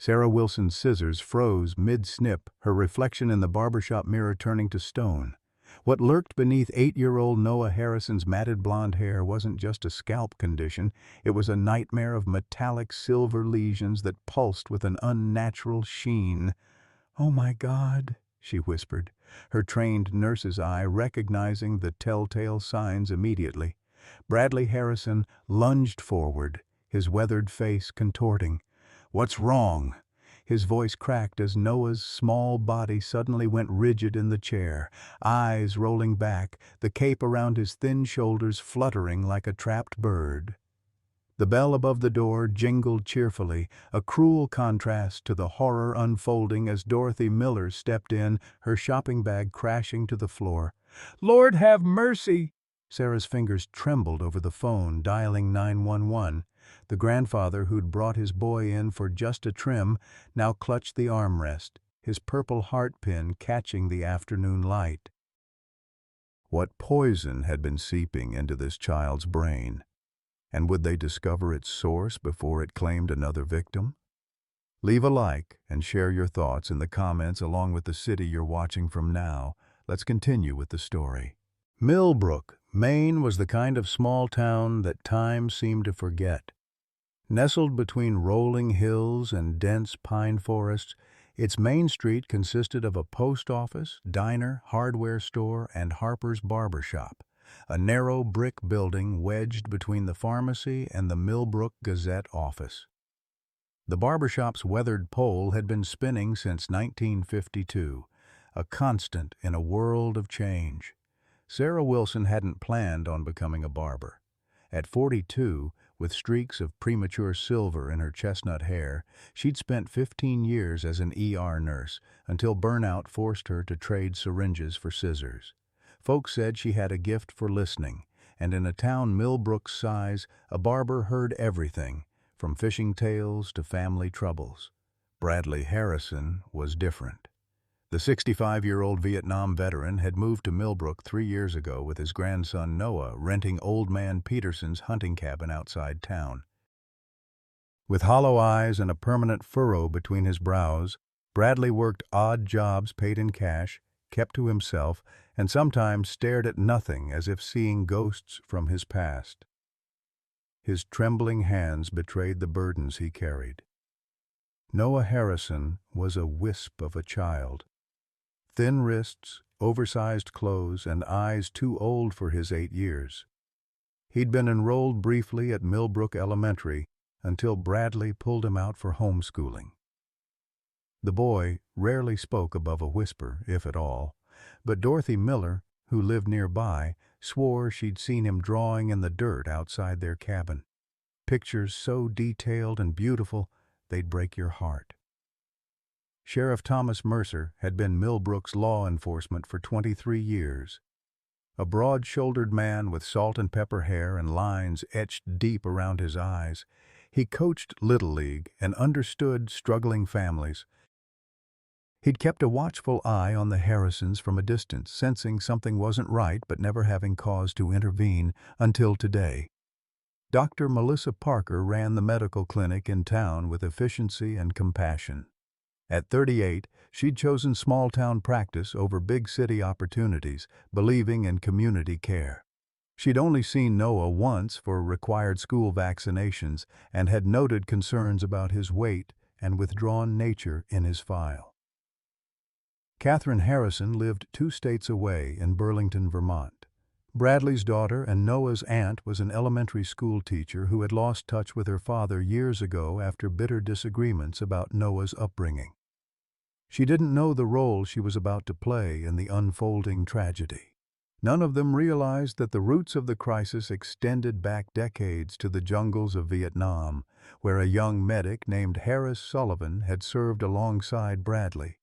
Sarah Wilson's scissors froze mid-snip, her reflection in the barbershop mirror turning to stone. What lurked beneath 8-year-old Noah Harrison's matted blonde hair wasn't just a scalp condition, it was a nightmare of metallic silver lesions that pulsed with an unnatural sheen. "Oh my God," she whispered, her trained nurse's eye recognizing the telltale signs immediately. Bradley Harrison lunged forward, his weathered face contorting. "What's wrong?" His voice cracked as Noah's small body suddenly went rigid in the chair, eyes rolling back, the cape around his thin shoulders fluttering like a trapped bird. The bell above the door jingled cheerfully, a cruel contrast to the horror unfolding as Dorothy Miller stepped in, her shopping bag crashing to the floor. "Lord have mercy!" Sarah's fingers trembled over the phone, dialing 911. The grandfather who'd brought his boy in for just a trim now clutched the armrest, his purple heart pin catching the afternoon light. What poison had been seeping into this child's brain? And would they discover its source before it claimed another victim? Leave a like and share your thoughts in the comments along with the city you're watching from now. Let's continue with the story. Millbrook, Maine was the kind of small town that time seemed to forget. Nestled between rolling hills and dense pine forests, its main street consisted of a post office, diner, hardware store, and Harper's barber shop, a narrow brick building wedged between the pharmacy and the Millbrook Gazette office. The barbershop's weathered pole had been spinning since 1952, a constant in a world of change. Sarah Wilson hadn't planned on becoming a barber. At 42, with streaks of premature silver in her chestnut hair, she'd spent 15 years as an ER nurse until burnout forced her to trade syringes for scissors. Folks said she had a gift for listening, and in a town Millbrook's size, a barber heard everything, from fishing tales to family troubles. Bradley Harrison was different. The 65-year-old Vietnam veteran had moved to Millbrook 3 years ago with his grandson Noah, renting Old Man Peterson's hunting cabin outside town. With hollow eyes and a permanent furrow between his brows, Bradley worked odd jobs paid in cash, kept to himself, and sometimes stared at nothing as if seeing ghosts from his past. His trembling hands betrayed the burdens he carried. Noah Harrison was a wisp of a child. Thin wrists, oversized clothes, and eyes too old for his 8 years. He'd been enrolled briefly at Millbrook Elementary until Bradley pulled him out for homeschooling. The boy rarely spoke above a whisper, if at all, but Dorothy Miller, who lived nearby, swore she'd seen him drawing in the dirt outside their cabin. Pictures so detailed and beautiful, they'd break your heart. Sheriff Thomas Mercer had been Millbrook's law enforcement for 23 years. A broad-shouldered man with salt and pepper hair and lines etched deep around his eyes, he coached Little League and understood struggling families. He'd kept a watchful eye on the Harrisons from a distance, sensing something wasn't right but never having cause to intervene until today. Dr. Melissa Parker ran the medical clinic in town with efficiency and compassion. At 38, she'd chosen small-town practice over big-city opportunities, believing in community care. She'd only seen Noah once for required school vaccinations and had noted concerns about his weight and withdrawn nature in his file. Catherine Harrison lived 2 states away in Burlington, Vermont. Bradley's daughter and Noah's aunt was an elementary school teacher who had lost touch with her father years ago after bitter disagreements about Noah's upbringing. She didn't know the role she was about to play in the unfolding tragedy. None of them realized that the roots of the crisis extended back decades to the jungles of Vietnam, where a young medic named Harris Sullivan had served alongside Bradley.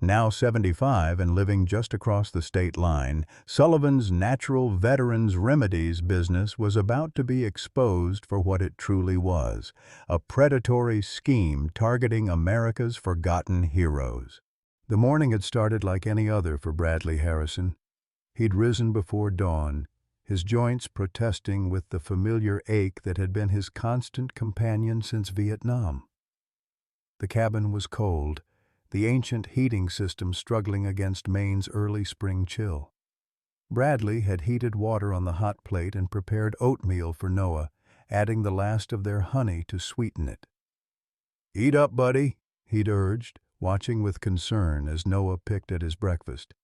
Now 75 and living just across the state line, Sullivan's Natural Veterans Remedies business was about to be exposed for what it truly was, a predatory scheme targeting America's forgotten heroes. The morning had started like any other for Bradley Harrison. He'd risen before dawn, his joints protesting with the familiar ache that had been his constant companion since Vietnam. The cabin was cold, the ancient heating system struggling against Maine's early spring chill. Bradley had heated water on the hot plate and prepared oatmeal for Noah, adding the last of their honey to sweeten it. "Eat up, buddy," he'd urged, watching with concern as Noah picked at his breakfast.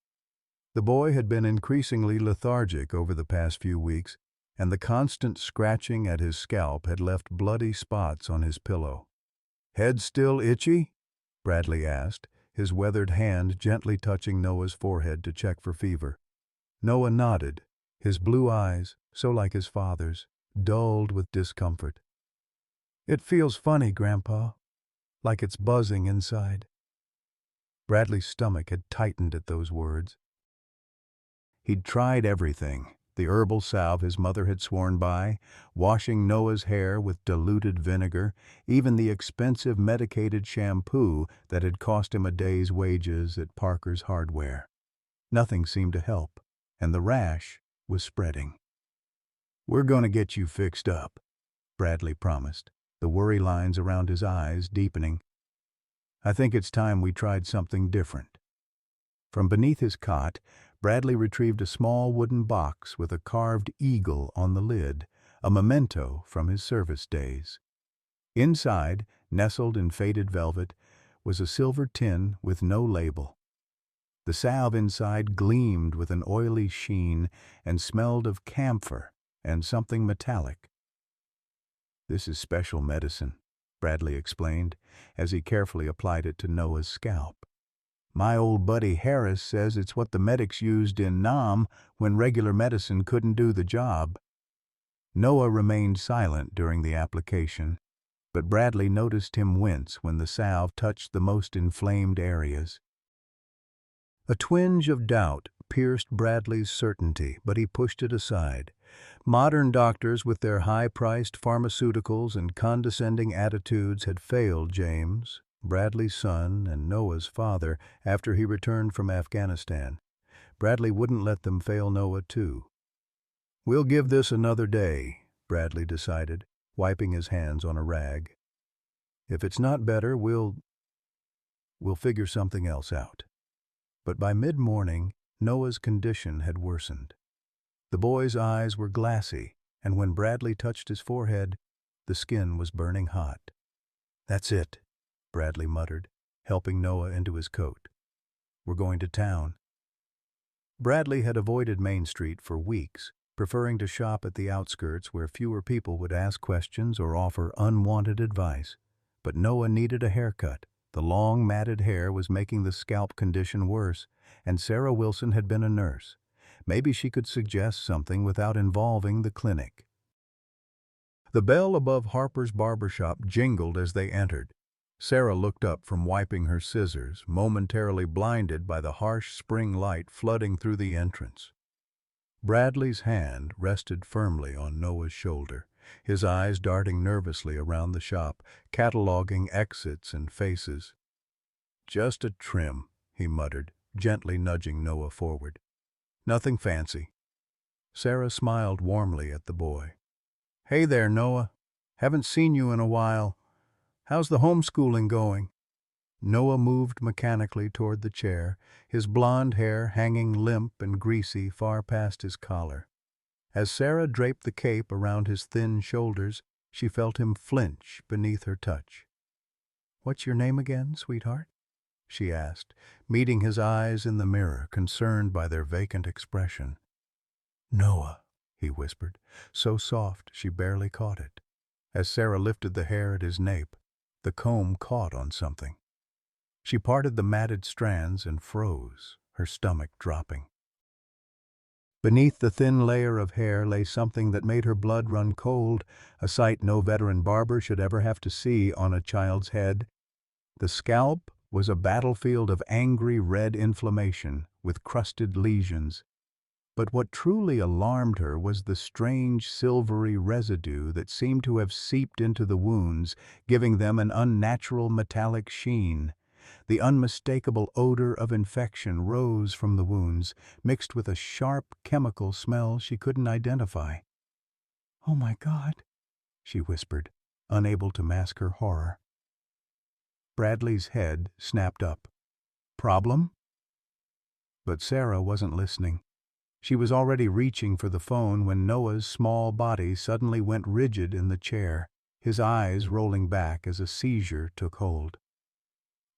The boy had been increasingly lethargic over the past few weeks, and the constant scratching at his scalp had left bloody spots on his pillow. "Head still itchy?" Bradley asked, his weathered hand gently touching Noah's forehead to check for fever. Noah nodded, his blue eyes, so like his father's, dulled with discomfort. "It feels funny, Grandpa, like it's buzzing inside." Bradley's stomach had tightened at those words. He'd tried everything, the herbal salve his mother had sworn by, washing Noah's hair with diluted vinegar, even the expensive medicated shampoo that had cost him a day's wages at Parker's Hardware. Nothing seemed to help, and the rash was spreading. "We're going to get you fixed up," Bradley promised, the worry lines around his eyes deepening. "I think it's time we tried something different." From beneath his cot, Bradley retrieved a small wooden box with a carved eagle on the lid, a memento from his service days. Inside, nestled in faded velvet, was a silver tin with no label. The salve inside gleamed with an oily sheen and smelled of camphor and something metallic. "This is special medicine," Bradley explained, as he carefully applied it to Noah's scalp. "My old buddy Harris says it's what the medics used in Nam when regular medicine couldn't do the job." Noah remained silent during the application, but Bradley noticed him wince when the salve touched the most inflamed areas. A twinge of doubt pierced Bradley's certainty, but he pushed it aside. Modern doctors with their high-priced pharmaceuticals and condescending attitudes had failed James, Bradley's son and Noah's father, after he returned from Afghanistan. Bradley wouldn't let them fail Noah, too. "We'll give this another day," Bradley decided, wiping his hands on a rag. "If it's not better, we'll figure something else out." But by mid-morning, Noah's condition had worsened. The boy's eyes were glassy, and when Bradley touched his forehead, the skin was burning hot. "That's it," Bradley muttered, helping Noah into his coat. "We're going to town." Bradley had avoided Main Street for weeks, preferring to shop at the outskirts where fewer people would ask questions or offer unwanted advice. But Noah needed a haircut. The long, matted hair was making the scalp condition worse, and Sarah Wilson had been a nurse. Maybe she could suggest something without involving the clinic. The bell above Harper's barbershop jingled as they entered. Sarah looked up from wiping her scissors, momentarily blinded by the harsh spring light flooding through the entrance. Bradley's hand rested firmly on Noah's shoulder, his eyes darting nervously around the shop, cataloging exits and faces. "Just a trim," he muttered, gently nudging Noah forward. "Nothing fancy." Sarah smiled warmly at the boy. "Hey there, Noah. Haven't seen you in a while. How's the homeschooling going?" Noah moved mechanically toward the chair, his blonde hair hanging limp and greasy far past his collar. As Sarah draped the cape around his thin shoulders, she felt him flinch beneath her touch. "What's your name again, sweetheart?" she asked, meeting his eyes in the mirror, concerned by their vacant expression. "Noah," he whispered, so soft she barely caught it. As Sarah lifted the hair at his nape, the comb caught on something. She parted the matted strands and froze, her stomach dropping. Beneath the thin layer of hair lay something that made her blood run cold, a sight no veteran barber should ever have to see on a child's head. The scalp was a battlefield of angry red inflammation with crusted lesions. But what truly alarmed her was the strange silvery residue that seemed to have seeped into the wounds, giving them an unnatural metallic sheen. The unmistakable odor of infection rose from the wounds, mixed with a sharp chemical smell she couldn't identify. "Oh my God," she whispered, unable to mask her horror. Bradley's head snapped up. "Problem?" But Sarah wasn't listening. She was already reaching for the phone when Noah's small body suddenly went rigid in the chair, his eyes rolling back as a seizure took hold.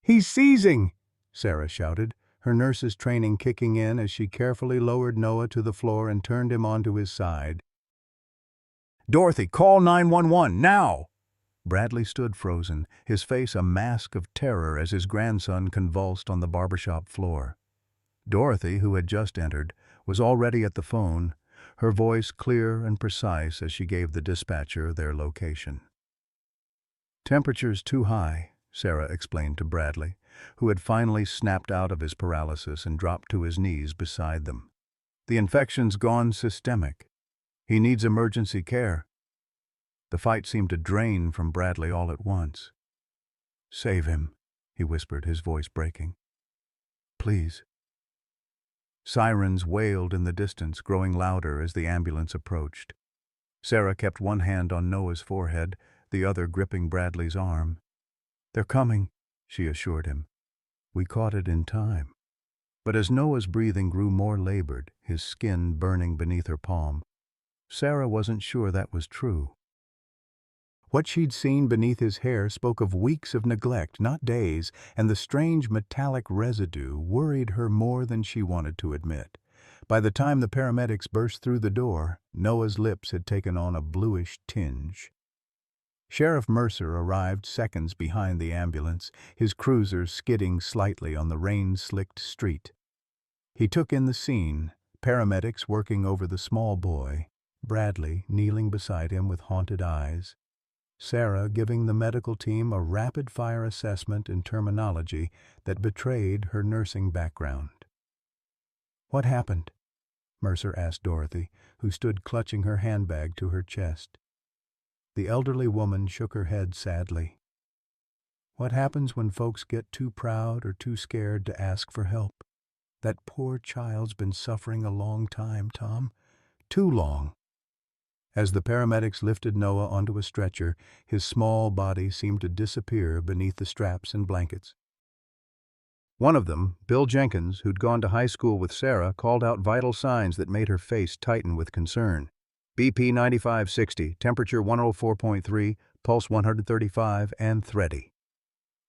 "He's seizing!" Sarah shouted, her nurse's training kicking in as she carefully lowered Noah to the floor and turned him onto his side. "Dorothy, call 911, now!" Bradley stood frozen, his face a mask of terror as his grandson convulsed on the barbershop floor. Dorothy, who had just entered, was already at the phone, her voice clear and precise as she gave the dispatcher their location. "Temperature's too high," Sarah explained to Bradley, who had finally snapped out of his paralysis and dropped to his knees beside them. "The infection's gone systemic. He needs emergency care." The fight seemed to drain from Bradley all at once. "Save him," he whispered, his voice breaking. "Please." Sirens wailed in the distance, growing louder as the ambulance approached. Sarah kept one hand on Noah's forehead, the other gripping Bradley's arm. "They're coming," she assured him. "We caught it in time." But as Noah's breathing grew more labored, his skin burning beneath her palm, Sarah wasn't sure that was true. What she'd seen beneath his hair spoke of weeks of neglect, not days, and the strange metallic residue worried her more than she wanted to admit. By the time the paramedics burst through the door, Noah's lips had taken on a bluish tinge. Sheriff Mercer arrived seconds behind the ambulance, his cruiser skidding slightly on the rain-slicked street. He took in the scene, paramedics working over the small boy, Bradley kneeling beside him with haunted eyes, Sarah giving the medical team a rapid-fire assessment in terminology that betrayed her nursing background. "What happened?" Mercer asked Dorothy, who stood clutching her handbag to her chest. The elderly woman shook her head sadly. "What happens when folks get too proud or too scared to ask for help? That poor child's been suffering a long time, Tom. Too long." As the paramedics lifted Noah onto a stretcher, his small body seemed to disappear beneath the straps and blankets. One of them, Bill Jenkins, who'd gone to high school with Sarah, called out vital signs that made her face tighten with concern. "BP 9560, temperature 104.3, pulse 135, and thready."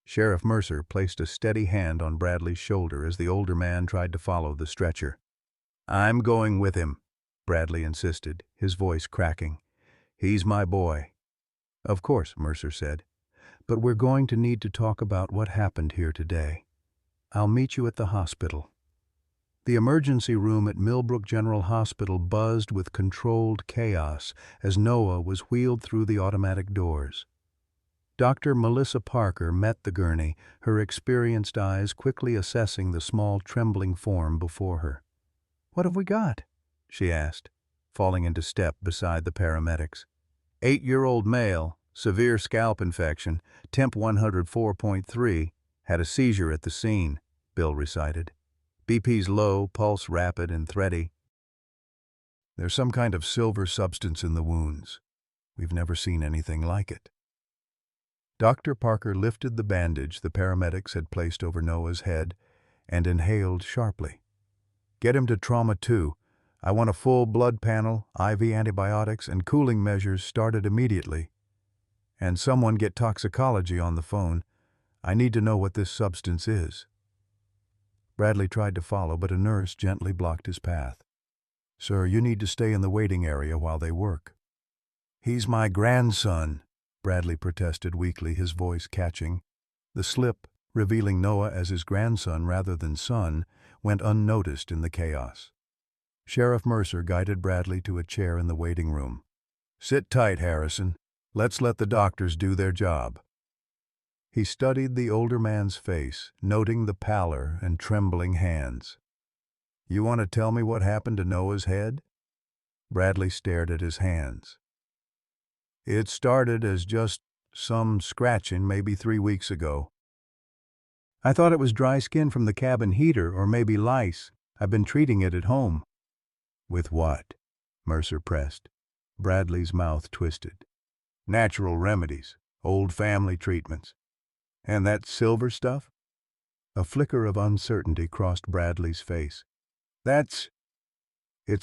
Sheriff Mercer placed a steady hand on Bradley's shoulder as the older man tried to follow the stretcher. "I'm going with him," Bradley insisted, his voice cracking. "He's my boy." "Of course," Mercer said, "but we're going to need to talk about what happened here today. I'll meet you at the hospital." The emergency room at Millbrook General Hospital buzzed with controlled chaos as Noah was wheeled through the automatic doors. Dr. Melissa Parker met the gurney, her experienced eyes quickly assessing the small trembling form before her. "What have we got?" she asked, falling into step beside the paramedics. 8-year-old male, severe scalp infection, temp 104.3, had a seizure at the scene, Bill recited. BP's low, pulse rapid and thready. "There's some kind of silver substance in the wounds. We've never seen anything like it." Dr. Parker lifted the bandage the paramedics had placed over Noah's head and inhaled sharply. "Get him to Trauma 2. I want a full blood panel, IV antibiotics, and cooling measures started immediately. And someone get toxicology on the phone. I need to know what this substance is." Bradley tried to follow, but a nurse gently blocked his path. "Sir, you need to stay in the waiting area while they work." "He's my grandson," Bradley protested weakly, his voice catching. The slip, revealing Noah as his grandson rather than son, went unnoticed in the chaos. Sheriff Mercer guided Bradley to a chair in the waiting room. "Sit tight, Harrison. Let's let the doctors do their job." He studied the older man's face, noting the pallor and trembling hands. "You want to tell me what happened to Noah's head?" Bradley stared at his hands. "It started as just some scratching maybe 3 weeks ago." "I thought it was dry skin from the cabin heater or maybe lice. I've been treating it at home." "With what?" Mercer pressed. Bradley's mouth twisted. "Natural remedies, old family treatments. And that silver stuff? A flicker of uncertainty crossed Bradley's face. It's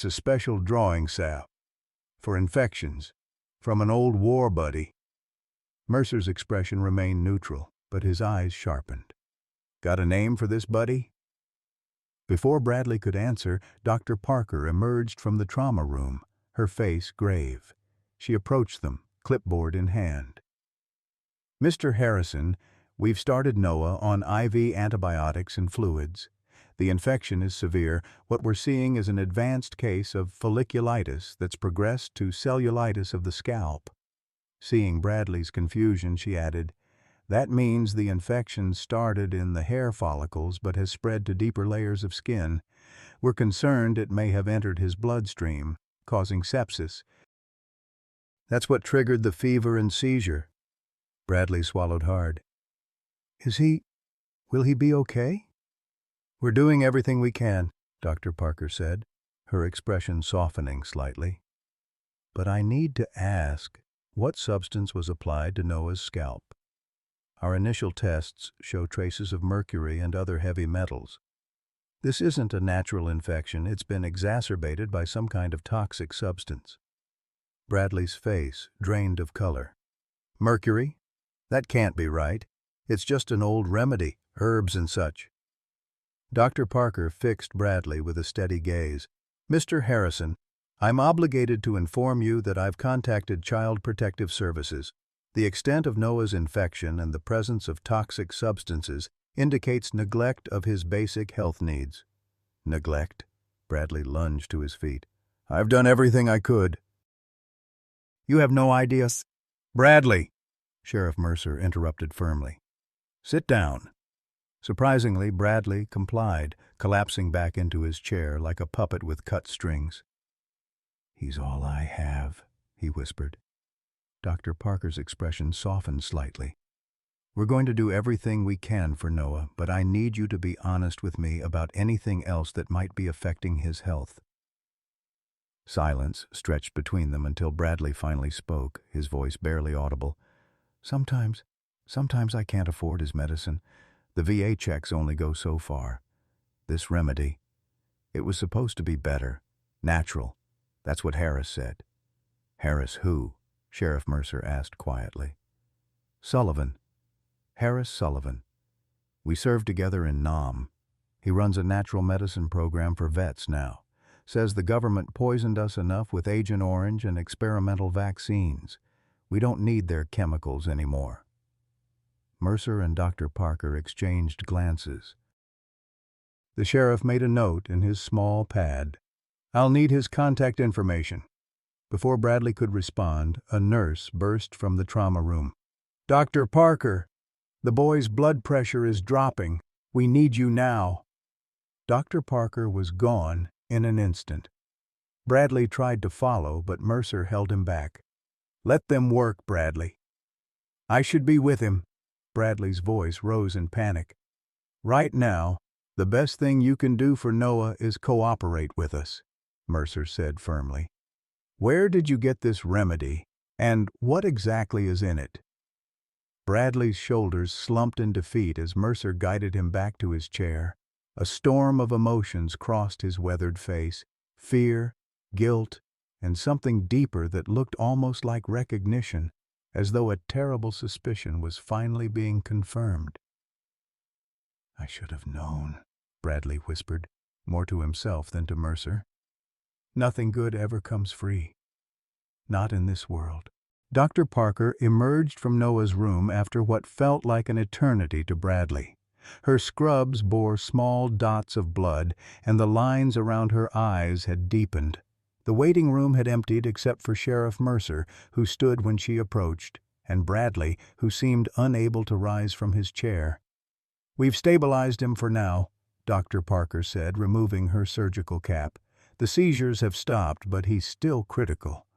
a special drawing salve for infections from an old war buddy. Mercer's expression remained neutral, but his eyes sharpened. Got a name for this buddy? Before Bradley could answer, Dr. Parker emerged from the trauma room, her face grave. She approached them, clipboard in hand. Mr. Harrison, we've started Noah on IV antibiotics and fluids. The infection is severe. What we're seeing is an advanced case of folliculitis that's progressed to cellulitis of the scalp. Seeing Bradley's confusion, she added, "That means the infection started in the hair follicles but has spread to deeper layers of skin. We're concerned it may have entered his bloodstream, causing sepsis. That's what triggered the fever and seizure." Bradley swallowed hard. Will he be okay?" "We're doing everything we can," Dr. Parker said, her expression softening slightly. "But I need to ask, what substance was applied to Noah's scalp? Our initial tests show traces of mercury and other heavy metals. This isn't a natural infection. It's been exacerbated by some kind of toxic substance." Bradley's face drained of color. "Mercury? That can't be right. It's just an old remedy, herbs and such." Dr. Parker fixed Bradley with a steady gaze. "Mr. Harrison, I'm obligated to inform you that I've contacted Child Protective Services. The extent of Noah's infection and the presence of toxic substances indicates neglect of his basic health needs." "Neglect?" Bradley lunged to his feet. "I've done everything I could." "You have no idea." "Bradley!" Sheriff Mercer interrupted firmly. "Sit down." Surprisingly, Bradley complied, collapsing back into his chair like a puppet with cut strings. "He's all I have," he whispered. Dr. Parker's expression softened slightly. "We're going to do everything we can for Noah, but I need you to be honest with me about anything else that might be affecting his health." Silence stretched between them until Bradley finally spoke, his voice barely audible. Sometimes I can't afford his medicine. The VA checks only go so far. This remedy, it was supposed to be better, natural. That's what Harris said." "Harris who?" Sheriff Mercer asked quietly. "Sullivan. Harris Sullivan. We served together in Nam. He runs a natural medicine program for vets now. Says the government poisoned us enough with Agent Orange and experimental vaccines. We don't need their chemicals anymore." Mercer and Dr. Parker exchanged glances. The sheriff made a note in his small pad. "I'll need his contact information." Before Bradley could respond, a nurse burst from the trauma room. "Dr. Parker, the boy's blood pressure is dropping. We need you now." Dr. Parker was gone in an instant. Bradley tried to follow, but Mercer held him back. "Let them work, Bradley." "I should be with him." Bradley's voice rose in panic. "Right now, the best thing you can do for Noah is cooperate with us," Mercer said firmly. "Where did you get this remedy, and what exactly is in it?" Bradley's shoulders slumped in defeat as Mercer guided him back to his chair. A storm of emotions crossed his weathered face: fear, guilt, and something deeper that looked almost like recognition, as though a terrible suspicion was finally being confirmed. "I should have known," Bradley whispered, more to himself than to Mercer. "Nothing good ever comes free. Not in this world." Dr. Parker emerged from Noah's room after what felt like an eternity to Bradley. Her scrubs bore small dots of blood, and the lines around her eyes had deepened. The waiting room had emptied except for Sheriff Mercer, who stood when she approached, and Bradley, who seemed unable to rise from his chair. "We've stabilized him for now," Dr. Parker said, removing her surgical cap. "The seizures have stopped, but he's still critical.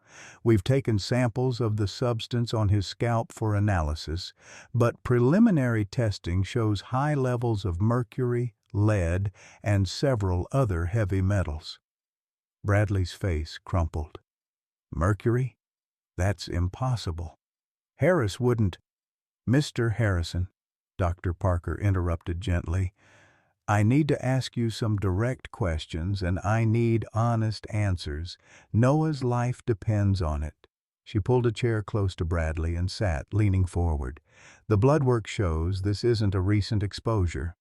We've taken samples of the substance on his scalp for analysis, but preliminary testing shows high levels of mercury, lead, and several other heavy metals." Bradley's face crumpled. "Mercury? That's impossible. Harris wouldn't." "Mr. Harrison," Dr. Parker interrupted gently. "I need to ask you some direct questions, and I need honest answers. Noah's life depends on it." She pulled a chair close to Bradley and sat, leaning forward. "The blood work shows this isn't a recent exposure.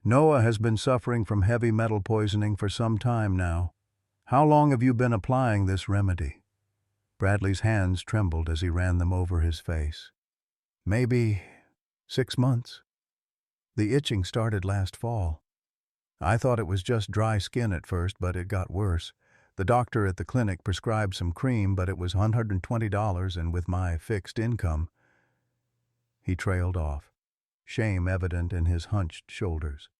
Noah has been suffering from heavy metal poisoning for some time now. How long have you been applying this remedy?" Bradley's hands trembled as he ran them over his face. "Maybe 6 months. The itching started last fall. I thought it was just dry skin at first, but it got worse. The doctor at the clinic prescribed some cream, but it was $120, and with my fixed income—" He trailed off, shame evident in his hunched shoulders.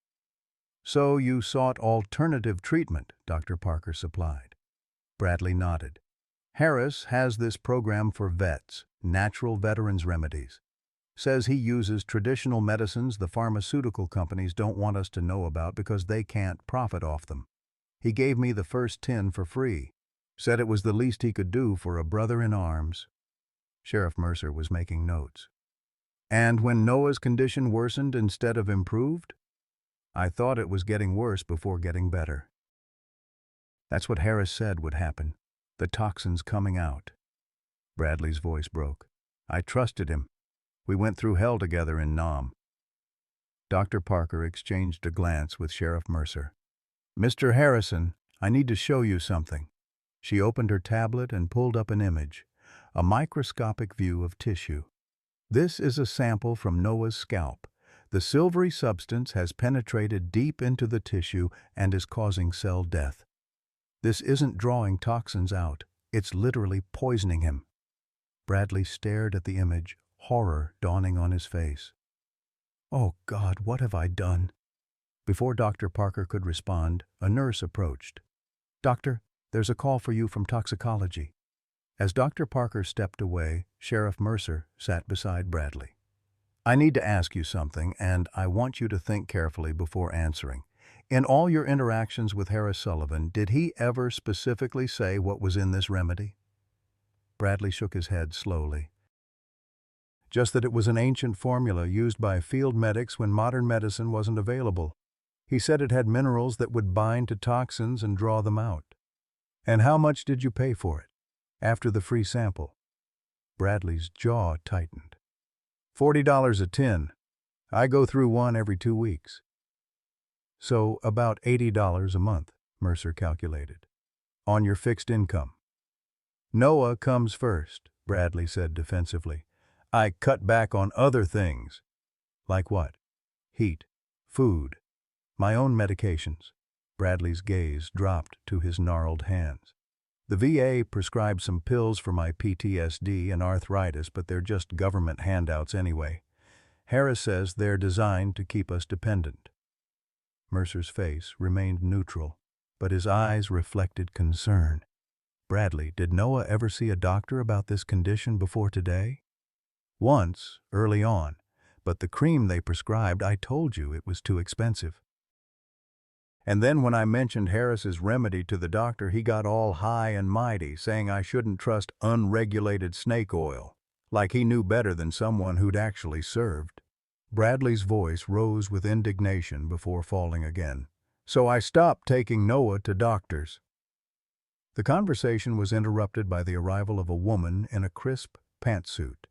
"So you sought alternative treatment," Dr. Parker supplied. Bradley nodded. "Harris has this program for vets, natural veterans remedies. Says he uses traditional medicines the pharmaceutical companies don't want us to know about because they can't profit off them. He gave me the first 10 for free. Said it was the least he could do for a brother in arms." Sheriff Mercer was making notes. "And when Noah's condition worsened instead of improved? I thought it was getting worse before getting better." "That's what Harris said would happen. The toxins coming out." Bradley's voice broke. "I trusted him. We went through hell together in Nam." Dr. Parker exchanged a glance with Sheriff Mercer. "Mr. Harrison, I need to show you something." She opened her tablet and pulled up an image, a microscopic view of tissue. "This is a sample from Noah's scalp. The silvery substance has penetrated deep into the tissue and is causing cell death. This isn't drawing toxins out, it's literally poisoning him." Bradley stared at the image, horror dawning on his face. "Oh God, what have I done?" Before Dr. Parker could respond, a nurse approached. "Doctor, there's a call for you from toxicology." As Dr. Parker stepped away, Sheriff Mercer sat beside Bradley. "I need to ask you something, and I want you to think carefully before answering. In all your interactions with Harris Sullivan, did he ever specifically say what was in this remedy?" Bradley shook his head slowly. "Just that it was an ancient formula used by field medics when modern medicine wasn't available. He said it had minerals that would bind to toxins and draw them out." "And how much did you pay for it, after the free sample?" Bradley's jaw tightened. $40 a tin. I go through one every 2 weeks. "So about $80 a month," Mercer calculated. "On your fixed income." "Noah comes first," Bradley said defensively. "I cut back on other things." "Like what?" "Heat, food, my own medications." Bradley's gaze dropped to his gnarled hands. "The VA prescribed some pills for my PTSD and arthritis, but they're just government handouts anyway. Harris says they're designed to keep us dependent." Mercer's face remained neutral, but his eyes reflected concern. "Bradley, did Noah ever see a doctor about this condition before today?" "Once, early on, but the cream they prescribed, I told you it was too expensive. And then when I mentioned Harris's remedy to the doctor, he got all high and mighty, saying I shouldn't trust unregulated snake oil, like he knew better than someone who'd actually served." Bradley's voice rose with indignation before falling again. "So I stopped taking Noah to doctors." The conversation was interrupted by the arrival of a woman in a crisp pantsuit.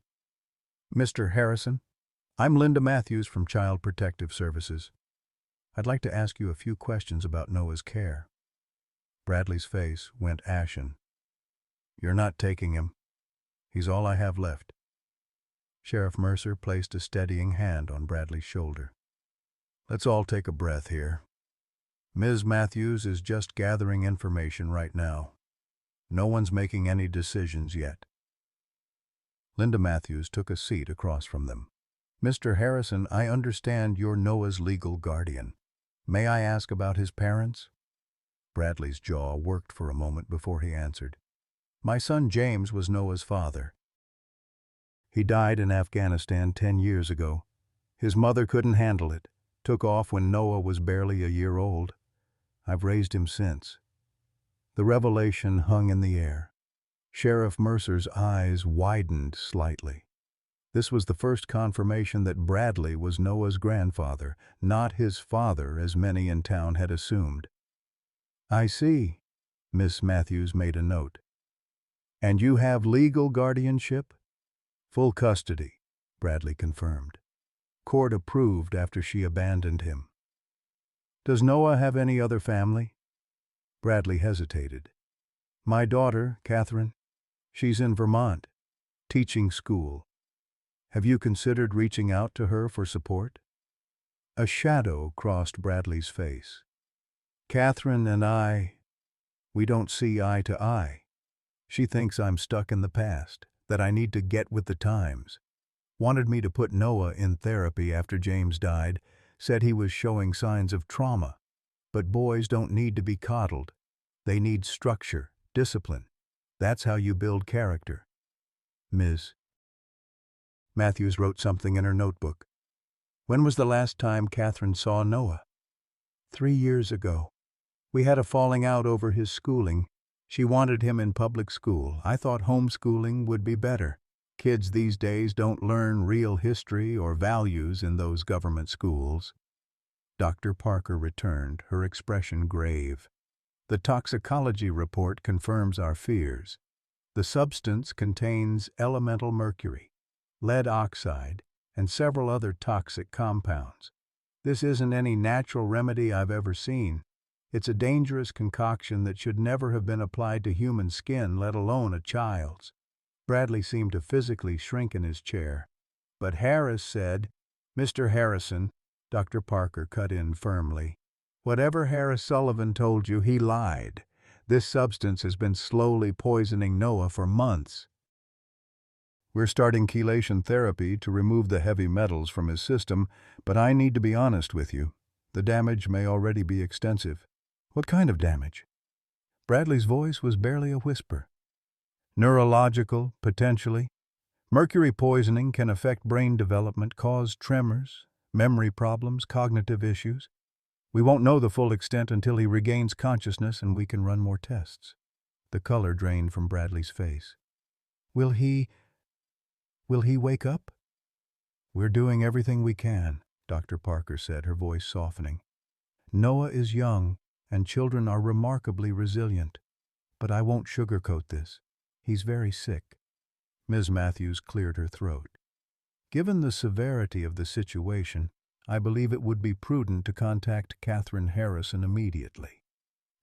"Mr. Harrison, I'm Linda Matthews from Child Protective Services. I'd like to ask you a few questions about Noah's care." Bradley's face went ashen. "You're not taking him. He's all I have left." Sheriff Mercer placed a steadying hand on Bradley's shoulder. "Let's all take a breath here. Ms. Matthews is just gathering information right now. No one's making any decisions yet." Linda Matthews took a seat across from them. "Mr. Harrison, I understand you're Noah's legal guardian. May I ask about his parents?" Bradley's jaw worked for a moment before he answered. "My son James was Noah's father. He died in Afghanistan 10 years ago. His mother couldn't handle it, took off when Noah was barely a year old. I've raised him since." The revelation hung in the air. Sheriff Mercer's eyes widened slightly. This was the first confirmation that Bradley was Noah's grandfather, not his father as many in town had assumed. "I see," Miss Matthews made a note. "And you have legal guardianship?" "Full custody," Bradley confirmed. "Court approved after she abandoned him." "Does Noah have any other family?" Bradley hesitated. "My daughter, Catherine. She's in Vermont, teaching school. Have you considered reaching out to her for support?" A shadow crossed Bradley's face. "Catherine and we don't see eye to eye. She thinks I'm stuck in the past, that I need to get with the times. Wanted me to put Noah in therapy after James died, said he was showing signs of trauma. But boys don't need to be coddled. They need structure, discipline. That's how you build character." Ms. Matthews wrote something in her notebook. "When was the last time Catherine saw Noah?" 3 years ago. We had a falling out over his schooling. She wanted him in public school. I thought homeschooling would be better. Kids these days don't learn real history or values in those government schools." Dr. Parker returned, her expression grave. "The toxicology report confirms our fears. The substance contains elemental mercury, lead oxide, and several other toxic compounds. This isn't any natural remedy I've ever seen. It's a dangerous concoction that should never have been applied to human skin, let alone a child's." Bradley seemed to physically shrink in his chair. "But Harris said—" "Mr. Harrison," Dr. Parker cut in firmly. "Whatever Harris Sullivan told you, he lied. This substance has been slowly poisoning Noah for months. We're starting chelation therapy to remove the heavy metals from his system, but I need to be honest with you. The damage may already be extensive." "What kind of damage?" Bradley's voice was barely a whisper. "Neurological, potentially. Mercury poisoning can affect brain development, cause tremors, memory problems, cognitive issues. We won't know the full extent until he regains consciousness and we can run more tests." The color drained from Bradley's face. Will he wake up?" "We're doing everything we can," Dr. Parker said, her voice softening. "Noah is young, and children are remarkably resilient. But I won't sugarcoat this. He's very sick." Ms. Matthews cleared her throat. "Given the severity of the situation, I believe it would be prudent to contact Catherine Harrison immediately.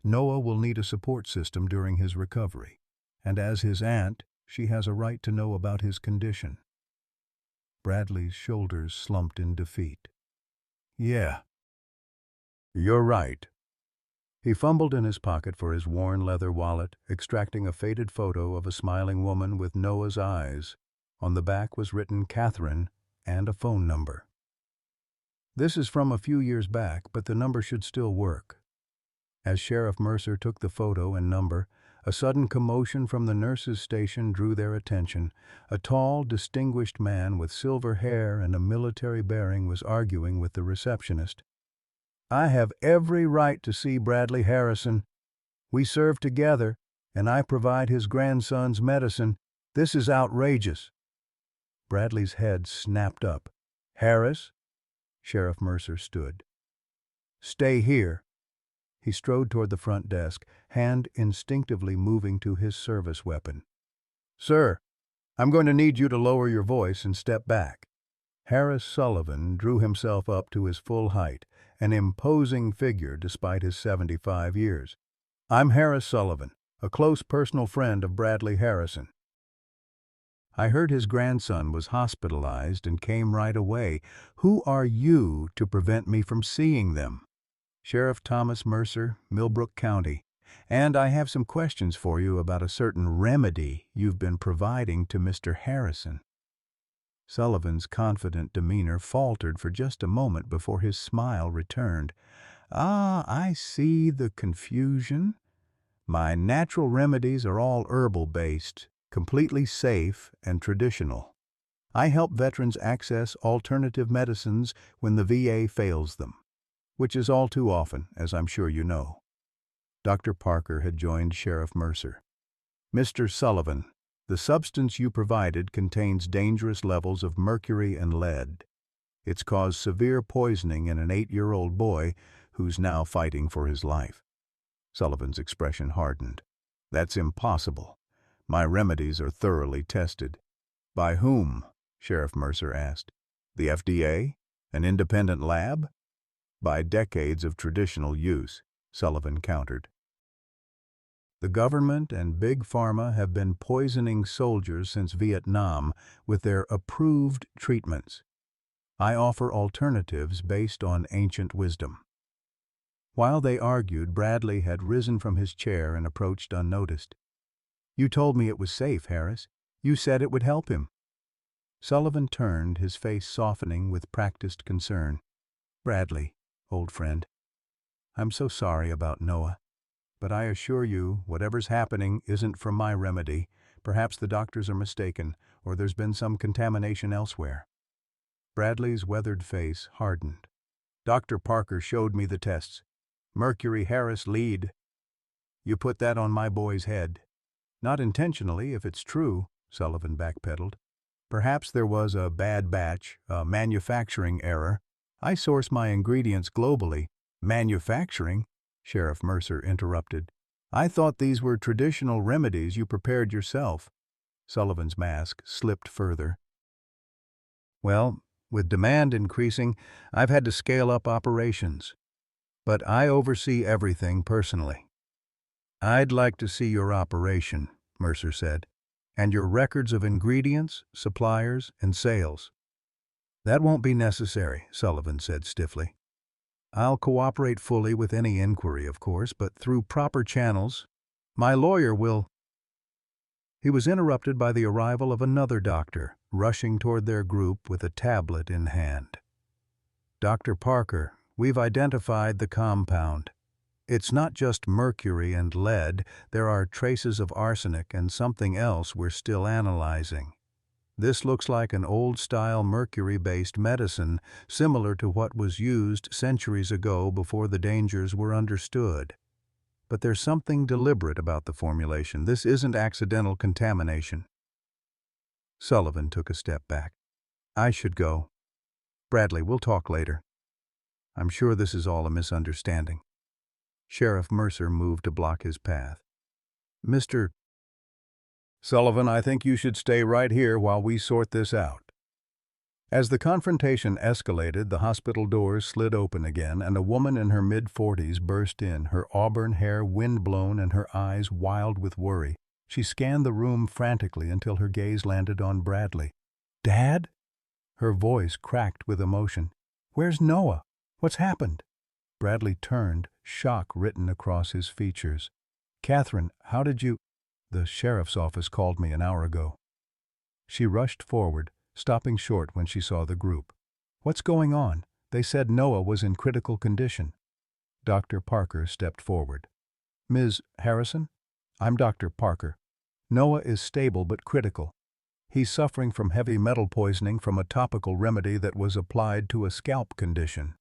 Noah will need a support system during his recovery, and as his aunt, she has a right to know about his condition." Bradley's shoulders slumped in defeat. "Yeah, you're right." He fumbled in his pocket for his worn leather wallet, extracting a faded photo of a smiling woman with Noah's eyes. On the back was written Catherine and a phone number. "This is from a few years back, but the number should still work." As Sheriff Mercer took the photo and number, a sudden commotion from the nurses' station drew their attention. A tall, distinguished man with silver hair and a military bearing was arguing with the receptionist. "I have every right to see Bradley Harrison. We serve together, and I provide his grandson's medicine. This is outrageous." Bradley's head snapped up. "Harris?" Sheriff Mercer stood. "Stay here." He strode toward the front desk, hand instinctively moving to his service weapon. "Sir, I'm going to need you to lower your voice and step back." Harris Sullivan drew himself up to his full height, an imposing figure despite his 75 years. "I'm Harris Sullivan, a close personal friend of Bradley Harrison. I heard his grandson was hospitalized and came right away. Who are you to prevent me from seeing them?" "Sheriff Thomas Mercer, Millbrook County. And I have some questions for you about a certain remedy you've been providing to Mr. Harrison." Sullivan's confident demeanor faltered for just a moment before his smile returned. "Ah, I see the confusion. My natural remedies are all herbal-based, completely safe and traditional. I help veterans access alternative medicines when the VA fails them, which is all too often, as I'm sure you know." Dr. Parker had joined Sheriff Mercer. "Mr. Sullivan, The substance you provided contains dangerous levels of mercury and lead. It's caused severe poisoning in an 8-year-old boy who's now fighting for his life." Sullivan's expression hardened. "That's impossible. My remedies are thoroughly tested." "By whom?" Sheriff Mercer asked. "The FDA? An independent lab?" "By decades of traditional use," Sullivan countered. "The government and Big Pharma have been poisoning soldiers since Vietnam with their approved treatments. I offer alternatives based on ancient wisdom." While they argued, Bradley had risen from his chair and approached unnoticed. "You told me it was safe, Harris. You said it would help him." Sullivan turned, his face softening with practiced concern. "Bradley, old friend, I'm so sorry about Noah. But I assure you, whatever's happening isn't from my remedy. Perhaps the doctors are mistaken, or there's been some contamination elsewhere." Bradley's weathered face hardened. "Dr. Parker showed me the tests. Mercury Harris lead. You put that on my boy's head." "Not intentionally, if it's true," Sullivan backpedaled. "Perhaps there was a bad batch, a manufacturing error. I source my ingredients globally." "Manufacturing?" Sheriff Mercer interrupted. "I thought these were traditional remedies you prepared yourself." Sullivan's mask slipped further. "Well, with demand increasing, I've had to scale up operations. But I oversee everything personally." "I'd like to see your operation," Mercer said, "and your records of ingredients, suppliers, and sales." "That won't be necessary," Sullivan said stiffly. "I'll cooperate fully with any inquiry, of course, but through proper channels. My lawyer will—" He was interrupted by the arrival of another doctor, rushing toward their group with a tablet in hand. "Dr. Parker, we've identified the compound. It's not just mercury and lead, there are traces of arsenic and something else we're still analyzing. This looks like an old-style mercury-based medicine, similar to what was used centuries ago before the dangers were understood. But there's something deliberate about the formulation. This isn't accidental contamination." Sullivan took a step back. "I should go. Bradley, we'll talk later. I'm sure this is all a misunderstanding." Sheriff Mercer moved to block his path. "Mr. Sullivan, I think you should stay right here while we sort this out." As the confrontation escalated, the hospital doors slid open again, and a woman in her mid-40s burst in, her auburn hair wind-blown and her eyes wild with worry. She scanned the room frantically until her gaze landed on Bradley. "Dad?" Her voice cracked with emotion. "Where's Noah? What's happened?" Bradley turned, shock written across his features. "Catherine, how did you—" "The sheriff's office called me an hour ago." She rushed forward, stopping short when she saw the group. "What's going on? They said Noah was in critical condition." Dr. Parker stepped forward. "Ms. Harrison? I'm Dr. Parker. Noah is stable but critical. He's suffering from heavy metal poisoning from a topical remedy that was applied to a scalp condition."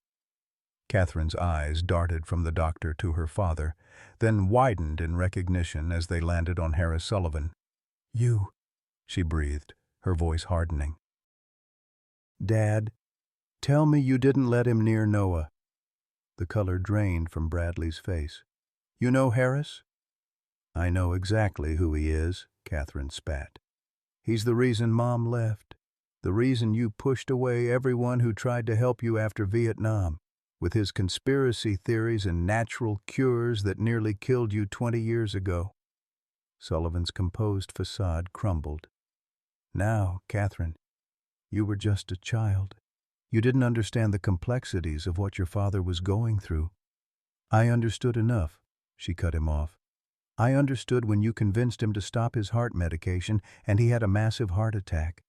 Catherine's eyes darted from the doctor to her father, then widened in recognition as they landed on Harris Sullivan. "You," she breathed, her voice hardening. "Dad, tell me you didn't let him near Noah." The color drained from Bradley's face. "You know Harris?" "I know exactly who he is," Catherine spat. "He's the reason Mom left. The reason you pushed away everyone who tried to help you after Vietnam, with his conspiracy theories and natural cures that nearly killed you 20 years ago." Sullivan's composed facade crumbled. "Now, Catherine, you were just a child. You didn't understand the complexities of what your father was going through." "I understood enough," she cut him off. "I understood when you convinced him to stop his heart medication and he had a massive heart attack.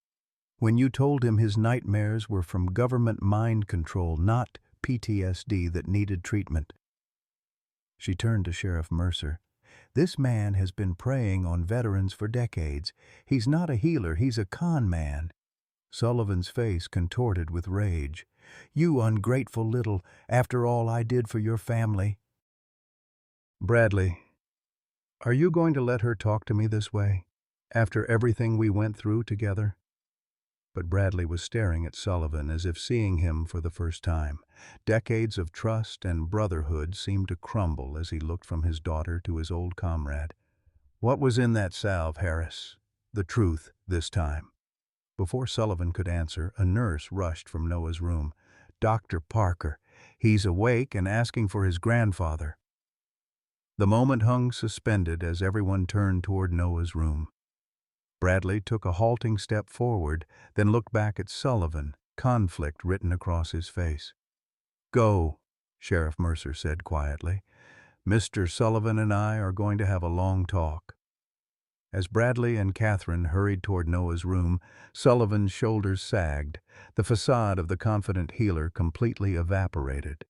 When you told him his nightmares were from government mind control, not PTSD that needed treatment." She turned to Sheriff Mercer. "This man has been preying on veterans for decades. He's not a healer, he's a con man." Sullivan's face contorted with rage. "You ungrateful little, after all I did for your family." "Bradley, are you going to let her talk to me this way?" After everything we went through together? But Bradley was staring at Sullivan as if seeing him for the first time. Decades of trust and brotherhood seemed to crumble as he looked from his daughter to his old comrade. What was in that salve, Harris? The truth, this time. Before Sullivan could answer, a nurse rushed from Noah's room. Dr. Parker. He's awake and asking for his grandfather. The moment hung suspended as everyone turned toward Noah's room. Bradley took a halting step forward, then looked back at Sullivan, conflict written across his face. "Go," Sheriff Mercer said quietly. "Mr. Sullivan and I are going to have a long talk." As Bradley and Catherine hurried toward Noah's room, Sullivan's shoulders sagged. The facade of the confident healer completely evaporated.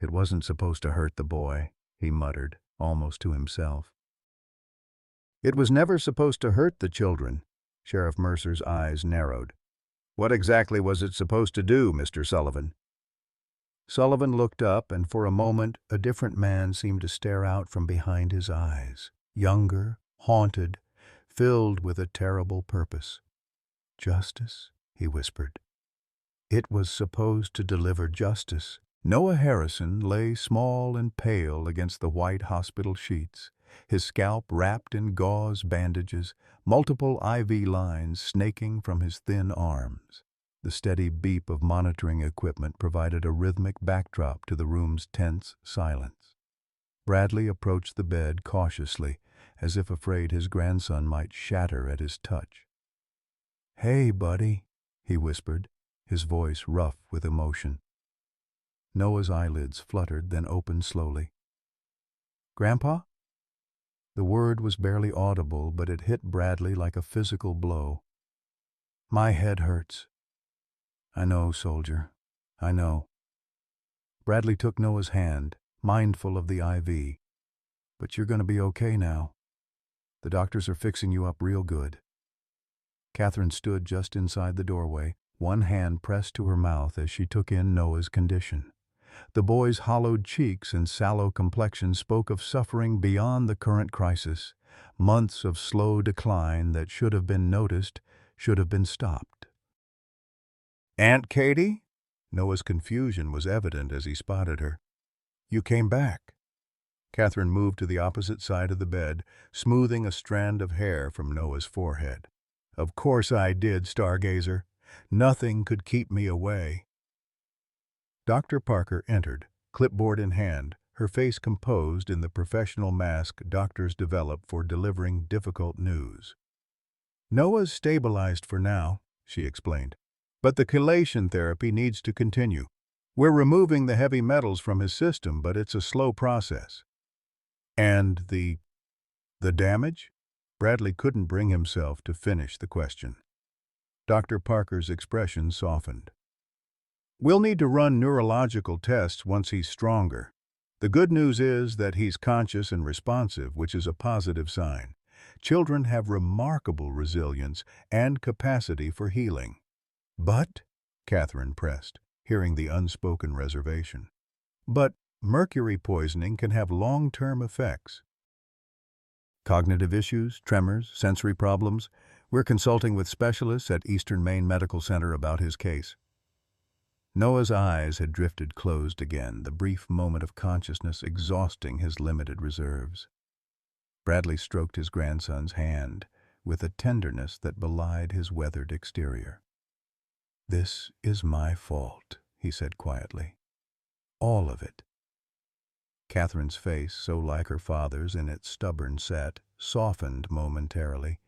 "It wasn't supposed to hurt the boy," he muttered, almost to himself. "It was never supposed to hurt the children." Sheriff Mercer's eyes narrowed. "What exactly was it supposed to do, Mr. Sullivan?" Sullivan looked up, and for a moment a different man seemed to stare out from behind his eyes. Younger, haunted, filled with a terrible purpose. "Justice?" he whispered. "It was supposed to deliver justice." Noah Harrison lay small and pale against the white hospital sheets, his scalp wrapped in gauze bandages, multiple IV lines snaking from his thin arms. The steady beep of monitoring equipment provided a rhythmic backdrop to the room's tense silence. Bradley approached the bed cautiously, as if afraid his grandson might shatter at his touch. "Hey, buddy," he whispered, his voice rough with emotion. Noah's eyelids fluttered, then opened slowly. "Grandpa?" The word was barely audible, but it hit Bradley like a physical blow. "My head hurts." "I know, soldier. I know." Bradley took Noah's hand, mindful of the IV. "But you're going to be okay now. The doctors are fixing you up real good." Catherine stood just inside the doorway, one hand pressed to her mouth as she took in Noah's condition. The boy's hollowed cheeks and sallow complexion spoke of suffering beyond the current crisis, months of slow decline that should have been noticed, should have been stopped. "Aunt Katie?" Noah's confusion was evident as he spotted her. "You came back." Catherine moved to the opposite side of the bed, smoothing a strand of hair from Noah's forehead. "Of course I did, Stargazer. Nothing could keep me away." Dr. Parker entered, clipboard in hand, her face composed in the professional mask doctors develop for delivering difficult news. "Noah's stabilized for now," she explained, "but the chelation therapy needs to continue. We're removing the heavy metals from his system, but it's a slow process." "And the damage?" Bradley couldn't bring himself to finish the question. Dr. Parker's expression softened. "We'll need to run neurological tests once he's stronger. The good news is that he's conscious and responsive, which is a positive sign. Children have remarkable resilience and capacity for healing." "But," Catherine pressed, hearing the unspoken reservation, "but mercury poisoning can have long-term effects." "Cognitive issues, tremors, sensory problems. We're consulting with specialists at Eastern Maine Medical Center about his case." Noah's eyes had drifted closed again, the brief moment of consciousness exhausting his limited reserves. Bradley stroked his grandson's hand with a tenderness that belied his weathered exterior. "This is my fault," he said quietly. "All of it." Catherine's face, so like her father's in its stubborn set, softened momentarily.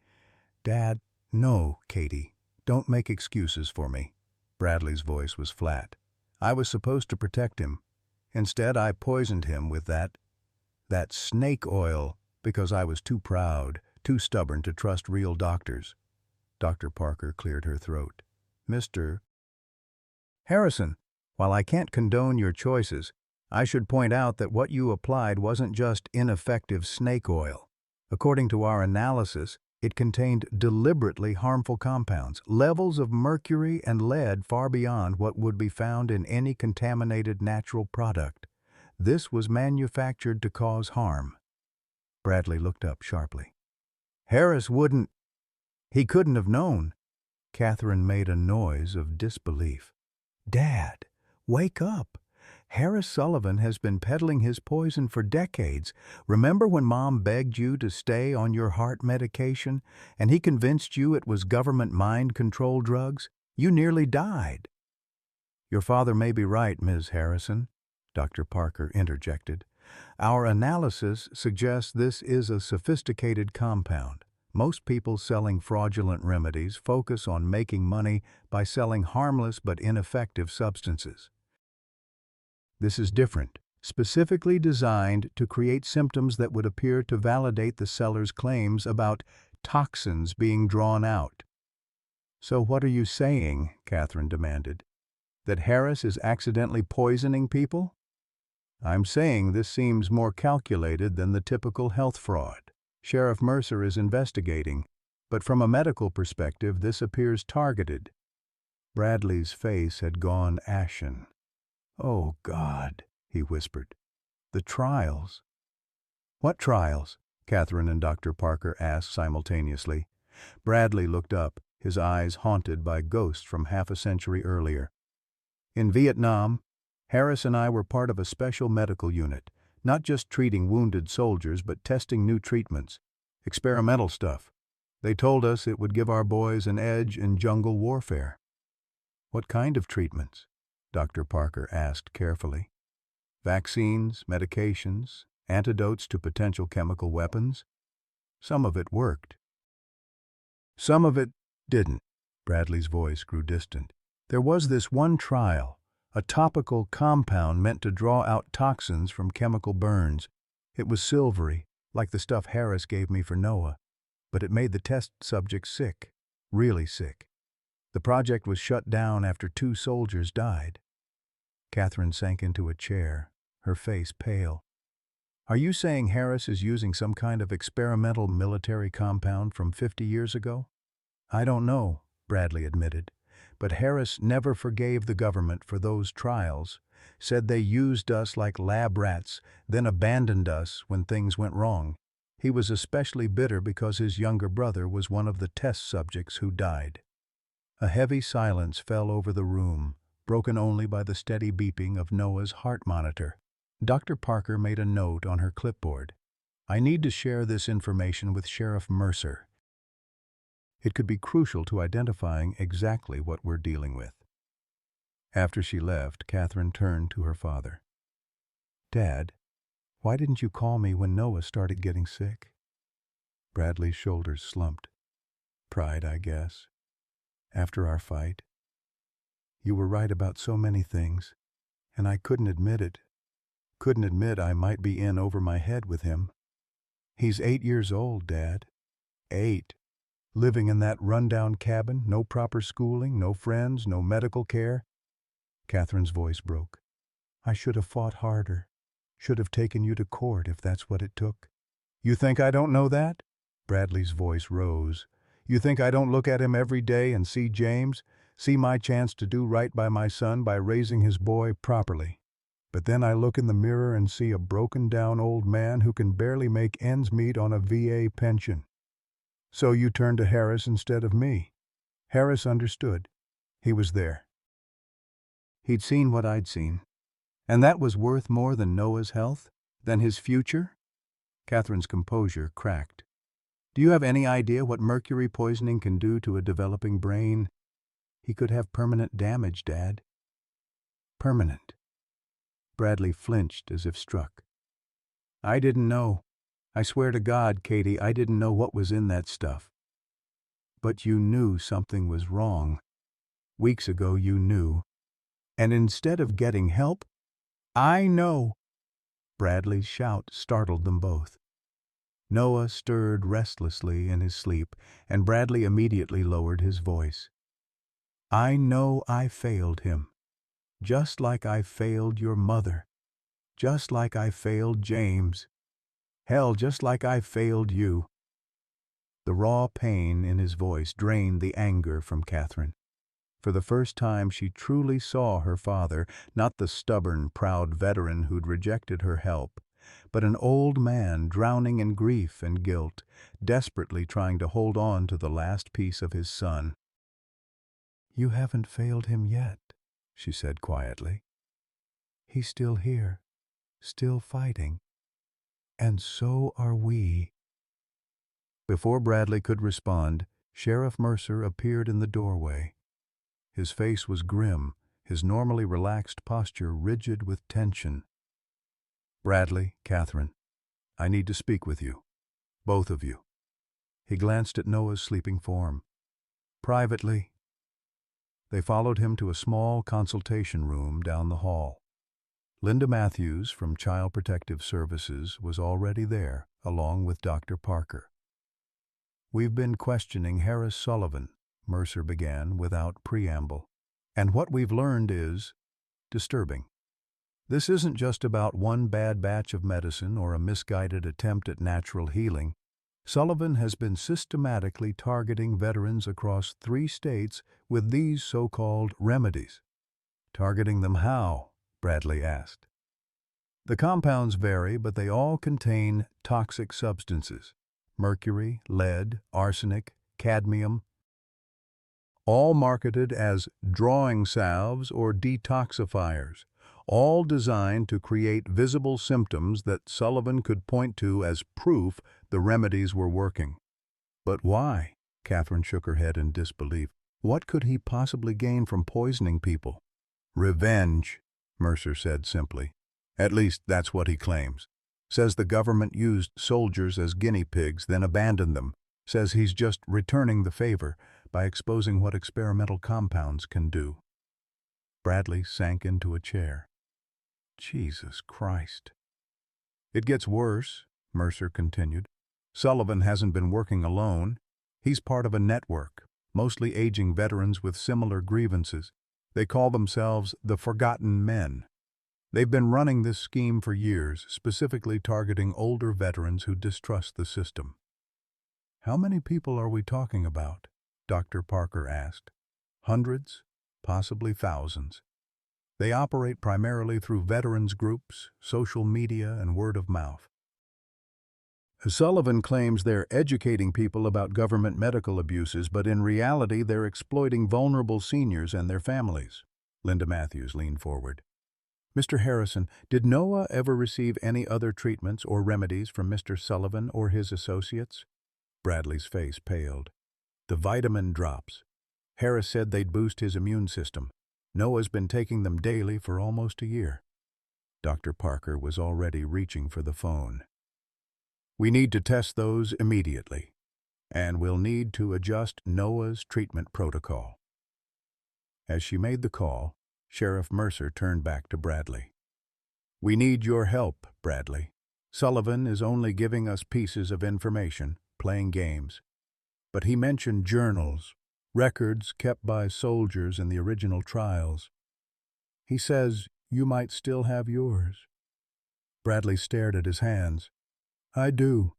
"Dad, no, Katie. Don't make excuses for me." Bradley's voice was flat. "I was supposed to protect him. Instead, I poisoned him with that snake oil because I was too proud, too stubborn to trust real doctors." Dr. Parker cleared her throat. "Mr. Harrison, while I can't condone your choices, I should point out that what you applied wasn't just ineffective snake oil. According to our analysis, it contained deliberately harmful compounds, levels of mercury and lead far beyond what would be found in any contaminated natural product. This was manufactured to cause harm." Bradley looked up sharply. "Harris wouldn't..." He couldn't have known. Catherine made a noise of disbelief. Dad, wake up. Harris Sullivan has been peddling his poison for decades. Remember when Mom begged you to stay on your heart medication, and he convinced you it was government mind control drugs? You nearly died. Your father may be right, Ms. Harrison, Dr. Parker interjected. Our analysis suggests this is a sophisticated compound. Most people selling fraudulent remedies focus on making money by selling harmless but ineffective substances. This is different, specifically designed to create symptoms that would appear to validate the seller's claims about toxins being drawn out. So what are you saying, Catherine demanded? That Harris is accidentally poisoning people? I'm saying this seems more calculated than the typical health fraud. Sheriff Mercer is investigating, but from a medical perspective, this appears targeted. Bradley's face had gone ashen. Oh, God, he whispered. The trials. What trials? Catherine and Dr. Parker asked simultaneously. Bradley looked up, his eyes haunted by ghosts from half a century earlier. In Vietnam, Harris and I were part of a special medical unit, not just treating wounded soldiers but testing new treatments, experimental stuff. They told us it would give our boys an edge in jungle warfare. What kind of treatments? Dr. Parker asked carefully. Vaccines, medications, antidotes to potential chemical weapons. Some of it worked. Some of it didn't. Bradley's voice grew distant. There was this one trial, a topical compound meant to draw out toxins from chemical burns. It was silvery, like the stuff Harris gave me for Noah, but it made the test subjects sick, really sick. The project was shut down after 2 soldiers died. Catherine sank into a chair, her face pale. Are you saying Harris is using some kind of experimental military compound from 50 years ago? I don't know, Bradley admitted. But Harris never forgave the government for those trials, said they used us like lab rats, then abandoned us when things went wrong. He was especially bitter because his younger brother was one of the test subjects who died. A heavy silence fell over the room, broken only by the steady beeping of Noah's heart monitor. Dr. Parker made a note on her clipboard. I need to share this information with Sheriff Mercer. It could be crucial to identifying exactly what we're dealing with. After she left, Catherine turned to her father. Dad, why didn't you call me when Noah started getting sick? Bradley's shoulders slumped. Pride, I guess. After our fight. You were right about so many things, and I couldn't admit it. Couldn't admit I might be in over my head with him. He's 8 years old, Dad. 8. Living in that rundown cabin, no proper schooling, no friends, no medical care. Catherine's voice broke. I should have fought harder. Should have taken you to court if that's what it took. You think I don't know that? Bradley's voice rose. You think I don't look at him every day and see James, see my chance to do right by my son by raising his boy properly? But then I look in the mirror and see a broken-down old man who can barely make ends meet on a VA pension. So you turned to Harris instead of me. Harris understood. He was there. He'd seen what I'd seen. And that was worth more than Noah's health? Than his future? Catherine's composure cracked. Do you have any idea what mercury poisoning can do to a developing brain? He could have permanent damage, Dad. Permanent. Bradley flinched as if struck. I didn't know. I swear to God, Katie, I didn't know what was in that stuff. But you knew something was wrong. Weeks ago you knew. And instead of getting help, I know. Bradley's shout startled them both. Noah stirred restlessly in his sleep, and Bradley immediately lowered his voice. I know I failed him. Just like I failed your mother. Just like I failed James. Hell, just like I failed you. The raw pain in his voice drained the anger from Catherine. For the first time she truly saw her father, not the stubborn, proud veteran who'd rejected her help, but an old man drowning in grief and guilt, desperately trying to hold on to the last piece of his son. "You haven't failed him yet," she said quietly. "He's still here, still fighting. And so are we." Before Bradley could respond, Sheriff Mercer appeared in the doorway. His face was grim, his normally relaxed posture rigid with tension. "Bradley, Catherine, I need to speak with you. Both of you." He glanced at Noah's sleeping form. "Privately." They followed him to a small consultation room down the hall. Linda Matthews from Child Protective Services was already there, along with Dr. Parker. "We've been questioning Harris Sullivan," Mercer began without preamble. "And what we've learned is disturbing. This isn't just about one bad batch of medicine or a misguided attempt at natural healing. Sullivan has been systematically targeting veterans across 3 states with these so-called remedies." "Targeting them how?" Bradley asked. "The compounds vary, but they all contain toxic substances: mercury, lead, arsenic, cadmium, all marketed as drawing salves or detoxifiers, all designed to create visible symptoms that Sullivan could point to as proof the remedies were working." "But why?" Catherine shook her head in disbelief. "What could he possibly gain from poisoning people?" "Revenge," Mercer said simply. "At least that's what he claims. Says the government used soldiers as guinea pigs, then abandoned them. Says he's just returning the favor by exposing what experimental compounds can do." Bradley sank into a chair. "Jesus Christ." "It gets worse," Mercer continued. "Sullivan hasn't been working alone. He's part of a network, mostly aging veterans with similar grievances. They call themselves the Forgotten Men. They've been running this scheme for years, specifically targeting older veterans who distrust the system." "How many people are we talking about?" Dr. Parker asked. "Hundreds, possibly thousands. They operate primarily through veterans groups, social media, and word of mouth. Sullivan claims they're educating people about government medical abuses, but in reality they're exploiting vulnerable seniors and their families." Linda Matthews leaned forward. "Mr. Harrison, did Noah ever receive any other treatments or remedies from Mr. Sullivan or his associates?" Bradley's face paled. "The vitamin drops. Harris said they'd boost his immune system. Noah's been taking them daily for almost a year." Dr. Parker was already reaching for the phone. "We need to test those immediately, and we'll need to adjust Noah's treatment protocol." As she made the call, Sheriff Mercer turned back to Bradley. "We need your help, Bradley. Sullivan is only giving us pieces of information, playing games. But he mentioned journals, records kept by soldiers in the original trials. He says you might still have yours." Bradley stared at his hands. "I do.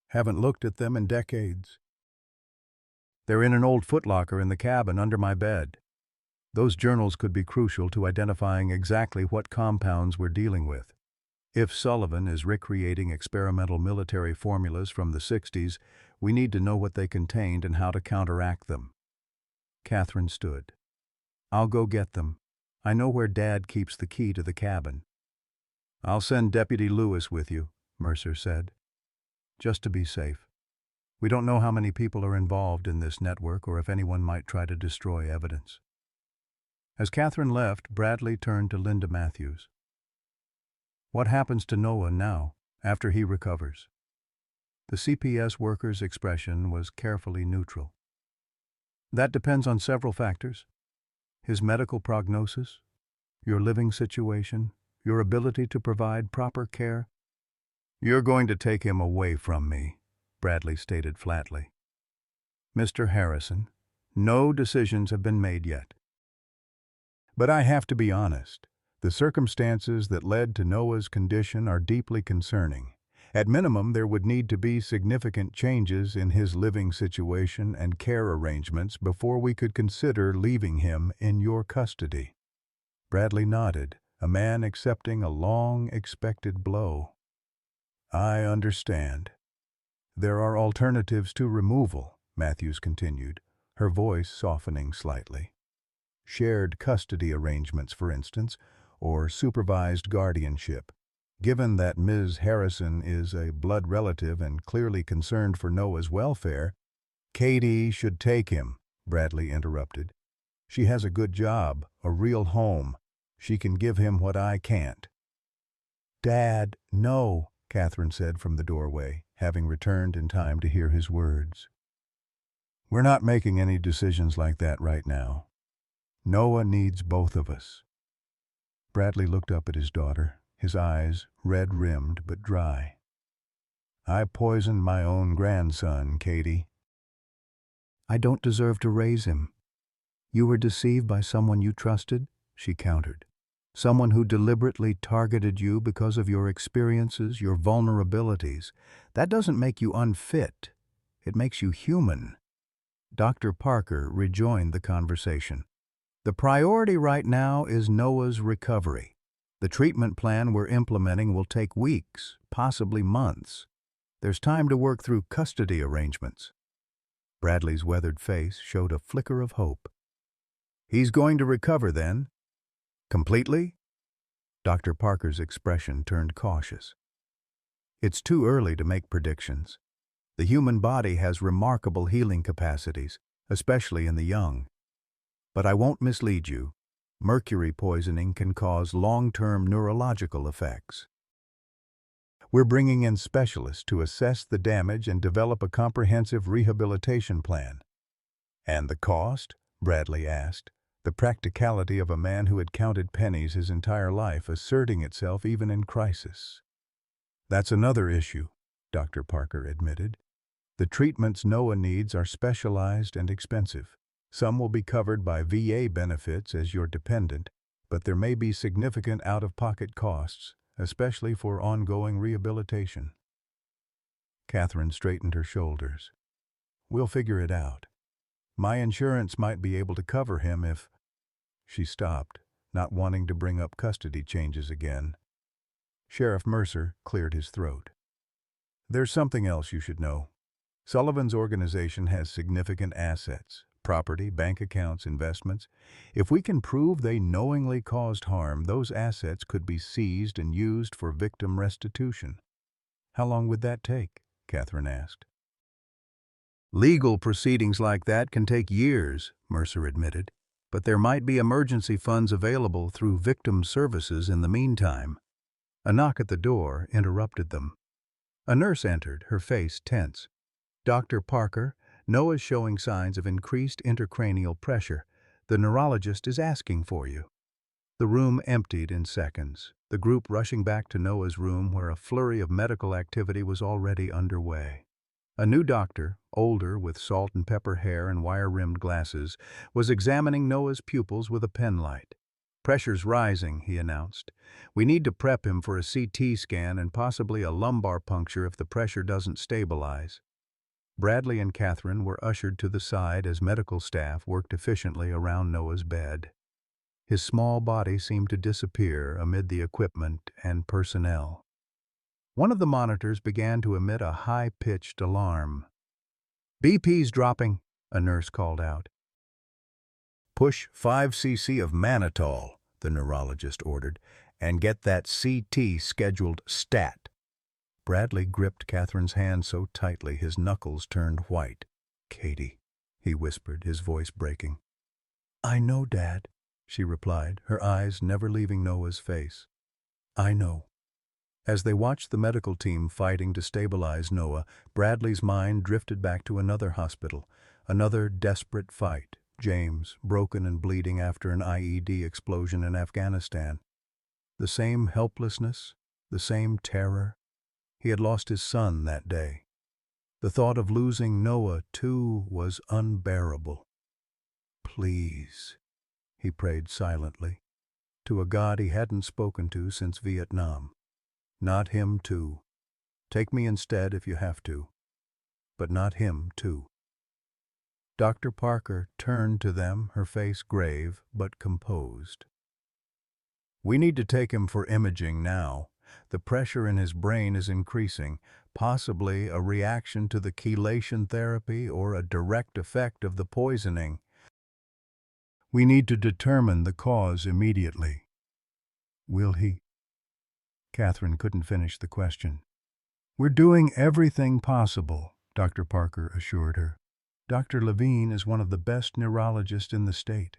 Haven't looked at them in decades. They're in an old footlocker in the cabin under my bed. Those journals could be crucial to identifying exactly what compounds we're dealing with. If Sullivan is recreating experimental military formulas from the 60s, we need to know what they contained and how to counteract them." Catherine stood. "I'll go get them. I know where Dad keeps the key to the cabin." "I'll send Deputy Lewis with you," Mercer said. "Just to be safe. We don't know how many people are involved in this network or if anyone might try to destroy evidence." As Catherine left, Bradley turned to Linda Matthews. "What happens to Noah now, after he recovers?" The CPS worker's expression was carefully neutral. "That depends on several factors. His medical prognosis, your living situation, your ability to provide proper care." "You're going to take him away from me," Bradley stated flatly. "Mr. Harrison, no decisions have been made yet. But I have to be honest. The circumstances that led to Noah's condition are deeply concerning. At minimum, there would need to be significant changes in his living situation and care arrangements before we could consider leaving him in your custody." Bradley nodded, a man accepting a long-expected blow. I understand. There are alternatives to removal, Matthews continued, her voice softening slightly. Shared custody arrangements, for instance, or supervised guardianship. Given that Ms. Harrison is a blood relative and clearly concerned for Noah's welfare, Katie should take him, Bradley interrupted. She has a good job, a real home. She can give him what I can't. Dad, no, Catherine said from the doorway, having returned in time to hear his words. We're not making any decisions like that right now. Noah needs both of us. Bradley looked up at his daughter, his eyes red-rimmed but dry. I poisoned my own grandson, Katie. I don't deserve to raise him. You were deceived by someone you trusted, she countered. Someone who deliberately targeted you because of your experiences, your vulnerabilities. That doesn't make you unfit. It makes you human. Dr. Parker rejoined the conversation. The priority right now is Noah's recovery. The treatment plan we're implementing will take weeks, possibly months. There's time to work through custody arrangements. Bradley's weathered face showed a flicker of hope. He's going to recover then? Completely? Dr. Parker's expression turned cautious. It's too early to make predictions. The human body has remarkable healing capacities, especially in the young. But I won't mislead you. Mercury poisoning can cause long-term neurological effects. We're bringing in specialists to assess the damage and develop a comprehensive rehabilitation plan. And the cost? Bradley asked, the practicality of a man who had counted pennies his entire life asserting itself even in crisis. That's another issue, Dr. Parker admitted. The treatments Noah needs are specialized and expensive. Some will be covered by VA benefits as your dependent, but there may be significant out-of-pocket costs, especially for ongoing rehabilitation. Catherine straightened her shoulders. We'll figure it out. My insurance might be able to cover him if... She stopped, not wanting to bring up custody changes again. Sheriff Mercer cleared his throat. There's something else you should know. Sullivan's organization has significant assets, property, bank accounts, investments. If we can prove they knowingly caused harm, those assets could be seized and used for victim restitution. How long would that take? Catherine asked. Legal proceedings like that can take years, Mercer admitted, but there might be emergency funds available through victim services in the meantime. A knock at the door interrupted them. A nurse entered, her face tense. Dr. Parker, Noah's showing signs of increased intracranial pressure. The neurologist is asking for you. The room emptied in seconds, the group rushing back to Noah's room where a flurry of medical activity was already underway. A new doctor, older with salt and pepper hair and wire-rimmed glasses, was examining Noah's pupils with a penlight. Pressure's rising, he announced. We need to prep him for a CT scan and possibly a lumbar puncture if the pressure doesn't stabilize. Bradley and Catherine were ushered to the side as medical staff worked efficiently around Noah's bed. His small body seemed to disappear amid the equipment and personnel. One of the monitors began to emit a high-pitched alarm. BP's dropping, a nurse called out. Push 5 cc of mannitol, the neurologist ordered, and get that CT scheduled stat. Bradley gripped Catherine's hand so tightly his knuckles turned white. Katie, he whispered, his voice breaking. I know, Dad, she replied, her eyes never leaving Noah's face. I know. As they watched the medical team fighting to stabilize Noah, Bradley's mind drifted back to another hospital, another desperate fight. James, broken and bleeding after an IED explosion in Afghanistan. The same helplessness, the same terror. He had lost his son that day. The thought of losing Noah, too, was unbearable. Please, he prayed silently, to a God he hadn't spoken to since Vietnam. Not him, too. Take me instead if you have to. But not him, too. Dr. Parker turned to them, her face grave but composed. We need to take him for imaging now. The pressure in his brain is increasing, possibly a reaction to the chelation therapy or a direct effect of the poisoning. We need to determine the cause immediately. Will he? Catherine couldn't finish the question. We're doing everything possible, Dr. Parker assured her. Dr. Levine is one of the best neurologists in the state.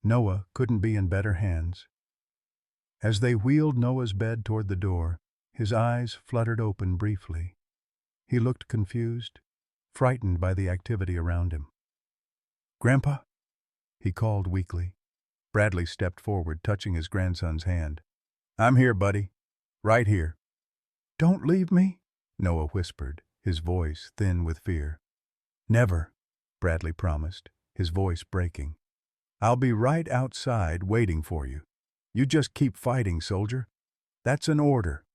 Noah couldn't be in better hands. As they wheeled Noah's bed toward the door, his eyes fluttered open briefly. He looked confused, frightened by the activity around him. "Grandpa?" he called weakly. Bradley stepped forward, touching his grandson's hand. "I'm here, buddy. Right here." "Don't leave me," Noah whispered, his voice thin with fear. "Never," Bradley promised, his voice breaking. "I'll be right outside waiting for you. You just keep fighting, soldier. That's an order."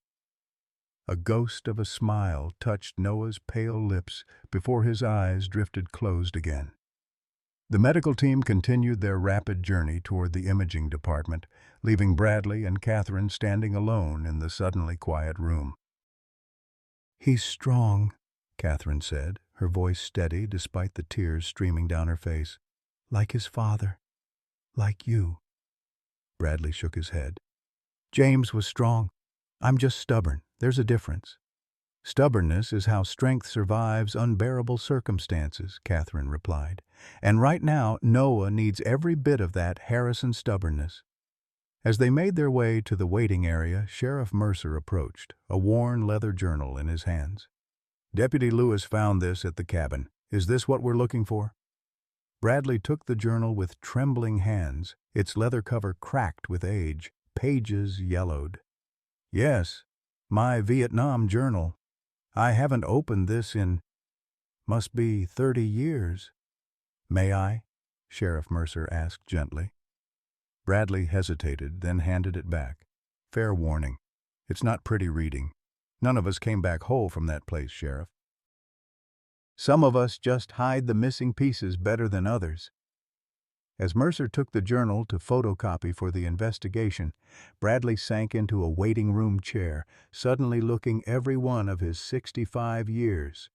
A ghost of a smile touched Noah's pale lips before his eyes drifted closed again. The medical team continued their rapid journey toward the imaging department, leaving Bradley and Catherine standing alone in the suddenly quiet room. "He's strong," Catherine said, her voice steady despite the tears streaming down her face. "Like his father. Like you." Bradley shook his head. "James was strong. I'm just stubborn. There's a difference." "Stubbornness is how strength survives unbearable circumstances," Catherine replied. "And right now, Noah needs every bit of that Harrison stubbornness." As they made their way to the waiting area, Sheriff Mercer approached, a worn leather journal in his hands. "Deputy Lewis found this at the cabin. Is this what we're looking for?" Bradley took the journal with trembling hands, its leather cover cracked with age, pages yellowed. "Yes, my Vietnam journal. I haven't opened this in, must be 30 years. "May I?" Sheriff Mercer asked gently. Bradley hesitated, then handed it back. "Fair warning. It's not pretty reading. None of us came back whole from that place, Sheriff. Some of us just hide the missing pieces better than others." As Mercer took the journal to photocopy for the investigation, Bradley sank into a waiting room chair, suddenly looking every one of his 65 years.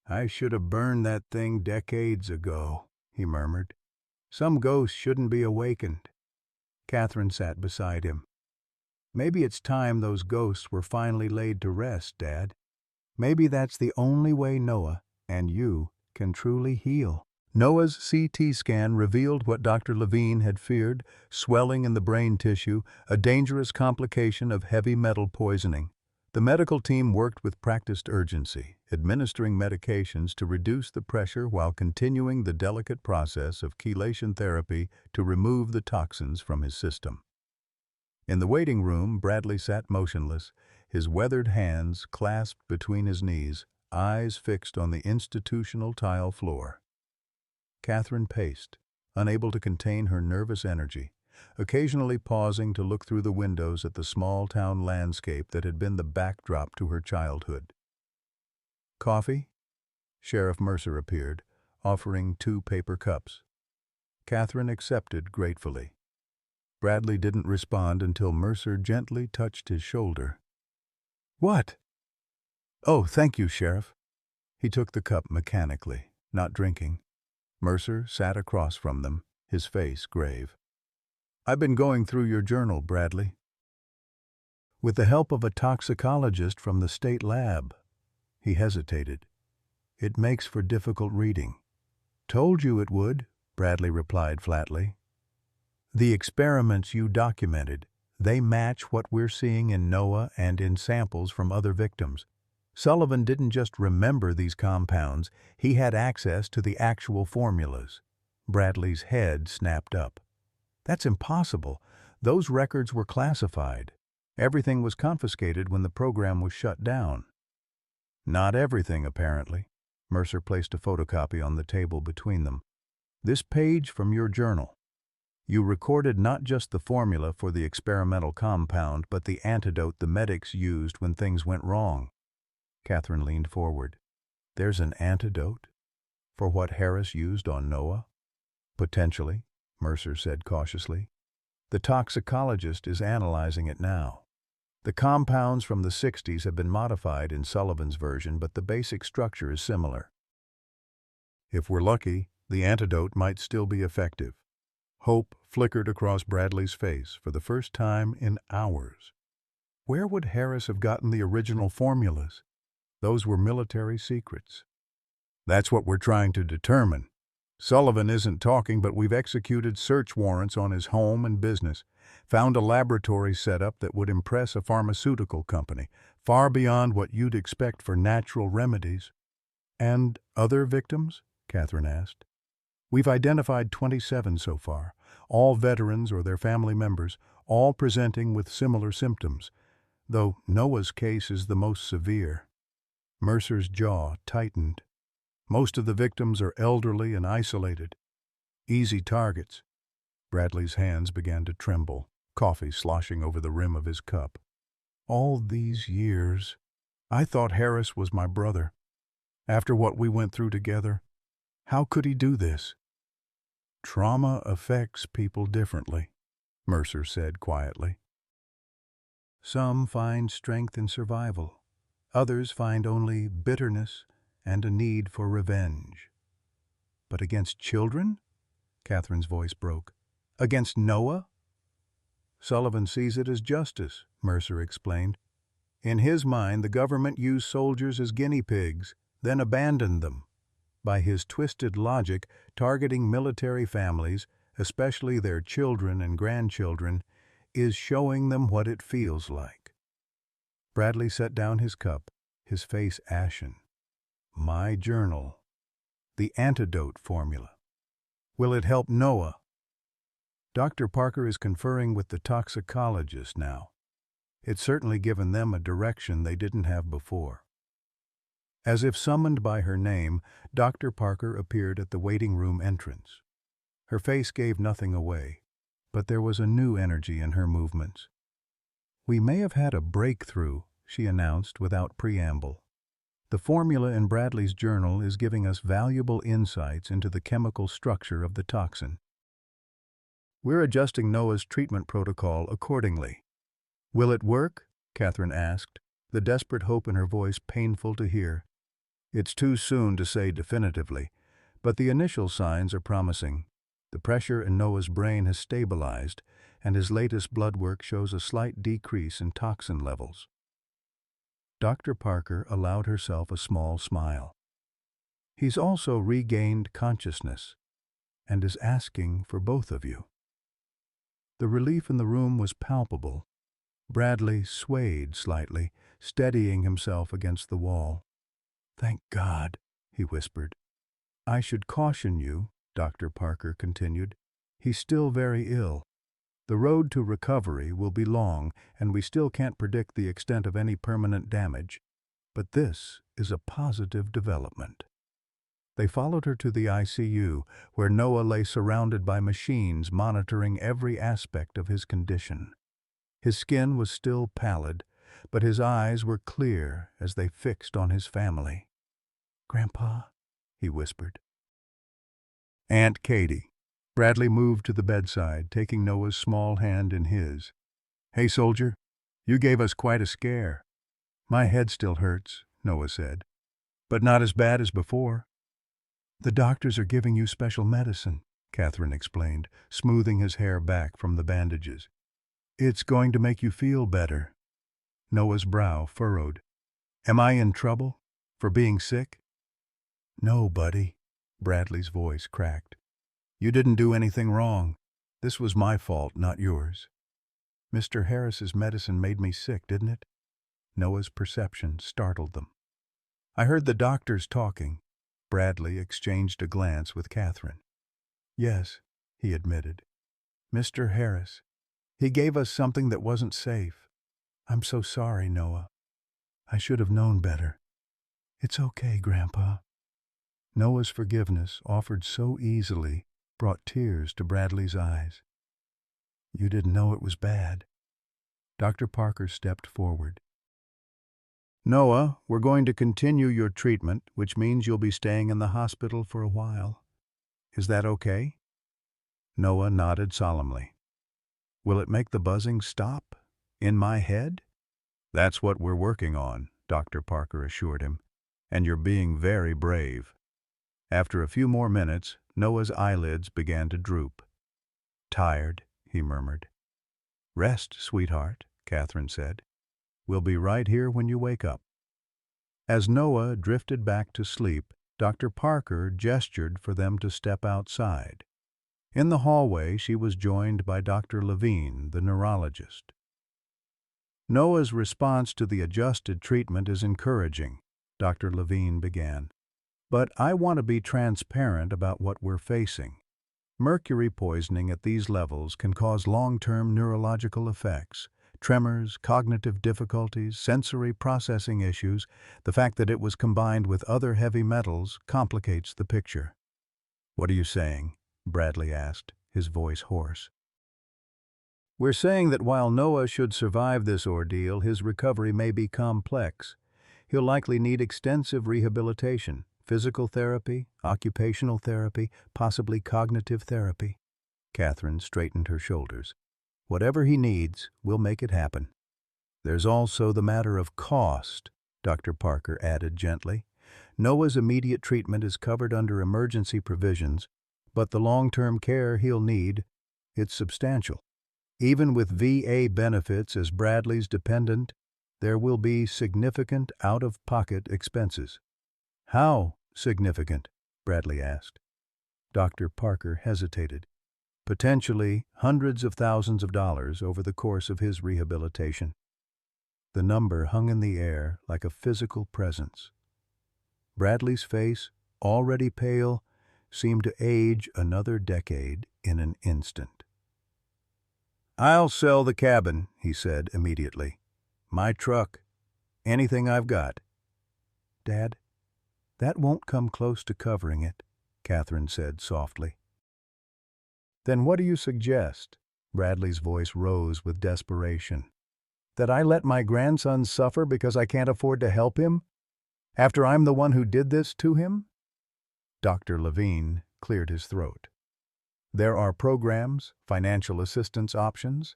"I should have burned that thing decades ago," he murmured. "Some ghosts shouldn't be awakened." Catherine sat beside him. "Maybe it's time those ghosts were finally laid to rest, Dad. Maybe that's the only way Noah and you can truly heal." Noah's CT scan revealed what Dr. Levine had feared: swelling in the brain tissue, a dangerous complication of heavy metal poisoning. The medical team worked with practiced urgency, administering medications to reduce the pressure while continuing the delicate process of chelation therapy to remove the toxins from his system. In the waiting room, Bradley sat motionless, his weathered hands clasped between his knees, eyes fixed on the institutional tile floor. Catherine paced, unable to contain her nervous energy, occasionally pausing to look through the windows at the small-town landscape that had been the backdrop to her childhood. "Coffee?" Sheriff Mercer appeared, offering 2 paper cups. Catherine accepted gratefully. Bradley didn't respond until Mercer gently touched his shoulder. "What?" "Oh, thank you, Sheriff." He took the cup mechanically, not drinking. Mercer sat across from them, his face grave. "I've been going through your journal, Bradley. With the help of a toxicologist from the state lab." He hesitated. "It makes for difficult reading." "Told you it would," Bradley replied flatly. "The experiments you documented, they match what we're seeing in Noah and in samples from other victims. Sullivan didn't just remember these compounds, he had access to the actual formulas." Bradley's head snapped up. "That's impossible. Those records were classified. Everything was confiscated when the program was shut down." "Not everything, apparently." Mercer placed a photocopy on the table between them. "This page from your journal. You recorded not just the formula for the experimental compound, but the antidote the medics used when things went wrong." Catherine leaned forward. "There's an antidote? For what Harris used on Noah?" "Potentially," Mercer said cautiously. "The toxicologist is analyzing it now. The compounds from the 60s have been modified in Sullivan's version, but the basic structure is similar. If we're lucky, the antidote might still be effective. Hope flickered across Bradley's face for the first time in hours. Where would Harris have gotten the original formulas? Those were military secrets. That's what we're trying to determine. Sullivan isn't talking, but we've executed search warrants on his home and business, found a laboratory setup that would impress a pharmaceutical company, far beyond what you'd expect for natural remedies. And other victims? Catherine asked. We've identified 27 so far, all veterans or their family members, all presenting with similar symptoms, though Noah's case is the most severe. Mercer's jaw tightened. Most of the victims are elderly and isolated. Easy targets. Bradley's hands began to tremble, coffee sloshing over the rim of his cup. All these years, I thought Harris was my brother. After what we went through together, how could he do this? Trauma affects people differently, Mercer said quietly. Some find strength in survival. Others find only bitterness and a need for revenge. But against children? Catherine's voice broke. Against Noah? Sullivan sees it as justice, Mercer explained. In his mind, the government used soldiers as guinea pigs, then abandoned them. By his twisted logic, targeting military families, especially their children and grandchildren, is showing them what it feels like. Bradley set down his cup, his face ashen. My journal. The antidote formula. Will it help Noah? Dr. Parker is conferring with the toxicologist now. It's certainly given them a direction they didn't have before. As if summoned by her name, Dr. Parker appeared at the waiting room entrance. Her face gave nothing away, but there was a new energy in her movements. We may have had a breakthrough, she announced without preamble. The formula in Bradley's journal is giving us valuable insights into the chemical structure of the toxin. We're adjusting Noah's treatment protocol accordingly. Will it work? Catherine asked, the desperate hope in her voice painful to hear. It's too soon to say definitively, but the initial signs are promising. The pressure in Noah's brain has stabilized, and his latest blood work shows a slight decrease in toxin levels. Dr. Parker allowed herself a small smile. He's also regained consciousness and is asking for both of you. The relief in the room was palpable. Bradley swayed slightly, steadying himself against the wall. Thank God, he whispered. I should caution you, Dr. Parker continued. He's still very ill. The road to recovery will be long, and we still can't predict the extent of any permanent damage. But this is a positive development. They followed her to the ICU, where Noah lay surrounded by machines monitoring every aspect of his condition. His skin was still pallid, but his eyes were clear as they fixed on his family. Grandpa, he whispered. Aunt Katie. Bradley moved to the bedside, taking Noah's small hand in his. Hey, soldier, you gave us quite a scare. My head still hurts, Noah said, but not as bad as before. The doctors are giving you special medicine, Catherine explained, smoothing his hair back from the bandages. It's going to make you feel better. Noah's brow furrowed. Am I in trouble? For being sick? No, buddy, Bradley's voice cracked. You didn't do anything wrong. This was my fault, not yours. Mr. Harris's medicine made me sick, didn't it? Noah's perception startled them. I heard the doctors talking. Bradley exchanged a glance with Catherine. Yes, he admitted. Mr. Harris. He gave us something that wasn't safe. I'm so sorry, Noah. I should have known better. It's okay, Grandpa. Noah's forgiveness, offered so easily, brought tears to Bradley's eyes. You didn't know it was bad. Dr. Parker stepped forward. Noah, we're going to continue your treatment, which means you'll be staying in the hospital for a while. Is that okay? Noah nodded solemnly. Will it make the buzzing stop? In my head? That's what we're working on, Dr. Parker assured him. And you're being very brave. After a few more minutes, Noah's eyelids began to droop. Tired, he murmured. Rest, sweetheart, Catherine said. We'll be right here when you wake up. As Noah drifted back to sleep, Dr. Parker gestured for them to step outside. In the hallway, she was joined by Dr. Levine, the neurologist. Noah's response to the adjusted treatment is encouraging, Dr. Levine began. But I want to be transparent about what we're facing. Mercury poisoning at these levels can cause long-term neurological effects. Tremors, cognitive difficulties, sensory processing issues. The fact that it was combined with other heavy metals complicates the picture. What are you saying? Bradley asked, his voice hoarse. We're saying that while Noah should survive this ordeal, his recovery may be complex. He'll likely need extensive rehabilitation, physical therapy, occupational therapy, possibly cognitive therapy. Catherine straightened her shoulders. Whatever he needs, we'll make it happen. There's also the matter of cost, Dr. Parker added gently. Noah's immediate treatment is covered under emergency provisions, but the long-term care he'll need, it's substantial. Even with VA benefits as Bradley's dependent, there will be significant out-of-pocket expenses. How significant? Bradley asked. Dr. Parker hesitated. Potentially hundreds of thousands of dollars over the course of his rehabilitation. The number hung in the air like a physical presence. Bradley's face, already pale, seemed to age another decade in an instant. I'll sell the cabin, he said immediately. My truck. Anything I've got. Dad, that won't come close to covering it, Catherine said softly. Then what do you suggest? Bradley's voice rose with desperation. That I let my grandson suffer because I can't afford to help him? After I'm the one who did this to him? Dr. Levine cleared his throat. There are programs, financial assistance options,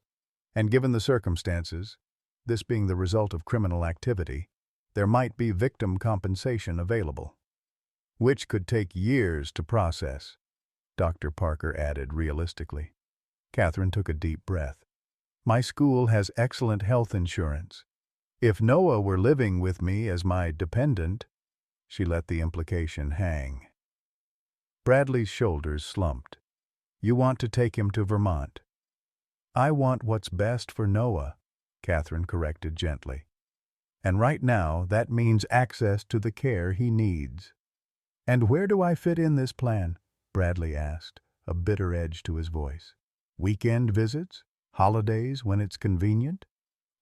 and given the circumstances, this being the result of criminal activity, there might be victim compensation available, which could take years to process, Dr. Parker added realistically. Catherine took a deep breath. My school has excellent health insurance. If Noah were living with me as my dependent, she let the implication hang. Bradley's shoulders slumped. You want to take him to Vermont. I want what's best for Noah, Catherine corrected gently. And right now, that means access to the care he needs. And where do I fit in this plan? Bradley asked, a bitter edge to his voice. Weekend visits? Holidays when it's convenient?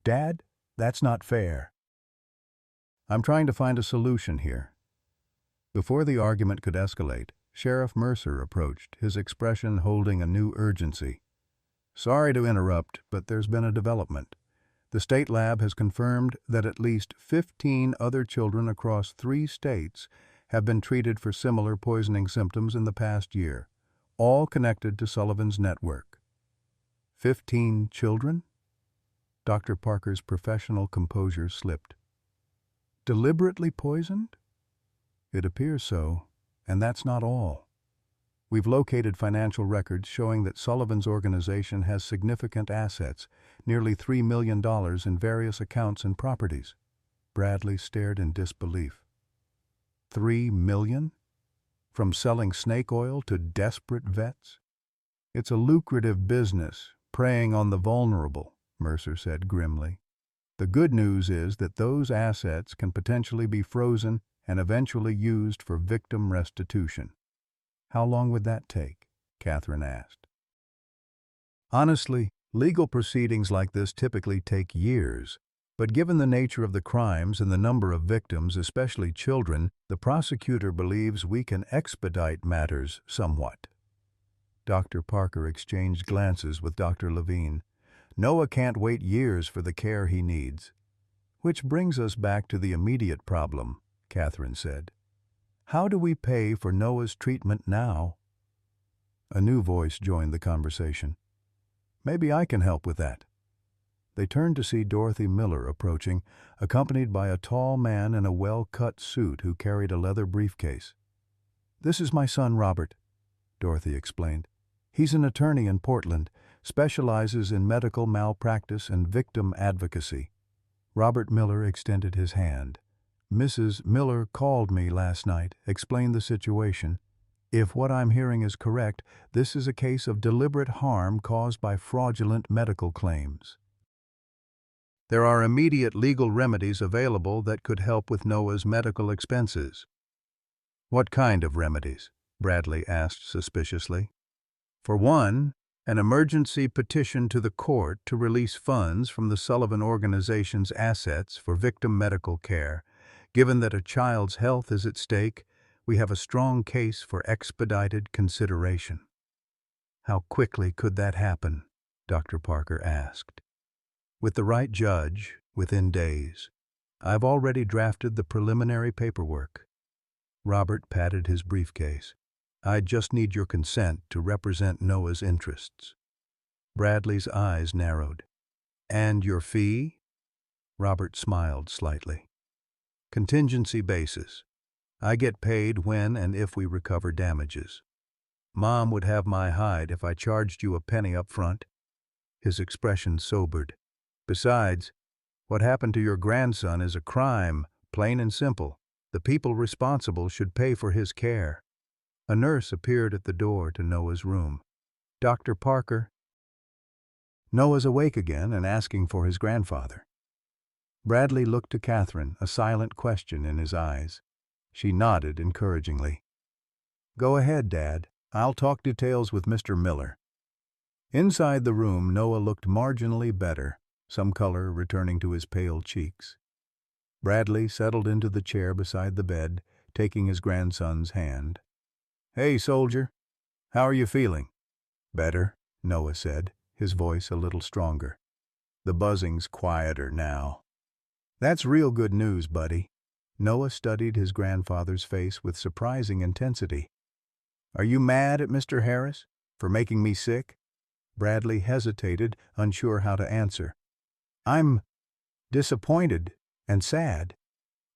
Dad, that's not fair. I'm trying to find a solution here. Before the argument could escalate, Sheriff Mercer approached, his expression holding a new urgency. Sorry to interrupt, but there's been a development. The state lab has confirmed that at least 15 other children across 3 states have been treated for similar poisoning symptoms in the past year, all connected to Sullivan's network. 15 children? Dr. Parker's professional composure slipped. Deliberately poisoned? It appears so, and that's not all. We've located financial records showing that Sullivan's organization has significant assets, nearly $3 million in various accounts and properties. Bradley stared in disbelief. $3 million? From selling snake oil to desperate vets? It's a lucrative business, preying on the vulnerable, Mercer said grimly. The good news is that those assets can potentially be frozen and eventually used for victim restitution. How long would that take? Catherine asked. Honestly, legal proceedings like this typically take years, but given the nature of the crimes and the number of victims, especially children, the prosecutor believes we can expedite matters somewhat. Dr. Parker exchanged glances with Dr. Levine. Noah can't wait years for the care he needs. Which brings us back to the immediate problem, Catherine said. How do we pay for Noah's treatment now? A new voice joined the conversation. Maybe I can help with that. They turned to see Dorothy Miller approaching, accompanied by a tall man in a well-cut suit who carried a leather briefcase. "This is my son, Robert," Dorothy explained. "He's an attorney in Portland, specializes in medical malpractice and victim advocacy." Robert Miller extended his hand. "Mrs. Miller called me last night, explained the situation. If what I'm hearing is correct, this is a case of deliberate harm caused by fraudulent medical claims. There are immediate legal remedies available that could help with Noah's medical expenses." "What kind of remedies?" Bradley asked suspiciously. "For one, an emergency petition to the court to release funds from the Sullivan Organization's assets for victim medical care. Given that a child's health is at stake, we have a strong case for expedited consideration." "How quickly could that happen?" Dr. Parker asked. "With the right judge, within days. I've already drafted the preliminary paperwork." Robert patted his briefcase. "I just need your consent to represent Noah's interests." Bradley's eyes narrowed. "And your fee?" Robert smiled slightly. "Contingency basis. I get paid when and if we recover damages. Mom would have my hide if I charged you a penny up front." His expression sobered. "Besides, what happened to your grandson is a crime, plain and simple. The people responsible should pay for his care." A nurse appeared at the door to Noah's room. "Dr. Parker." "Noah's awake again and asking for his grandfather." Bradley looked to Catherine, a silent question in his eyes. She nodded encouragingly. "Go ahead, Dad. I'll talk details with Mr. Miller." Inside the room, Noah looked marginally better, some color returning to his pale cheeks. Bradley settled into the chair beside the bed, taking his grandson's hand. "Hey, soldier. How are you feeling?" "Better," Noah said, his voice a little stronger. "The buzzing's quieter now." "That's real good news, buddy." Noah studied his grandfather's face with surprising intensity. "Are you mad at Mr. Harris for making me sick?" Bradley hesitated, unsure how to answer. "I'm disappointed and sad.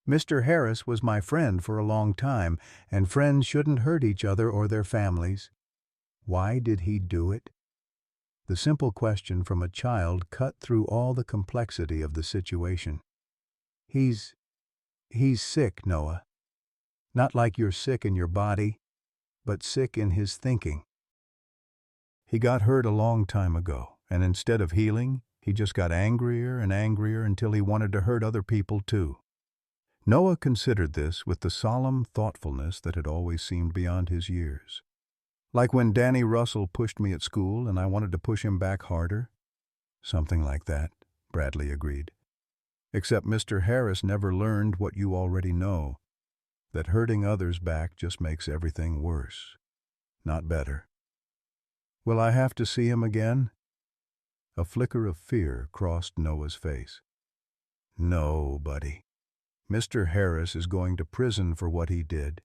Mr. Harris was my friend for a long time, and friends shouldn't hurt each other or their families." Why did he do it? The simple question from a child cut through all the complexity of the situation. He's sick, Noah. Not like you're sick in your body, but sick in his thinking. He got hurt a long time ago, and instead of healing, he just got angrier and angrier until he wanted to hurt other people too. Noah considered this with the solemn thoughtfulness that had always seemed beyond his years. "Like when Danny Russell pushed me at school and I wanted to push him back harder?" "Something like that," Bradley agreed. "Except Mr. Harris never learned what you already know, that hurting others back just makes everything worse, not better." "Will I have to see him again?" A flicker of fear crossed Noah's face. "No, buddy. Mr. Harris is going to prison for what he did.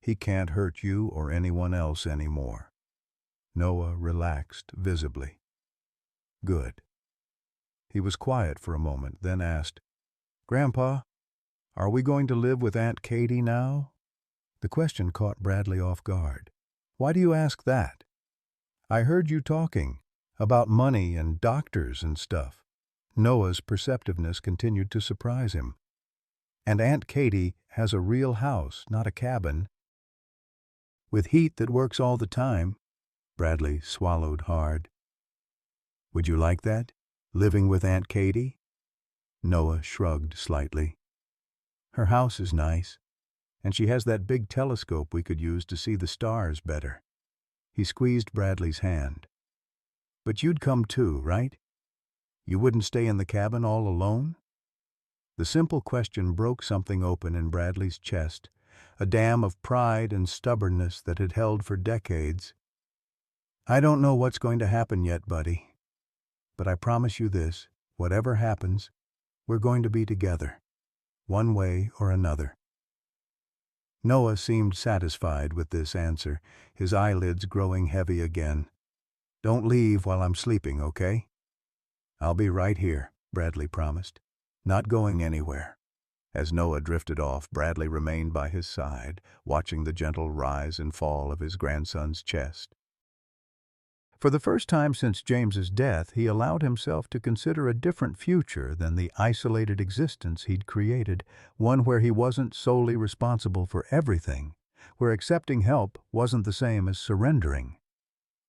He can't hurt you or anyone else anymore." Noah relaxed visibly. "Good." He was quiet for a moment, then asked, "Grandpa, are we going to live with Aunt Katie now?" The question caught Bradley off guard. "Why do you ask that?" "I heard you talking about money and doctors and stuff." Noah's perceptiveness continued to surprise him. "And Aunt Katie has a real house, not a cabin, with heat that works all the time." Bradley swallowed hard. "Would you like that? Living with Aunt Katie?" Noah shrugged slightly. "Her house is nice, and she has that big telescope we could use to see the stars better." He squeezed Bradley's hand. "But you'd come too, right? You wouldn't stay in the cabin all alone?" The simple question broke something open in Bradley's chest, a dam of pride and stubbornness that had held for decades. "I don't know what's going to happen yet, buddy. But I promise you this, whatever happens, we're going to be together, one way or another." Noah seemed satisfied with this answer, his eyelids growing heavy again. "Don't leave while I'm sleeping, okay?" "I'll be right here," Bradley promised. "Not going anywhere." As Noah drifted off, Bradley remained by his side, watching the gentle rise and fall of his grandson's chest. For the first time since James's death, he allowed himself to consider a different future than the isolated existence he'd created, one where he wasn't solely responsible for everything, where accepting help wasn't the same as surrendering.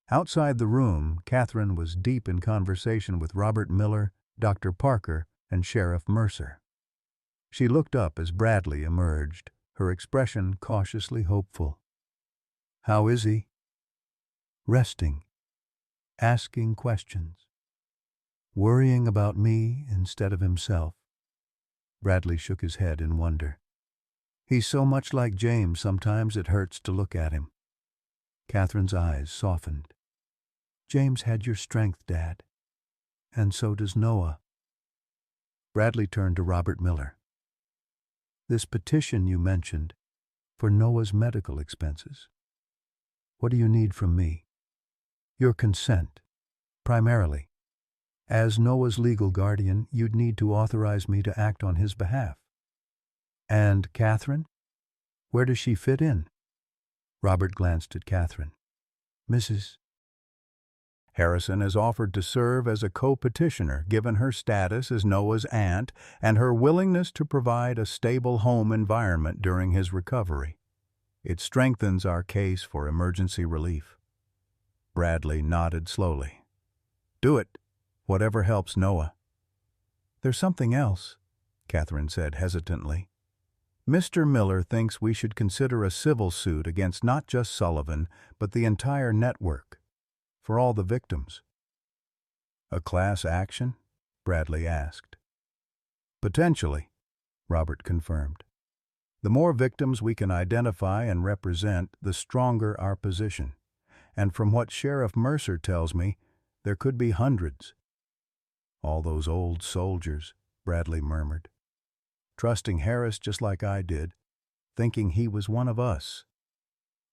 Outside the room, Catherine was deep in conversation with Robert Miller, Dr. Parker, and Sheriff Mercer. She looked up as Bradley emerged, her expression cautiously hopeful. "How is he?" "Resting. Asking questions. Worrying about me instead of himself." Bradley shook his head in wonder. "He's so much like James, sometimes it hurts to look at him." Catherine's eyes softened. "James had your strength, Dad. And so does Noah." Bradley turned to Robert Miller. "This petition you mentioned, for Noah's medical expenses. What do you need from me?" "Your consent, primarily. As Noah's legal guardian, you'd need to authorize me to act on his behalf." "And Catherine? Where does she fit in?" Robert glanced at Catherine. "Mrs. Harrison has offered to serve as a co-petitioner given her status as Noah's aunt and her willingness to provide a stable home environment during his recovery. It strengthens our case for emergency relief." Bradley nodded slowly. "Do it, whatever helps Noah." "There's something else," Catherine said hesitantly. "Mr. Miller thinks we should consider a civil suit against not just Sullivan, but the entire network, for all the victims." "A class action?" Bradley asked. "Potentially," Robert confirmed. "The more victims we can identify and represent, the stronger our position. And from what Sheriff Mercer tells me, there could be hundreds." "All those old soldiers," Bradley murmured. "Trusting Harris just like I did, thinking he was one of us."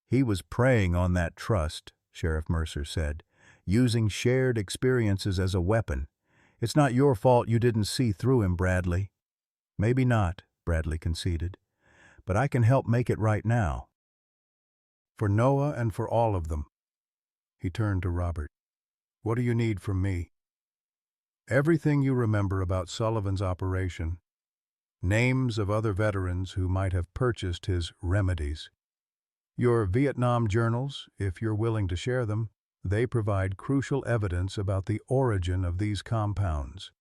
"He was preying on that trust," Sheriff Mercer said, "using shared experiences as a weapon. It's not your fault you didn't see through him, Bradley." "Maybe not," Bradley conceded, "but I can help make it right now. For Noah and for all of them." He turned to Robert. "What do you need from me?" "Everything you remember about Sullivan's operation. Names of other veterans who might have purchased his remedies. Your Vietnam journals, if you're willing to share them, they provide crucial evidence about the origin of these compounds."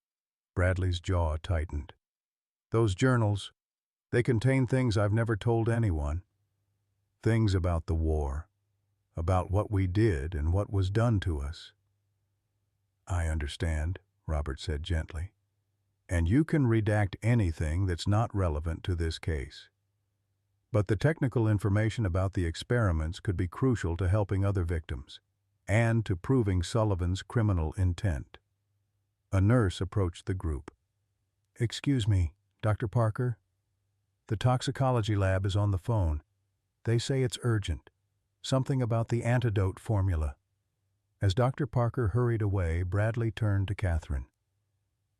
Bradley's jaw tightened. "Those journals, they contain things I've never told anyone. Things about the war, about what we did and what was done to us." "I understand," Robert said gently. "And you can redact anything that's not relevant to this case. But the technical information about the experiments could be crucial to helping other victims, and to proving Sullivan's criminal intent." A nurse approached the group. "Excuse me, Dr. Parker? The toxicology lab is on the phone. They say it's urgent. Something about the antidote formula." As Dr. Parker hurried away, Bradley turned to Catherine.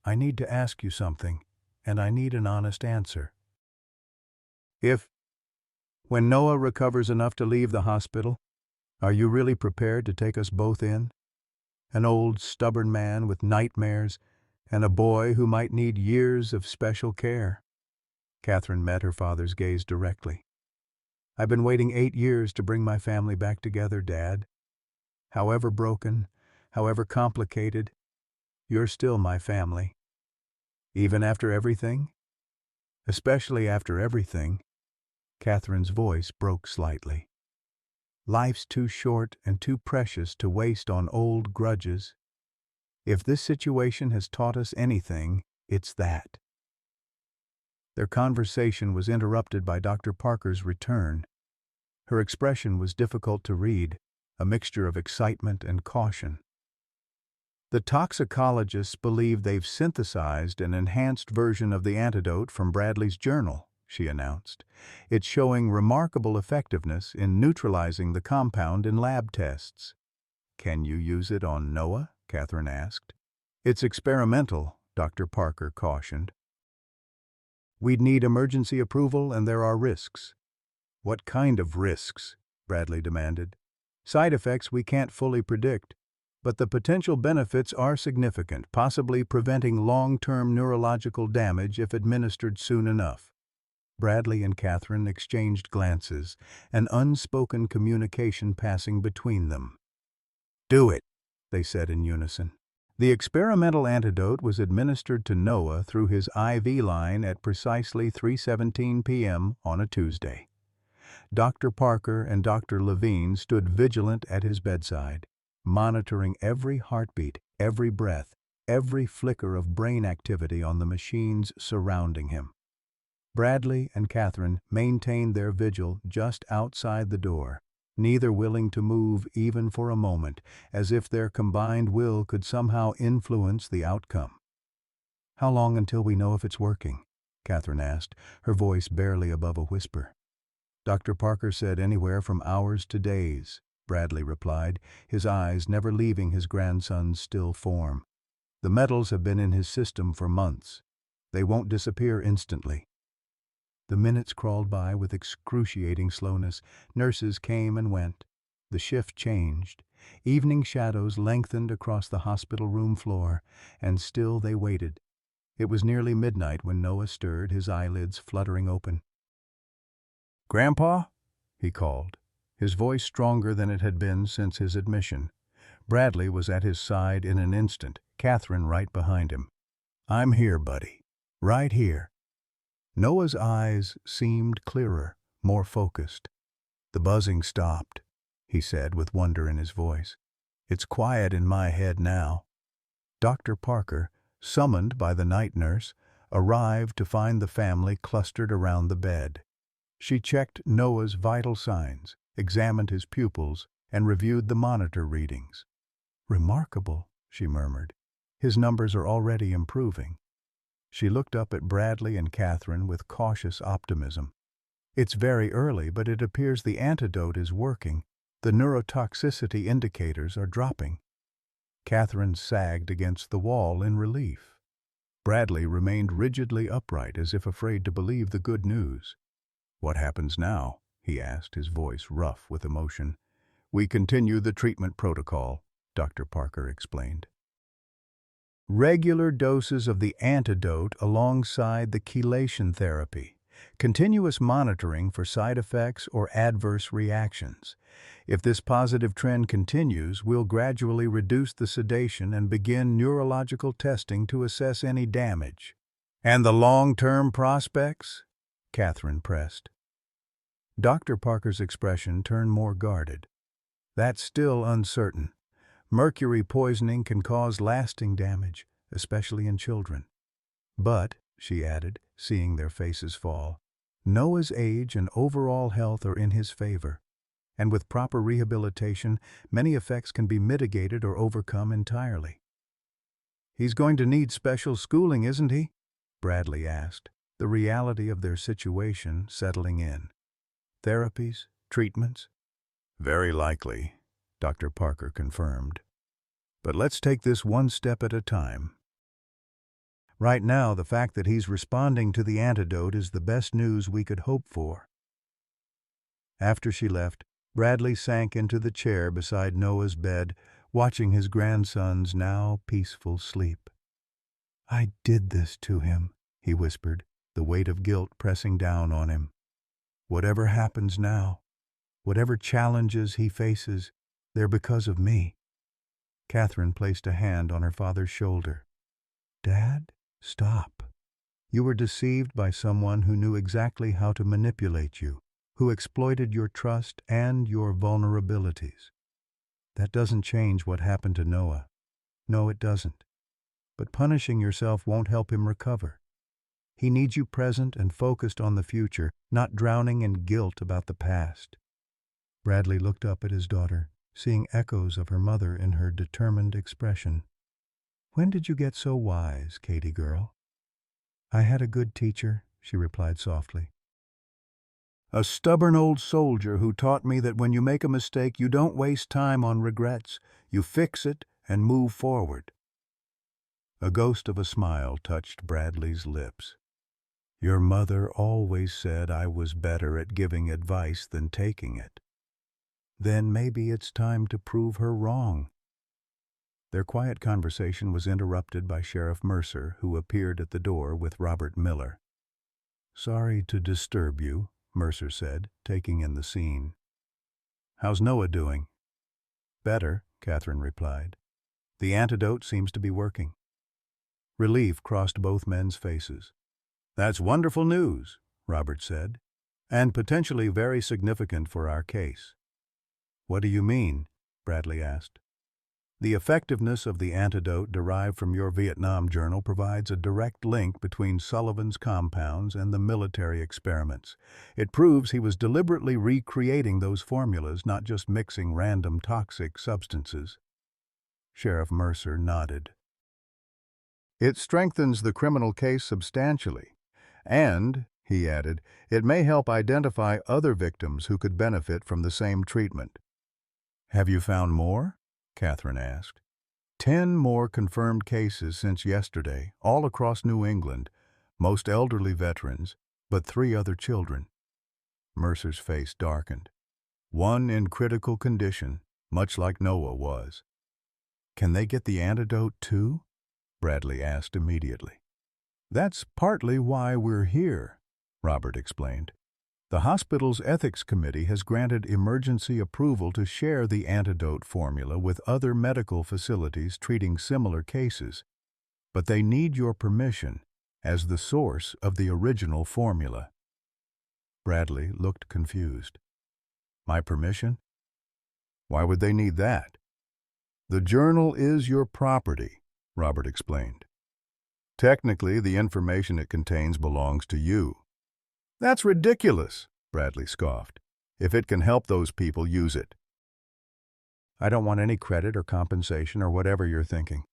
"I need to ask you something, and I need an honest answer. When Noah recovers enough to leave the hospital, are you really prepared to take us both in? An old, stubborn man with nightmares, and a boy who might need years of special care." Catherine met her father's gaze directly. "I've been waiting 8 years to bring my family back together, Dad. However broken, however complicated, you're still my family. Even after everything?" "Especially after everything." Catherine's voice broke slightly. "Life's too short and too precious to waste on old grudges. If this situation has taught us anything, it's that." Their conversation was interrupted by Dr. Parker's return. Her expression was difficult to read, a mixture of excitement and caution. "The toxicologists believe they've synthesized an enhanced version of the antidote from Bradley's journal," she announced. "It's showing remarkable effectiveness in neutralizing the compound in lab tests." "Can you use it on Noah?" Catherine asked. It's experimental, Dr. Parker cautioned. We'd need emergency approval and there are risks. What kind of risks? Bradley demanded. Side effects we can't fully predict, but the potential benefits are significant, possibly preventing long-term neurological damage if administered soon enough. Bradley and Catherine exchanged glances, an unspoken communication passing between them. Do it, they said in unison. The experimental antidote was administered to Noah through his IV line at precisely 3:17 p.m. on a Tuesday. Dr. Parker and Dr. Levine stood vigilant at his bedside, monitoring every heartbeat, every breath, every flicker of brain activity on the machines surrounding him. Bradley and Catherine maintained their vigil just outside the door, neither willing to move even for a moment, as if their combined will could somehow influence the outcome. "How long until we know if it's working?" Catherine asked, her voice barely above a whisper. Dr. Parker said anywhere from hours to days, Bradley replied, his eyes never leaving his grandson's still form. The metals have been in his system for months. They won't disappear instantly. The minutes crawled by with excruciating slowness. Nurses came and went. The shift changed. Evening shadows lengthened across the hospital room floor, and still they waited. It was nearly midnight when Noah stirred, his eyelids fluttering open. "Grandpa?" he called, his voice stronger than it had been since his admission. Bradley was at his side in an instant, Catherine right behind him. "I'm here, buddy. Right here." Noah's eyes seemed clearer, more focused. "The buzzing stopped," he said with wonder in his voice. "It's quiet in my head now." Dr. Parker, summoned by the night nurse, arrived to find the family clustered around the bed. She checked Noah's vital signs, examined his pupils, and reviewed the monitor readings. "Remarkable," she murmured. "His numbers are already improving." She looked up at Bradley and Catherine with cautious optimism. "It's very early, but it appears the antidote is working. The neurotoxicity indicators are dropping." Catherine sagged against the wall in relief. Bradley remained rigidly upright, as if afraid to believe the good news. "What happens now?" he asked, his voice rough with emotion. "We continue the treatment protocol," Dr. Parker explained. Regular doses of the antidote alongside the chelation therapy. Continuous monitoring for side effects or adverse reactions. If this positive trend continues, we'll gradually reduce the sedation and begin neurological testing to assess any damage. "And the long-term prospects?" Catherine pressed. Dr. Parker's expression turned more guarded. "That's still uncertain. Mercury poisoning can cause lasting damage, especially in children. But," she added, seeing their faces fall, "Noah's age and overall health are in his favor, and with proper rehabilitation, many effects can be mitigated or overcome entirely." "He's going to need special schooling, isn't he?" Bradley asked, the reality of their situation settling in. "Therapies? Treatments?" "Very likely," Dr. Parker confirmed. "But let's take this one step at a time. Right now, the fact that he's responding to the antidote is the best news we could hope for." After she left, Bradley sank into the chair beside Noah's bed, watching his grandson's now peaceful sleep. "I did this to him," he whispered, the weight of guilt pressing down on him. "Whatever happens now, whatever challenges he faces, they're because of me." Catherine placed a hand on her father's shoulder. "Dad, stop. You were deceived by someone who knew exactly how to manipulate you, who exploited your trust and your vulnerabilities. That doesn't change what happened to Noah. No, it doesn't. But punishing yourself won't help him recover. He needs you present and focused on the future, not drowning in guilt about the past." Bradley looked up at his daughter, seeing echoes of her mother in her determined expression. "When did you get so wise, Katie girl?" "I had a good teacher," she replied softly. "A stubborn old soldier who taught me that when you make a mistake, you don't waste time on regrets. You fix it and move forward." A ghost of a smile touched Bradley's lips. Your mother always said I was better at giving advice than taking it. Then maybe it's time to prove her wrong. Their quiet conversation was interrupted by Sheriff Mercer, who appeared at the door with Robert Miller. Sorry to disturb you, Mercer said, taking in the scene. How's Noah doing? Better, Catherine replied. The antidote seems to be working. Relief crossed both men's faces. That's wonderful news, Robert said, and potentially very significant for our case. What do you mean? Bradley asked. The effectiveness of the antidote derived from your Vietnam journal provides a direct link between Sullivan's compounds and the military experiments. It proves he was deliberately recreating those formulas, not just mixing random toxic substances. Sheriff Mercer nodded. It strengthens the criminal case substantially. And, he added, it may help identify other victims who could benefit from the same treatment. Have you found more? Catherine asked. 10 more confirmed cases since yesterday, all across New England, most elderly veterans, but 3 other children. Mercer's face darkened. One in critical condition, much like Noah was. Can they get the antidote too? Bradley asked immediately. That's partly why we're here, Robert explained. The hospital's ethics committee has granted emergency approval to share the antidote formula with other medical facilities treating similar cases, but they need your permission as the source of the original formula. Bradley looked confused. My permission? Why would they need that? The journal is your property, Robert explained. Technically, the information it contains belongs to you. That's ridiculous, Bradley scoffed. If it can help those people, use it. I don't want any credit or compensation or whatever you're thinking.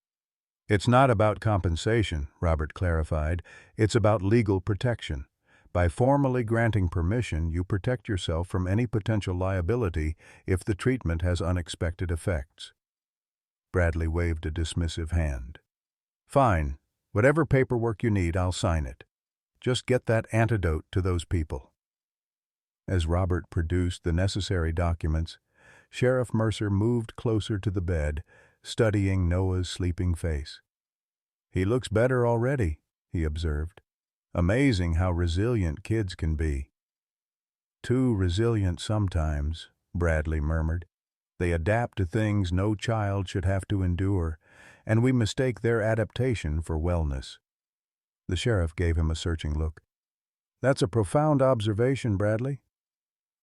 It's not about compensation, Robert clarified. It's about legal protection. By formally granting permission, you protect yourself from any potential liability if the treatment has unexpected effects. Bradley waved a dismissive hand. Fine. Whatever paperwork you need, I'll sign it. Just get that antidote to those people. As Robert produced the necessary documents, Sheriff Mercer moved closer to the bed, studying Noah's sleeping face. He looks better already, he observed. Amazing how resilient kids can be. Too resilient sometimes, Bradley murmured. They adapt to things no child should have to endure, and we mistake their adaptation for wellness. The sheriff gave him a searching look. That's a profound observation, Bradley.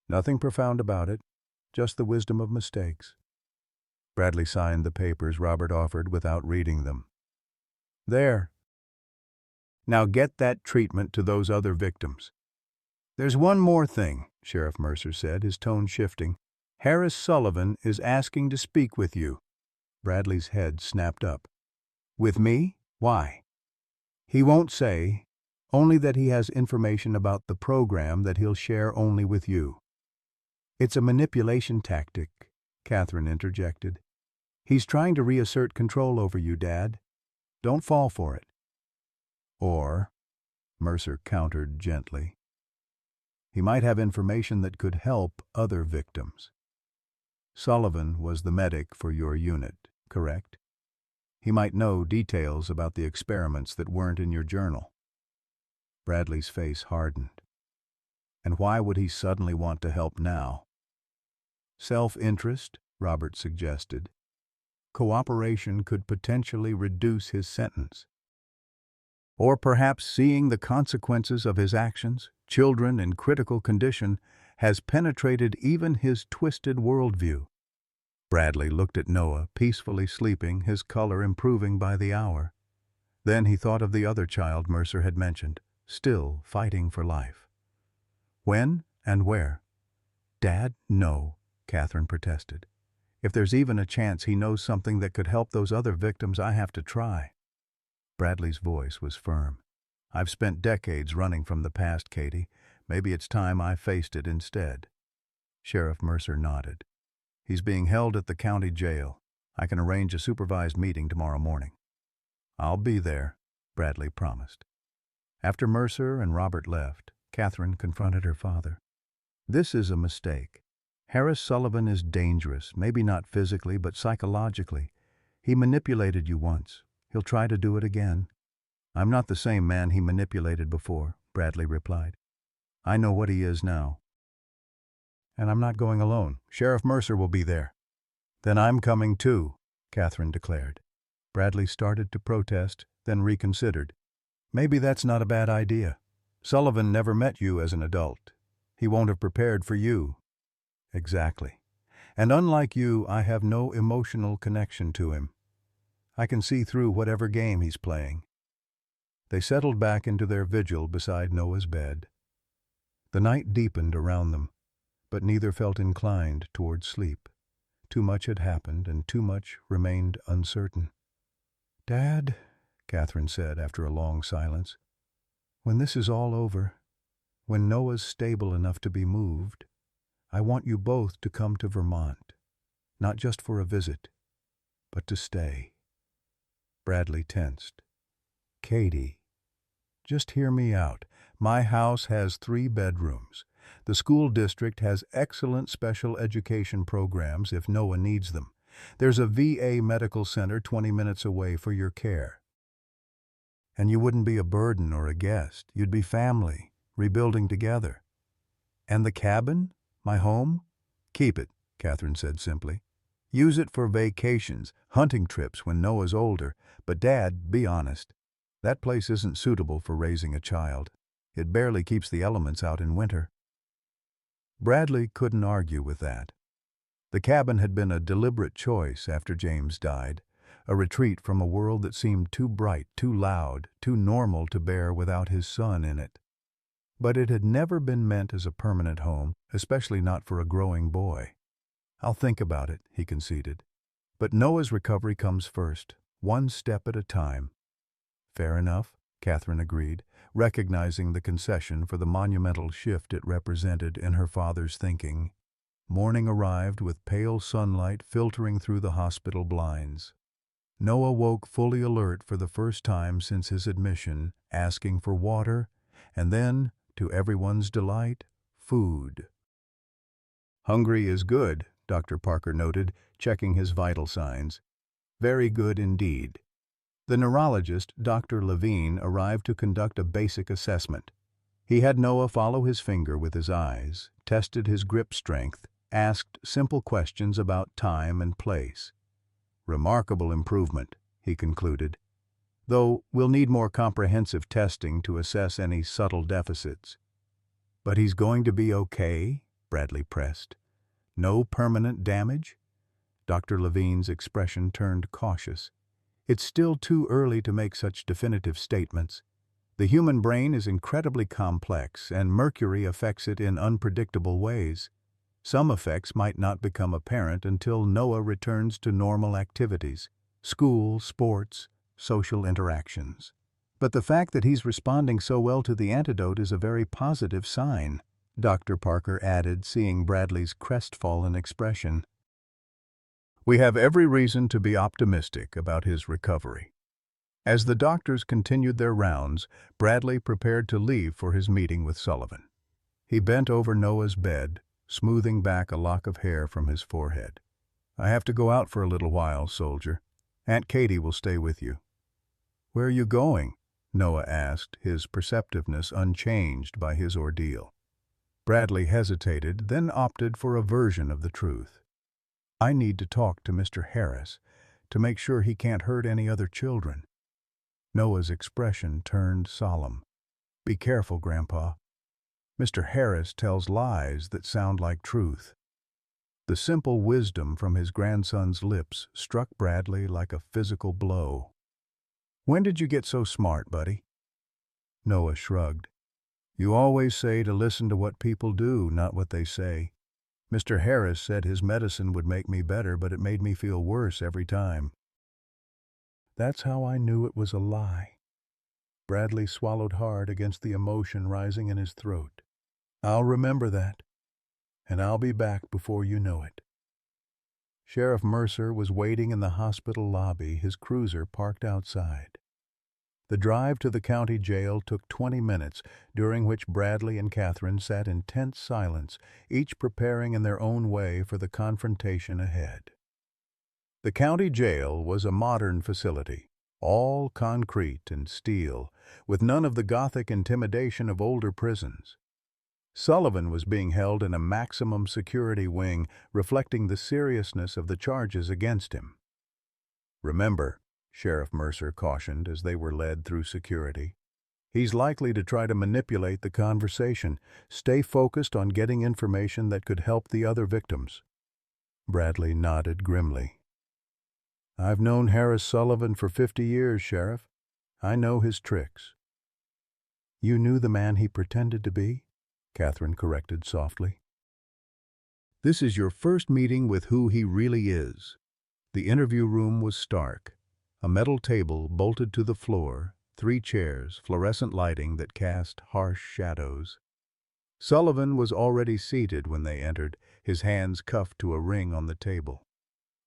Nothing profound about it, just the wisdom of mistakes. Bradley signed the papers Robert offered without reading them. There. Now get that treatment to those other victims. There's one more thing, Sheriff Mercer said, his tone shifting. Harris Sullivan is asking to speak with you. Bradley's head snapped up. With me? Why? He won't say, only that he has information about the program that he'll share only with you. It's a manipulation tactic, Catherine interjected. He's trying to reassert control over you, Dad. Don't fall for it. Or, Mercer countered gently, he might have information that could help other victims. Sullivan was the medic for your unit, correct? He might know details about the experiments that weren't in your journal. Bradley's face hardened. And why would he suddenly want to help now? Self-interest, Robert suggested. Cooperation could potentially reduce his sentence. Or perhaps seeing the consequences of his actions, children in critical condition, has penetrated even his twisted worldview. Bradley looked at Noah, peacefully sleeping, his color improving by the hour. Then he thought of the other child Mercer had mentioned, still fighting for life. When and where? Dad, no, Catherine protested. If there's even a chance he knows something that could help those other victims, I have to try. Bradley's voice was firm. I've spent decades running from the past, Katie. Maybe it's time I faced it instead. Sheriff Mercer nodded. He's being held at the county jail. I can arrange a supervised meeting tomorrow morning. I'll be there, Bradley promised. After Mercer and Robert left, Catherine confronted her father. This is a mistake. Harris Sullivan is dangerous, maybe not physically, but psychologically. He manipulated you once. He'll try to do it again. I'm not the same man he manipulated before, Bradley replied. I know what he is now. And I'm not going alone. Sheriff Mercer will be there. Then I'm coming too, Catherine declared. Bradley started to protest, then reconsidered. Maybe that's not a bad idea. Sullivan never met you as an adult. He won't have prepared for you. Exactly. And unlike you, I have no emotional connection to him. I can see through whatever game he's playing. They settled back into their vigil beside Noah's bed. The night deepened around them, but neither felt inclined toward sleep. Too much had happened, and too much remained uncertain. Dad, Catherine said after a long silence, when this is all over, when Noah's stable enough to be moved, I want you both to come to Vermont, not just for a visit, but to stay. Bradley tensed. Katie, just hear me out. My house has 3 bedrooms. The school district has excellent special education programs if Noah needs them. There's a VA medical center 20 minutes away for your care. And you wouldn't be a burden or a guest. You'd be family, rebuilding together. And the cabin? My home? Keep it, Catherine said simply. Use it for vacations, hunting trips when Noah's older. But Dad, be honest. That place isn't suitable for raising a child. It barely keeps the elements out in winter. Bradley couldn't argue with that. The cabin had been a deliberate choice after James died, a retreat from a world that seemed too bright, too loud, too normal to bear without his son in it. But it had never been meant as a permanent home, especially not for a growing boy. I'll think about it, he conceded. But Noah's recovery comes first, one step at a time. Fair enough, Catherine agreed, recognizing the concession for the monumental shift it represented in her father's thinking. Morning arrived with pale sunlight filtering through the hospital blinds. Noah woke fully alert for the first time since his admission, asking for water, and then, to everyone's delight, food. Hungry is good, Dr. Parker noted, checking his vital signs. Very good indeed. The neurologist, Dr. Levine, arrived to conduct a basic assessment. He had Noah follow his finger with his eyes, tested his grip strength, asked simple questions about time and place. Remarkable improvement, he concluded, though we'll need more comprehensive testing to assess any subtle deficits. But he's going to be okay? Bradley pressed. No permanent damage? Dr. Levine's expression turned cautious. It's still too early to make such definitive statements. The human brain is incredibly complex, and mercury affects it in unpredictable ways. Some effects might not become apparent until Noah returns to normal activities, school, sports, social interactions. But the fact that he's responding so well to the antidote is a very positive sign, Dr. Parker added, seeing Bradley's crestfallen expression. We have every reason to be optimistic about his recovery. As the doctors continued their rounds, Bradley prepared to leave for his meeting with Sullivan. He bent over Noah's bed, smoothing back a lock of hair from his forehead. I have to go out for a little while, soldier. Aunt Katie will stay with you. Where are you going? Noah asked, his perceptiveness unchanged by his ordeal. Bradley hesitated, then opted for a version of the truth. I need to talk to Mr. Harris to make sure he can't hurt any other children. Noah's expression turned solemn. Be careful, Grandpa. Mr. Harris tells lies that sound like truth. The simple wisdom from his grandson's lips struck Bradley like a physical blow. When did you get so smart, buddy? Noah shrugged. You always say to listen to what people do, not what they say. Mr. Harris said his medicine would make me better, but it made me feel worse every time. That's how I knew it was a lie. Bradley swallowed hard against the emotion rising in his throat. I'll remember that, and I'll be back before you know it. Sheriff Mercer was waiting in the hospital lobby, his cruiser parked outside. The drive to the county jail took 20 minutes, during which Bradley and Catherine sat in tense silence, each preparing in their own way for the confrontation ahead. The county jail was a modern facility, all concrete and steel, with none of the Gothic intimidation of older prisons. Sullivan was being held in a maximum security wing, reflecting the seriousness of the charges against him. "Remember," Sheriff Mercer cautioned as they were led through security, "he's likely to try to manipulate the conversation. Stay focused on getting information that could help the other victims." Bradley nodded grimly. "I've known Harris Sullivan for 50 years, Sheriff. I know his tricks." "You knew the man he pretended to be?" Catherine corrected softly. "This is your first meeting with who he really is." The interview room was stark. A metal table bolted to the floor, 3 chairs, fluorescent lighting that cast harsh shadows. Sullivan was already seated when they entered, his hands cuffed to a ring on the table.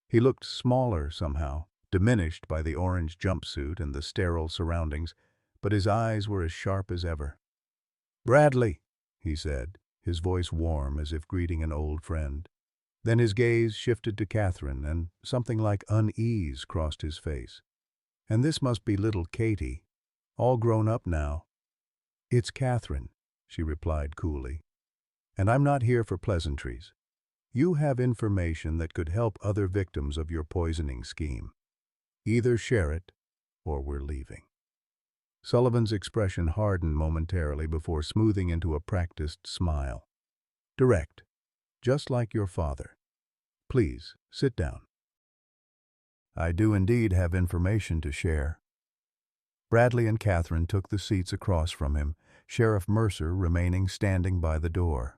He looked smaller somehow, diminished by the orange jumpsuit and the sterile surroundings, but his eyes were as sharp as ever. "Bradley," he said, his voice warm as if greeting an old friend. Then his gaze shifted to Catherine, and something like unease crossed his face. "And this must be little Katie, all grown up now." "It's Catherine," she replied coolly. "And I'm not here for pleasantries. You have information that could help other victims of your poisoning scheme. Either share it, or we're leaving." Sullivan's expression hardened momentarily before smoothing into a practiced smile. "Direct, just like your father. Please, sit down." "I do indeed have information to share." Bradley and Catherine took the seats across from him, Sheriff Mercer remaining standing by the door.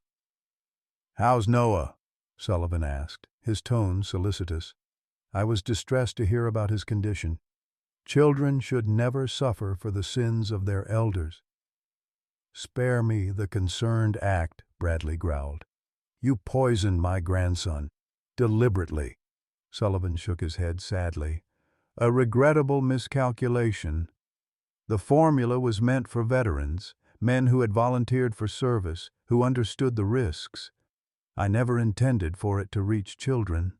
"How's Noah?" Sullivan asked, his tone solicitous. "I was distressed to hear about his condition. Children should never suffer for the sins of their elders." "Spare me the concerned act," Bradley growled. "You poisoned my grandson. Deliberately." Sullivan shook his head sadly. "A regrettable miscalculation. The formula was meant for veterans, men who had volunteered for service, who understood the risks. I never intended for it to reach children."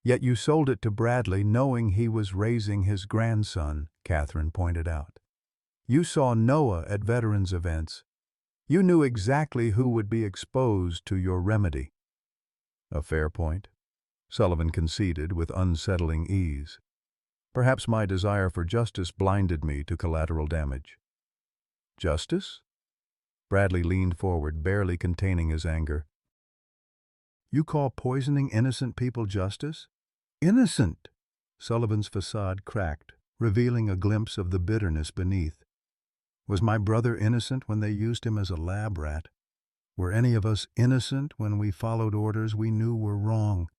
"Yet you sold it to Bradley knowing he was raising his grandson," Catherine pointed out. "You saw Noah at veterans events. You knew exactly who would be exposed to your remedy." "A fair point," Sullivan conceded with unsettling ease. "Perhaps my desire for justice blinded me to collateral damage." "Justice?" Bradley leaned forward, barely containing his anger. "You call poisoning innocent people justice? Innocent!" Sullivan's facade cracked, revealing a glimpse of the bitterness beneath. "Was my brother innocent when they used him as a lab rat? Were any of us innocent when we followed orders we knew were wrong?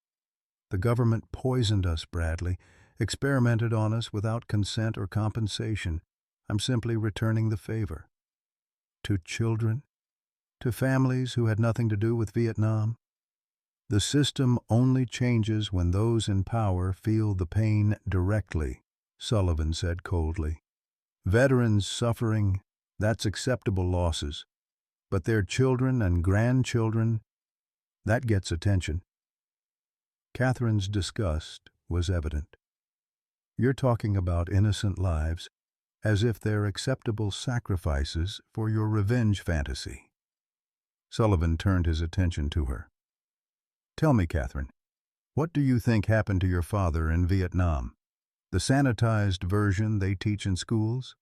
The government poisoned us, Bradley, experimented on us without consent or compensation. I'm simply returning the favor." "To children? To families who had nothing to do with Vietnam?" "The system only changes when those in power feel the pain directly," Sullivan said coldly. "Veterans suffering, that's acceptable losses. But their children and grandchildren, that gets attention." Catherine's disgust was evident. "You're talking about innocent lives as if they're acceptable sacrifices for your revenge fantasy." Sullivan turned his attention to her. "Tell me, Catherine, what do you think happened to your father in Vietnam? The sanitized version they teach in schools?"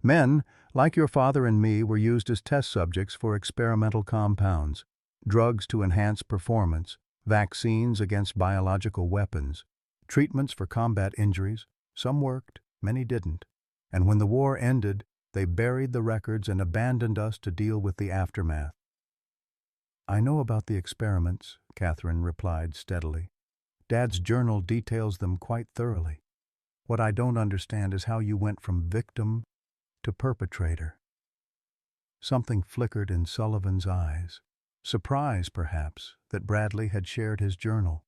"Men, like your father and me, were used as test subjects for experimental compounds, drugs to enhance performance, vaccines against biological weapons, treatments for combat injuries. Some worked, many didn't. And when the war ended, they buried the records and abandoned us to deal with the aftermath." "I know about the experiments," Catherine replied steadily. "Dad's journal details them quite thoroughly. What I don't understand is how you went from victim to perpetrator." Something flickered in Sullivan's eyes. Surprise, perhaps, that Bradley had shared his journal.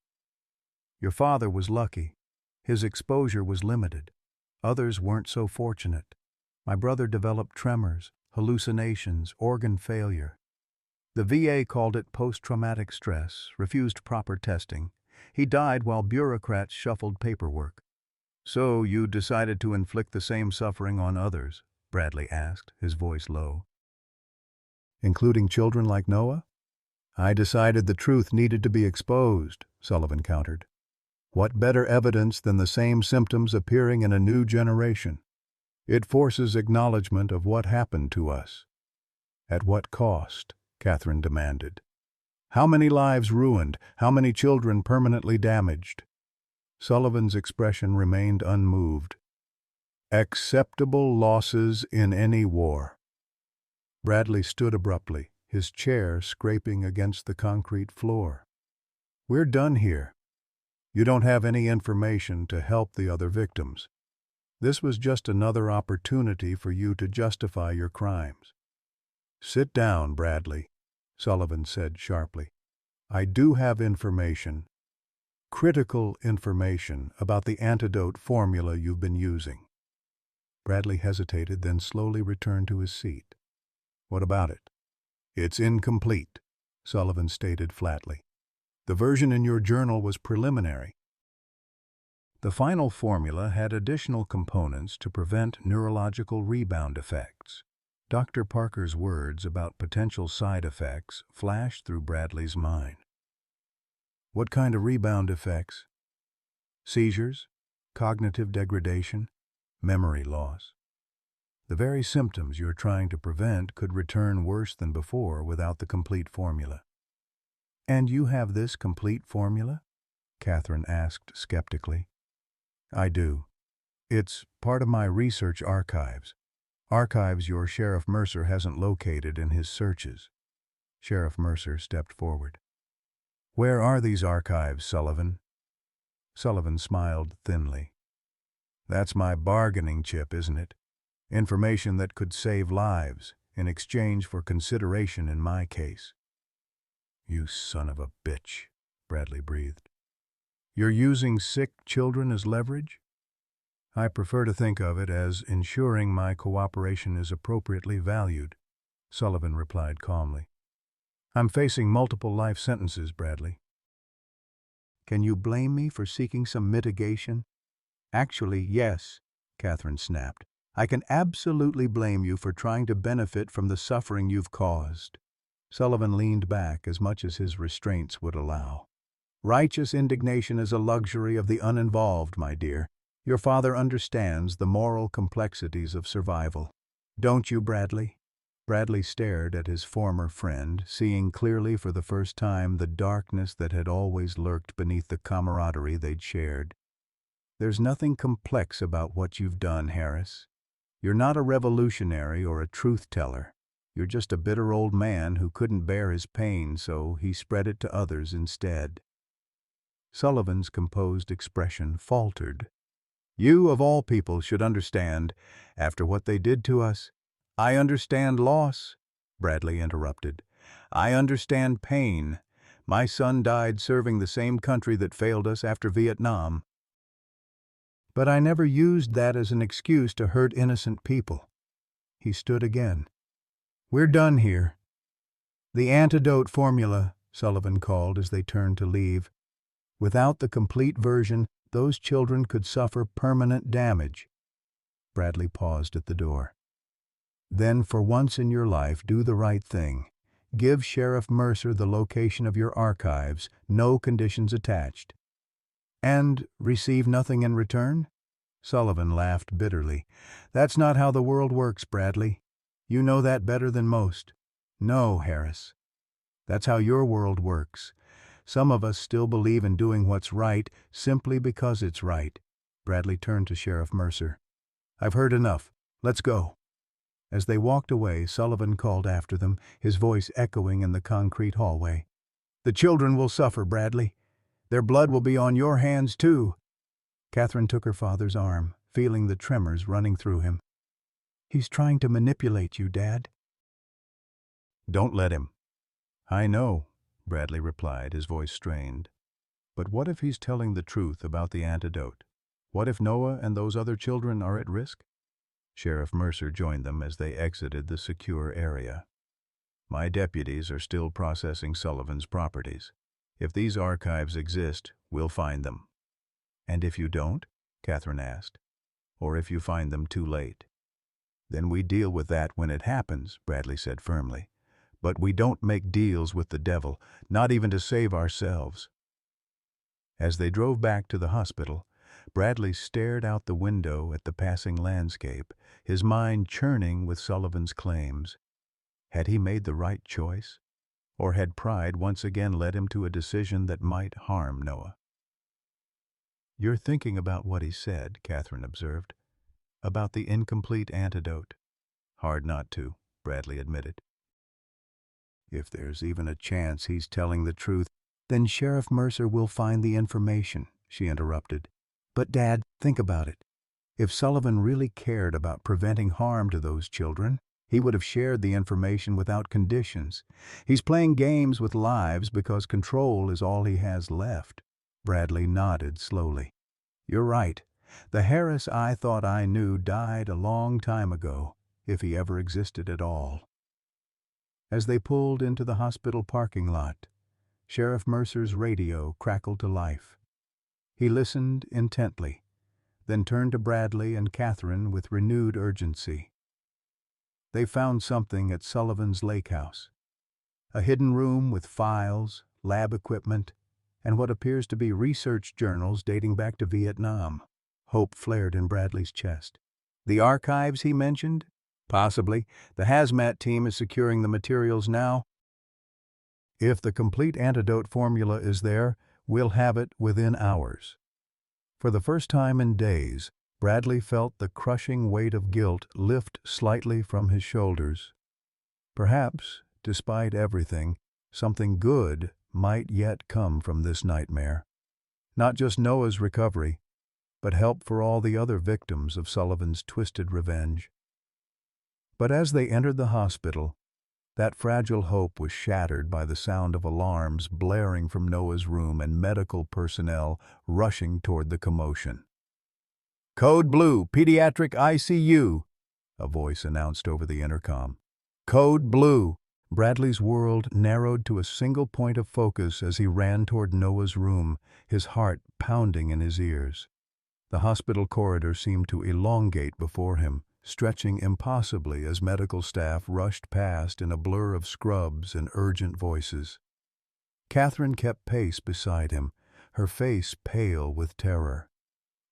"Your father was lucky. His exposure was limited. Others weren't so fortunate. My brother developed tremors, hallucinations, organ failure. The VA called it post-traumatic stress, refused proper testing. He died while bureaucrats shuffled paperwork. "So you decided to inflict the same suffering on others?" Bradley asked, his voice low. "Including children like Noah?" "I decided the truth needed to be exposed," Sullivan countered. "What better evidence than the same symptoms appearing in a new generation? It forces acknowledgement of what happened to us." "At what cost?" Catherine demanded. "How many lives ruined? How many children permanently damaged?" Sullivan's expression remained unmoved. "Acceptable losses in any war." Bradley stood abruptly, his chair scraping against the concrete floor. "We're done here. You don't have any information to help the other victims. This was just another opportunity for you to justify your crimes." "Sit down, Bradley," Sullivan said sharply. "I do have information, critical information, about the antidote formula you've been using." Bradley hesitated, then slowly returned to his seat. "What about it?" "It's incomplete," Sullivan stated flatly. "The version in your journal was preliminary. The final formula had additional components to prevent neurological rebound effects." Dr. Parker's words about potential side effects flashed through Bradley's mind. "What kind of rebound effects?" "Seizures, cognitive degradation, memory loss. The very symptoms you're trying to prevent could return worse than before without the complete formula." "And you have this complete formula?" Catherine asked skeptically. "I do. It's part of my research archives. Archives your Sheriff Mercer hasn't located in his searches." Sheriff Mercer stepped forward. "Where are these archives, Sullivan?" Sullivan smiled thinly. "That's my bargaining chip, isn't it? Information that could save lives in exchange for consideration in my case." "You son of a bitch," Bradley breathed. "You're using sick children as leverage?" "I prefer to think of it as ensuring my cooperation is appropriately valued," Sullivan replied calmly. "I'm facing multiple life sentences, Bradley." "Can you blame me for seeking some mitigation?" "Actually, yes," Catherine snapped. "I can absolutely blame you for trying to benefit from the suffering you've caused." Sullivan leaned back as much as his restraints would allow. "Righteous indignation is a luxury of the uninvolved, my dear. Your father understands the moral complexities of survival. Don't you, Bradley?" Bradley stared at his former friend, seeing clearly for the first time the darkness that had always lurked beneath the camaraderie they'd shared. "There's nothing complex about what you've done, Harris. You're not a revolutionary or a truth-teller. You're just a bitter old man who couldn't bear his pain, so he spread it to others instead." Sullivan's composed expression faltered. "You, of all people, should understand, after what they did to us." "I understand loss," Bradley interrupted. "I understand pain. My son died serving the same country that failed us after Vietnam. But I never used that as an excuse to hurt innocent people." He stood again. "We're done here." "The antidote formula," Sullivan called as they turned to leave. "Without the complete version, those children could suffer permanent damage." Bradley paused at the door. "Then, for once in your life, do the right thing. Give Sheriff Mercer the location of your archives, no conditions attached." "And receive nothing in return?" Sullivan laughed bitterly. "That's not how the world works, Bradley. You know that better than most." "No, Harris. That's how your world works. Some of us still believe in doing what's right simply because it's right." Bradley turned to Sheriff Mercer. "I've heard enough. Let's go." As they walked away, Sullivan called after them, his voice echoing in the concrete hallway. "The children will suffer, Bradley. Their blood will be on your hands, too." Catherine took her father's arm, feeling the tremors running through him. "He's trying to manipulate you, Dad." "Don't let him." "I know," Bradley replied, his voice strained. "But what if he's telling the truth about the antidote? What if Noah and those other children are at risk? Sheriff Mercer joined them as they exited the secure area. My deputies are still processing Sullivan's properties. If these archives exist, we'll find them. And if you don't? Catherine asked. Or if you find them too late? Then we deal with that when it happens, Bradley said firmly. But we don't make deals with the devil, not even to save ourselves. As they drove back to the hospital, Bradley stared out the window at the passing landscape, his mind churning with Sullivan's claims. Had he made the right choice? Or had pride once again led him to a decision that might harm Noah? You're thinking about what he said, Catherine observed. About the incomplete antidote. Hard not to, Bradley admitted. If there's even a chance he's telling the truth, then Sheriff Mercer will find the information, she interrupted. But Dad, think about it. If Sullivan really cared about preventing harm to those children, he would have shared the information without conditions. He's playing games with lives because control is all he has left. Bradley nodded slowly. You're right. The Harris I thought I knew died a long time ago, if he ever existed at all. As they pulled into the hospital parking lot, Sheriff Mercer's radio crackled to life. He listened intently, then turned to Bradley and Catherine with renewed urgency. They found something at Sullivan's lake house. A hidden room with files, lab equipment, and what appears to be research journals dating back to Vietnam. Hope flared in Bradley's chest. The archives he mentioned? Possibly. The hazmat team is securing the materials now. If the complete antidote formula is there, we'll have it within hours. For the first time in days, Bradley felt the crushing weight of guilt lift slightly from his shoulders. Perhaps, despite everything, something good might yet come from this nightmare. Not just Noah's recovery, but help for all the other victims of Sullivan's twisted revenge. But as they entered the hospital, that fragile hope was shattered by the sound of alarms blaring from Noah's room and medical personnel rushing toward the commotion. "Code Blue, Pediatric ICU," a voice announced over the intercom. "Code Blue." Bradley's world narrowed to a single point of focus as he ran toward Noah's room, his heart pounding in his ears. The hospital corridor seemed to elongate before him, stretching impossibly as medical staff rushed past in a blur of scrubs and urgent voices. Catherine kept pace beside him, her face pale with terror.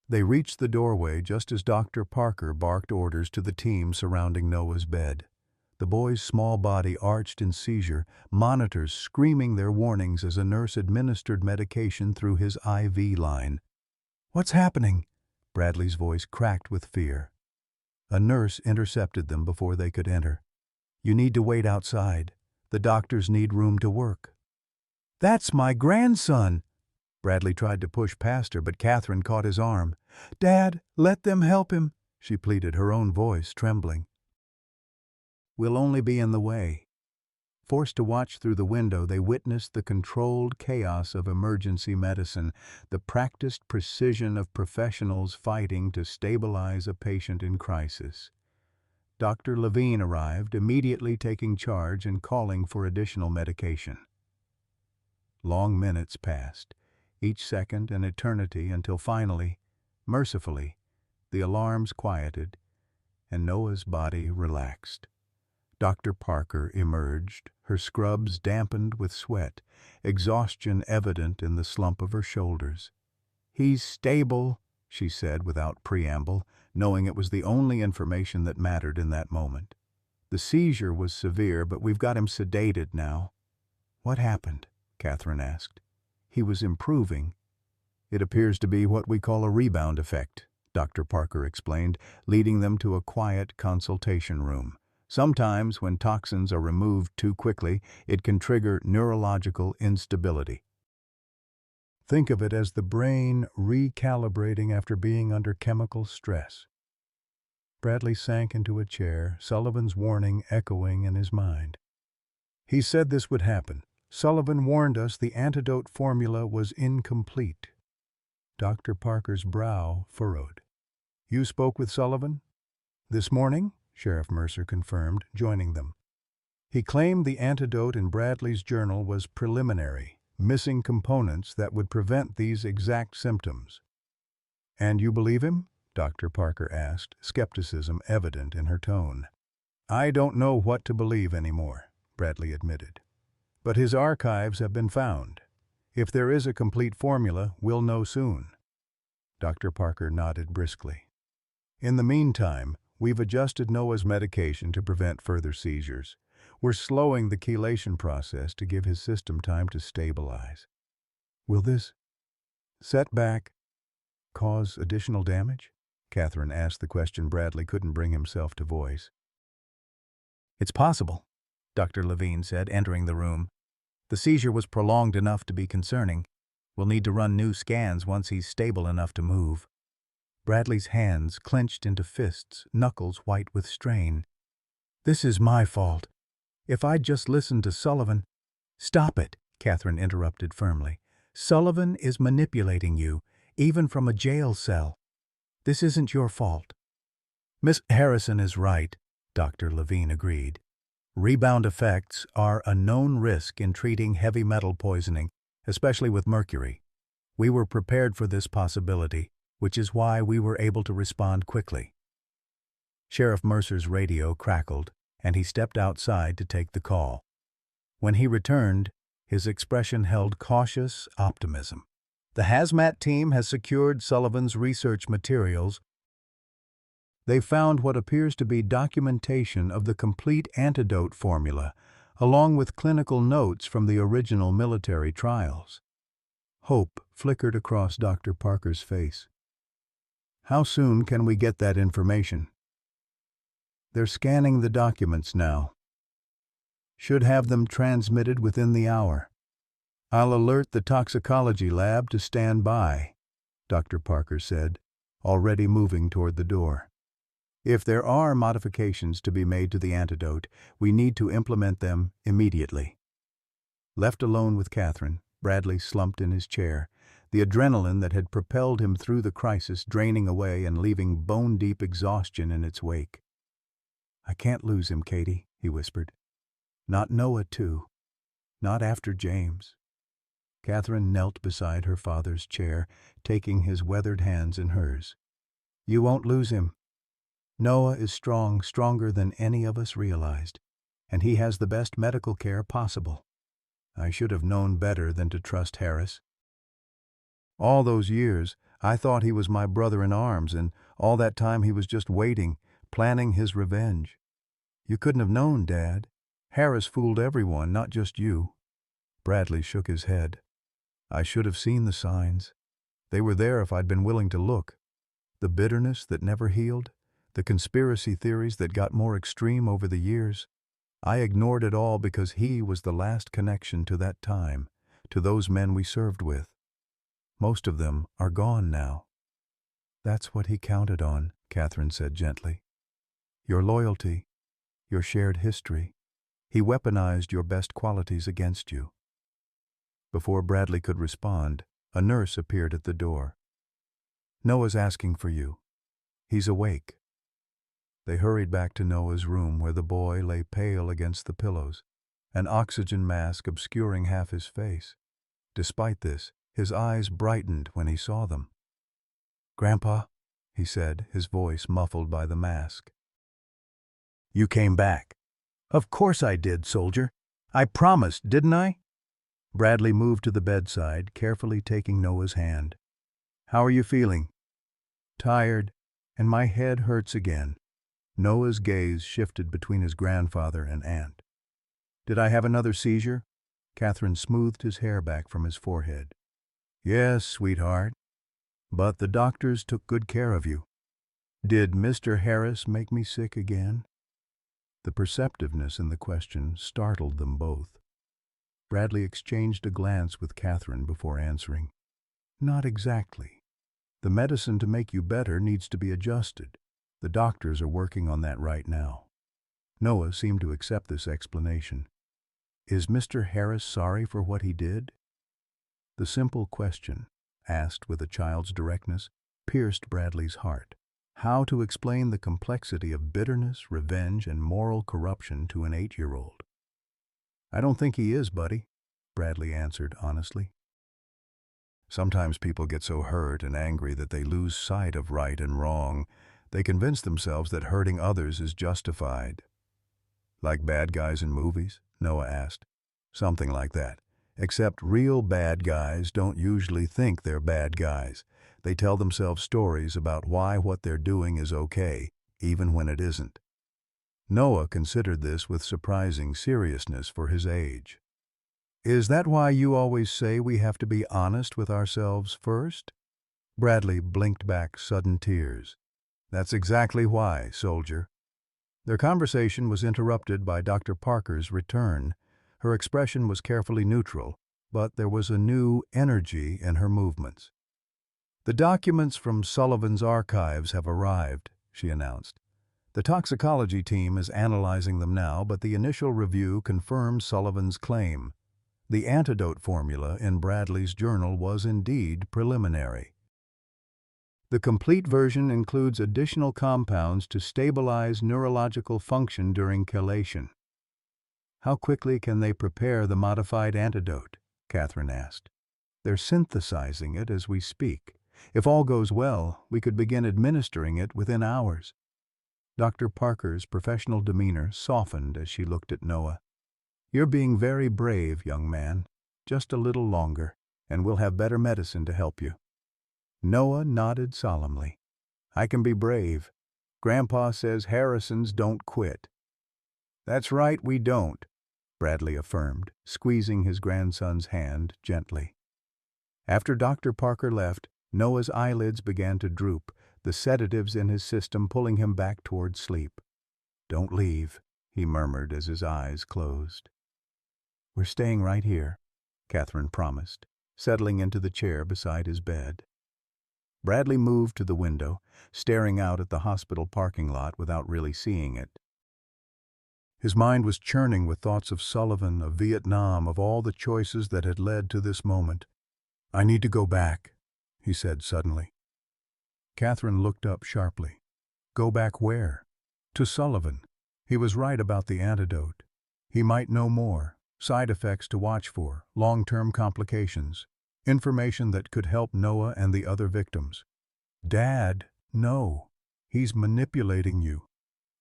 They reached the doorway just as Dr. Parker barked orders to the team surrounding Noah's bed. The boy's small body arched in seizure, monitors screaming their warnings as a nurse administered medication through his IV line. "What's happening?" Bradley's voice cracked with fear. A nurse intercepted them before they could enter. "You need to wait outside. The doctors need room to work." "That's my grandson!" Bradley tried to push past her, but Catherine caught his arm. "Dad, let them help him," she pleaded, her own voice trembling. "We'll only be in the way." Forced to watch through the window, they witnessed the controlled chaos of emergency medicine, the practiced precision of professionals fighting to stabilize a patient in crisis. Dr. Levine arrived, immediately taking charge and calling for additional medication. Long minutes passed, each second an eternity, until finally, mercifully, the alarms quieted and Noah's body relaxed. Dr. Parker emerged, her scrubs dampened with sweat, exhaustion evident in the slump of her shoulders. "He's stable," she said without preamble, knowing it was the only information that mattered in that moment. "The seizure was severe, but we've got him sedated now." "What happened?" Catherine asked. "He was improving." "It appears to be what we call a rebound effect," Dr. Parker explained, leading them to a quiet consultation room. "Sometimes, when toxins are removed too quickly, it can trigger neurological instability. Think of it as the brain recalibrating after being under chemical stress." Bradley sank into a chair, Sullivan's warning echoing in his mind. "He said this would happen. Sullivan warned us the antidote formula was incomplete." Dr. Parker's brow furrowed. "You spoke with Sullivan?" "This morning," Sheriff Mercer confirmed, joining them. He claimed the antidote in Bradley's journal was preliminary, missing components that would prevent these exact symptoms. "And you believe him?" Dr. Parker asked, skepticism evident in her tone. "I don't know what to believe anymore," Bradley admitted. "But his archives have been found. If there is a complete formula, we'll know soon." Dr. Parker nodded briskly. "In the meantime, we've adjusted Noah's medication to prevent further seizures. We're slowing the chelation process to give his system time to stabilize." "Will this setback cause additional damage?" Catherine asked the question Bradley couldn't bring himself to voice. "It's possible," Dr. Levine said, entering the room. "The seizure was prolonged enough to be concerning. We'll need to run new scans once he's stable enough to move." Bradley's hands clenched into fists, knuckles white with strain. "This is my fault. If I'd just listened to Sullivan—" "Stop it," Catherine interrupted firmly. "Sullivan is manipulating you, even from a jail cell. This isn't your fault." "Miss Harrison is right," Dr. Levine agreed. "Rebound effects are a known risk in treating heavy metal poisoning, especially with mercury. We were prepared for this possibility, which is why we were able to respond quickly." Sheriff Mercer's radio crackled, and he stepped outside to take the call. When he returned, his expression held cautious optimism. "The hazmat team has secured Sullivan's research materials. They found what appears to be documentation of the complete antidote formula, along with clinical notes from the original military trials." Hope flickered across Dr. Parker's face. "How soon can we get that information?" "They're scanning the documents now. Should have them transmitted within the hour. I'll alert the toxicology lab to stand by," Dr. Parker said, already moving toward the door. "If there are modifications to be made to the antidote, we need to implement them immediately." Left alone with Catherine, Bradley slumped in his chair, the adrenaline that had propelled him through the crisis draining away and leaving bone-deep exhaustion in its wake. "I can't lose him, Katie," he whispered. "Not Noah, too. Not after James." Catherine knelt beside her father's chair, taking his weathered hands in hers. "You won't lose him. Noah is strong, stronger than any of us realized, and he has the best medical care possible. I should have known better than to trust Harris. All those years, I thought he was my brother in arms, and all that time he was just waiting, planning his revenge. You couldn't have known, Dad. Harris fooled everyone, not just you." Bradley shook his head. "I should have seen the signs. They were there if I'd been willing to look. The bitterness that never healed, the conspiracy theories that got more extreme over the years. I ignored it all because he was the last connection to that time, to those men we served with. Most of them are gone now." "That's what he counted on," Catherine said gently. "Your loyalty, your shared history. He weaponized your best qualities against you." Before Bradley could respond, a nurse appeared at the door. "Noah's asking for you. He's awake." They hurried back to Noah's room where the boy lay pale against the pillows, an oxygen mask obscuring half his face. Despite this, his eyes brightened when he saw them. "Grandpa," he said, his voice muffled by the mask. "You came back." "Of course I did, soldier. I promised, didn't I?" Bradley moved to the bedside, carefully taking Noah's hand. "How are you feeling?" "Tired, and my head hurts again." Noah's gaze shifted between his grandfather and aunt. "Did I have another seizure?" Catherine smoothed his hair back from his forehead. "Yes, sweetheart. But the doctors took good care of you." "Did Mr. Harris make me sick again?" The perceptiveness in the question startled them both. Bradley exchanged a glance with Catherine before answering. "Not exactly. The medicine to make you better needs to be adjusted. The doctors are working on that right now." Noah seemed to accept this explanation. "Is Mr. Harris sorry for what he did?" The simple question, asked with a child's directness, pierced Bradley's heart. How to explain the complexity of bitterness, revenge, and moral corruption to an 8-year-old? "I don't think he is, buddy," Bradley answered honestly. Sometimes people get so hurt and angry that they lose sight of right and wrong. They convince themselves that hurting others is justified. "Like bad guys in movies?" Noah asked. "Something like that. Except real bad guys don't usually think they're bad guys. They tell themselves stories about why what they're doing is okay, even when it isn't." Noah considered this with surprising seriousness for his age. "Is that why you always say we have to be honest with ourselves first?" Bradley blinked back sudden tears. "That's exactly why, soldier." Their conversation was interrupted by Dr. Parker's return. Her expression was carefully neutral, but there was a new energy in her movements. "The documents from Sullivan's archives have arrived," she announced. "The toxicology team is analyzing them now, but the initial review confirms Sullivan's claim. The antidote formula in Bradley's journal was indeed preliminary. The complete version includes additional compounds to stabilize neurological function during chelation." "How quickly can they prepare the modified antidote?" Catherine asked. "They're synthesizing it as we speak. If all goes well, we could begin administering it within hours." Dr. Parker's professional demeanor softened as she looked at Noah. "You're being very brave, young man. Just a little longer, and we'll have better medicine to help you." Noah nodded solemnly. "I can be brave. Grandpa says Harrisons don't quit." "That's right, we don't," Bradley affirmed, squeezing his grandson's hand gently. After Dr. Parker left, Noah's eyelids began to droop, the sedatives in his system pulling him back toward sleep. "Don't leave," he murmured as his eyes closed. "We're staying right here," Catherine promised, settling into the chair beside his bed. Bradley moved to the window, staring out at the hospital parking lot without really seeing it. His mind was churning with thoughts of Sullivan, of Vietnam, of all the choices that had led to this moment. "I need to go back," he said suddenly. Catherine looked up sharply. "Go back where?" "To Sullivan. He was right about the antidote. He might know more, side effects to watch for, long-term complications, information that could help Noah and the other victims." "Dad, no. He's manipulating you.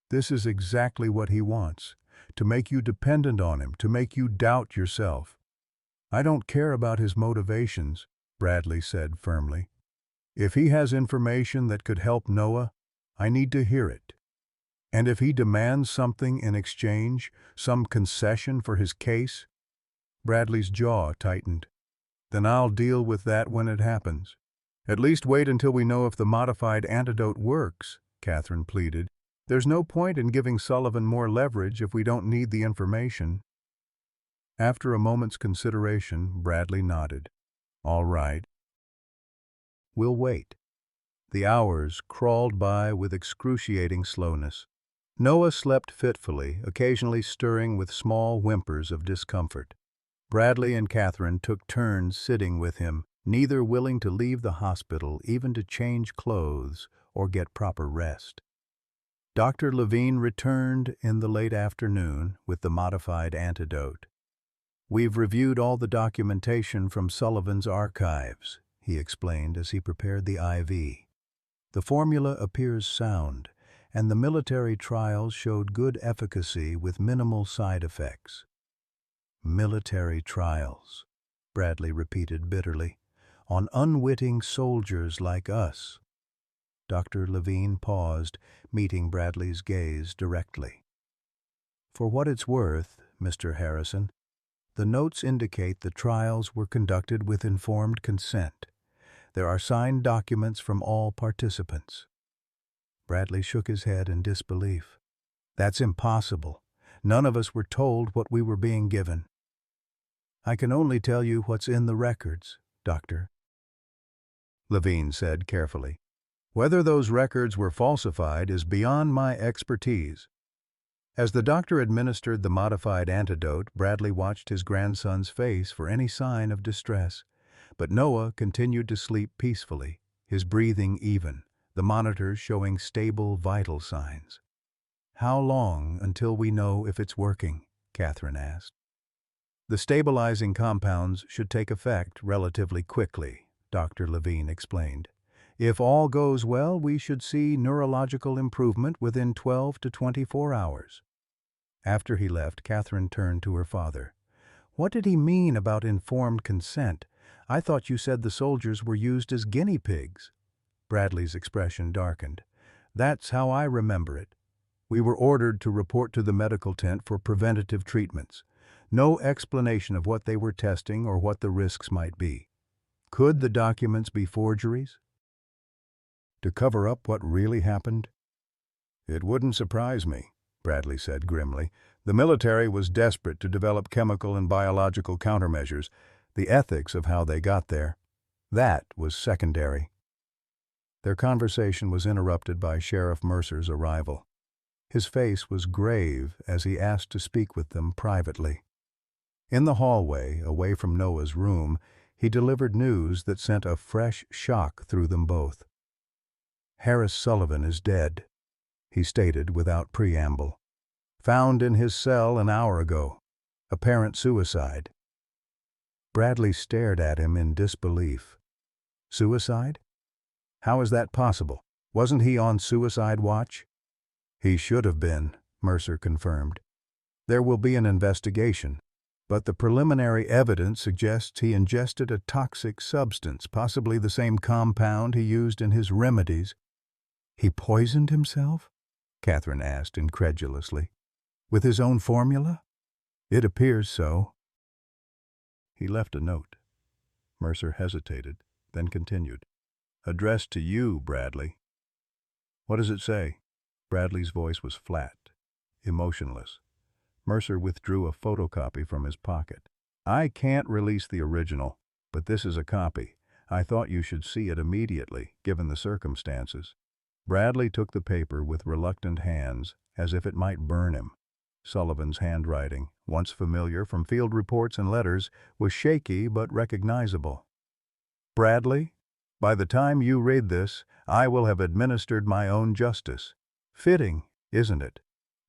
This is exactly what he wants, to make you dependent on him, to make you doubt yourself." "I don't care about his motivations," Bradley said firmly. "If he has information that could help Noah, I need to hear it. And if he demands something in exchange, some concession for his case," Bradley's jaw tightened, "then I'll deal with that when it happens." "At least wait until we know if the modified antidote works," Catherine pleaded. "There's no point in giving Sullivan more leverage if we don't need the information." After a moment's consideration, Bradley nodded. "All right. We'll wait." The hours crawled by with excruciating slowness. Noah slept fitfully, occasionally stirring with small whimpers of discomfort. Bradley and Catherine took turns sitting with him, neither willing to leave the hospital even to change clothes or get proper rest. Dr. Levine returned in the late afternoon with the modified antidote. "We've reviewed all the documentation from Sullivan's archives," he explained as he prepared the IV. "The formula appears sound, and the military trials showed good efficacy with minimal side effects." "Military trials," Bradley repeated bitterly, "on unwitting soldiers like us." Dr. Levine paused, meeting Bradley's gaze directly. "For what it's worth, Mr. Harrison, the notes indicate the trials were conducted with informed consent. There are signed documents from all participants." Bradley shook his head in disbelief. "That's impossible. None of us were told what we were being given." "I can only tell you what's in the records, Doctor," Levine said carefully. "Whether those records were falsified is beyond my expertise." As the doctor administered the modified antidote, Bradley watched his grandson's face for any sign of distress. but Noah continued to sleep peacefully, his breathing even, the monitors showing stable vital signs. "How long until we know if it's working?" Catherine asked. "The stabilizing compounds should take effect relatively quickly," Dr. Levine explained. "If all goes well, we should see neurological improvement within 12 to 24 hours. After he left, Catherine turned to her father. "What did he mean about informed consent? I thought you said the soldiers were used as guinea pigs." Bradley's expression darkened. "That's how I remember it. We were ordered to report to the medical tent for preventative treatments. No explanation of what they were testing or what the risks might be. Could the documents be forgeries? To cover up what really happened?" "It wouldn't surprise me," Bradley said grimly. "The military was desperate to develop chemical and biological countermeasures. The ethics of how they got there, that was secondary." Their conversation was interrupted by Sheriff Mercer's arrival. His face was grave as he asked to speak with them privately. In the hallway, away from Noah's room, he delivered news that sent a fresh shock through them both. "Harris Sullivan is dead," he stated without preamble. "Found in his cell an hour ago. Apparent suicide." Bradley stared at him in disbelief. "Suicide? How is that possible? Wasn't he on suicide watch?" "He should have been," Mercer confirmed. "There will be an investigation, but the preliminary evidence suggests he ingested a toxic substance, possibly the same compound he used in his remedies." "He poisoned himself?" Catherine asked incredulously. "With his own formula?" "It appears so." "He left a note." Mercer hesitated, then continued. "Addressed to you, Bradley." "What does it say?" Bradley's voice was flat, emotionless. Mercer withdrew a photocopy from his pocket. "I can't release the original, but this is a copy. I thought you should see it immediately, given the circumstances." Bradley took the paper with reluctant hands, as if it might burn him. Sullivan's handwriting, once familiar from field reports and letters, was shaky but recognizable. "Bradley, by the time you read this, I will have administered my own justice. Fitting, isn't it?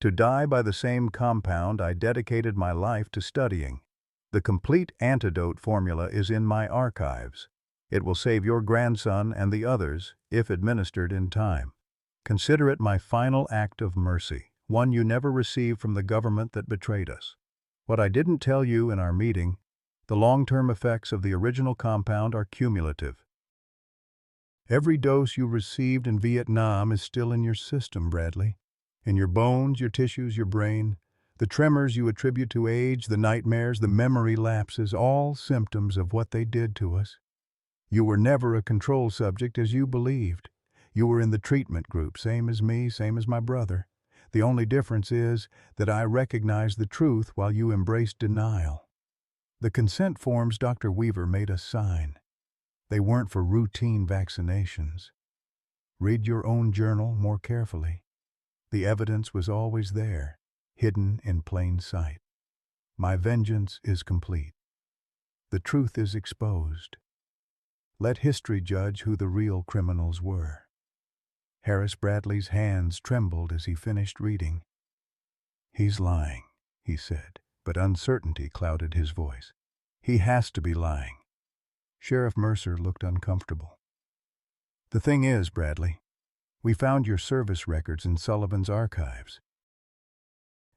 To die by the same compound I dedicated my life to studying. The complete antidote formula is in my archives. It will save your grandson and the others, if administered in time. Consider it my final act of mercy, one you never received from the government that betrayed us. What I didn't tell you in our meeting, the long-term effects of the original compound are cumulative. Every dose you received in Vietnam is still in your system, Bradley. In your bones, your tissues, your brain. The tremors you attribute to age, the nightmares, the memory lapses, all symptoms of what they did to us. You were never a control subject as you believed. You were in the treatment group, same as me, same as my brother. The only difference is that I recognized the truth while you embraced denial. The consent forms Dr. Weaver made us sign. They weren't for routine vaccinations. Read your own journal more carefully. The evidence was always there, hidden in plain sight. My vengeance is complete. The truth is exposed. Let history judge who the real criminals were." Harris Bradley's hands trembled as he finished reading. "He's lying," he said, but uncertainty clouded his voice. "He has to be lying." Sheriff Mercer looked uncomfortable. "The thing is, Bradley, we found your service records in Sullivan's archives.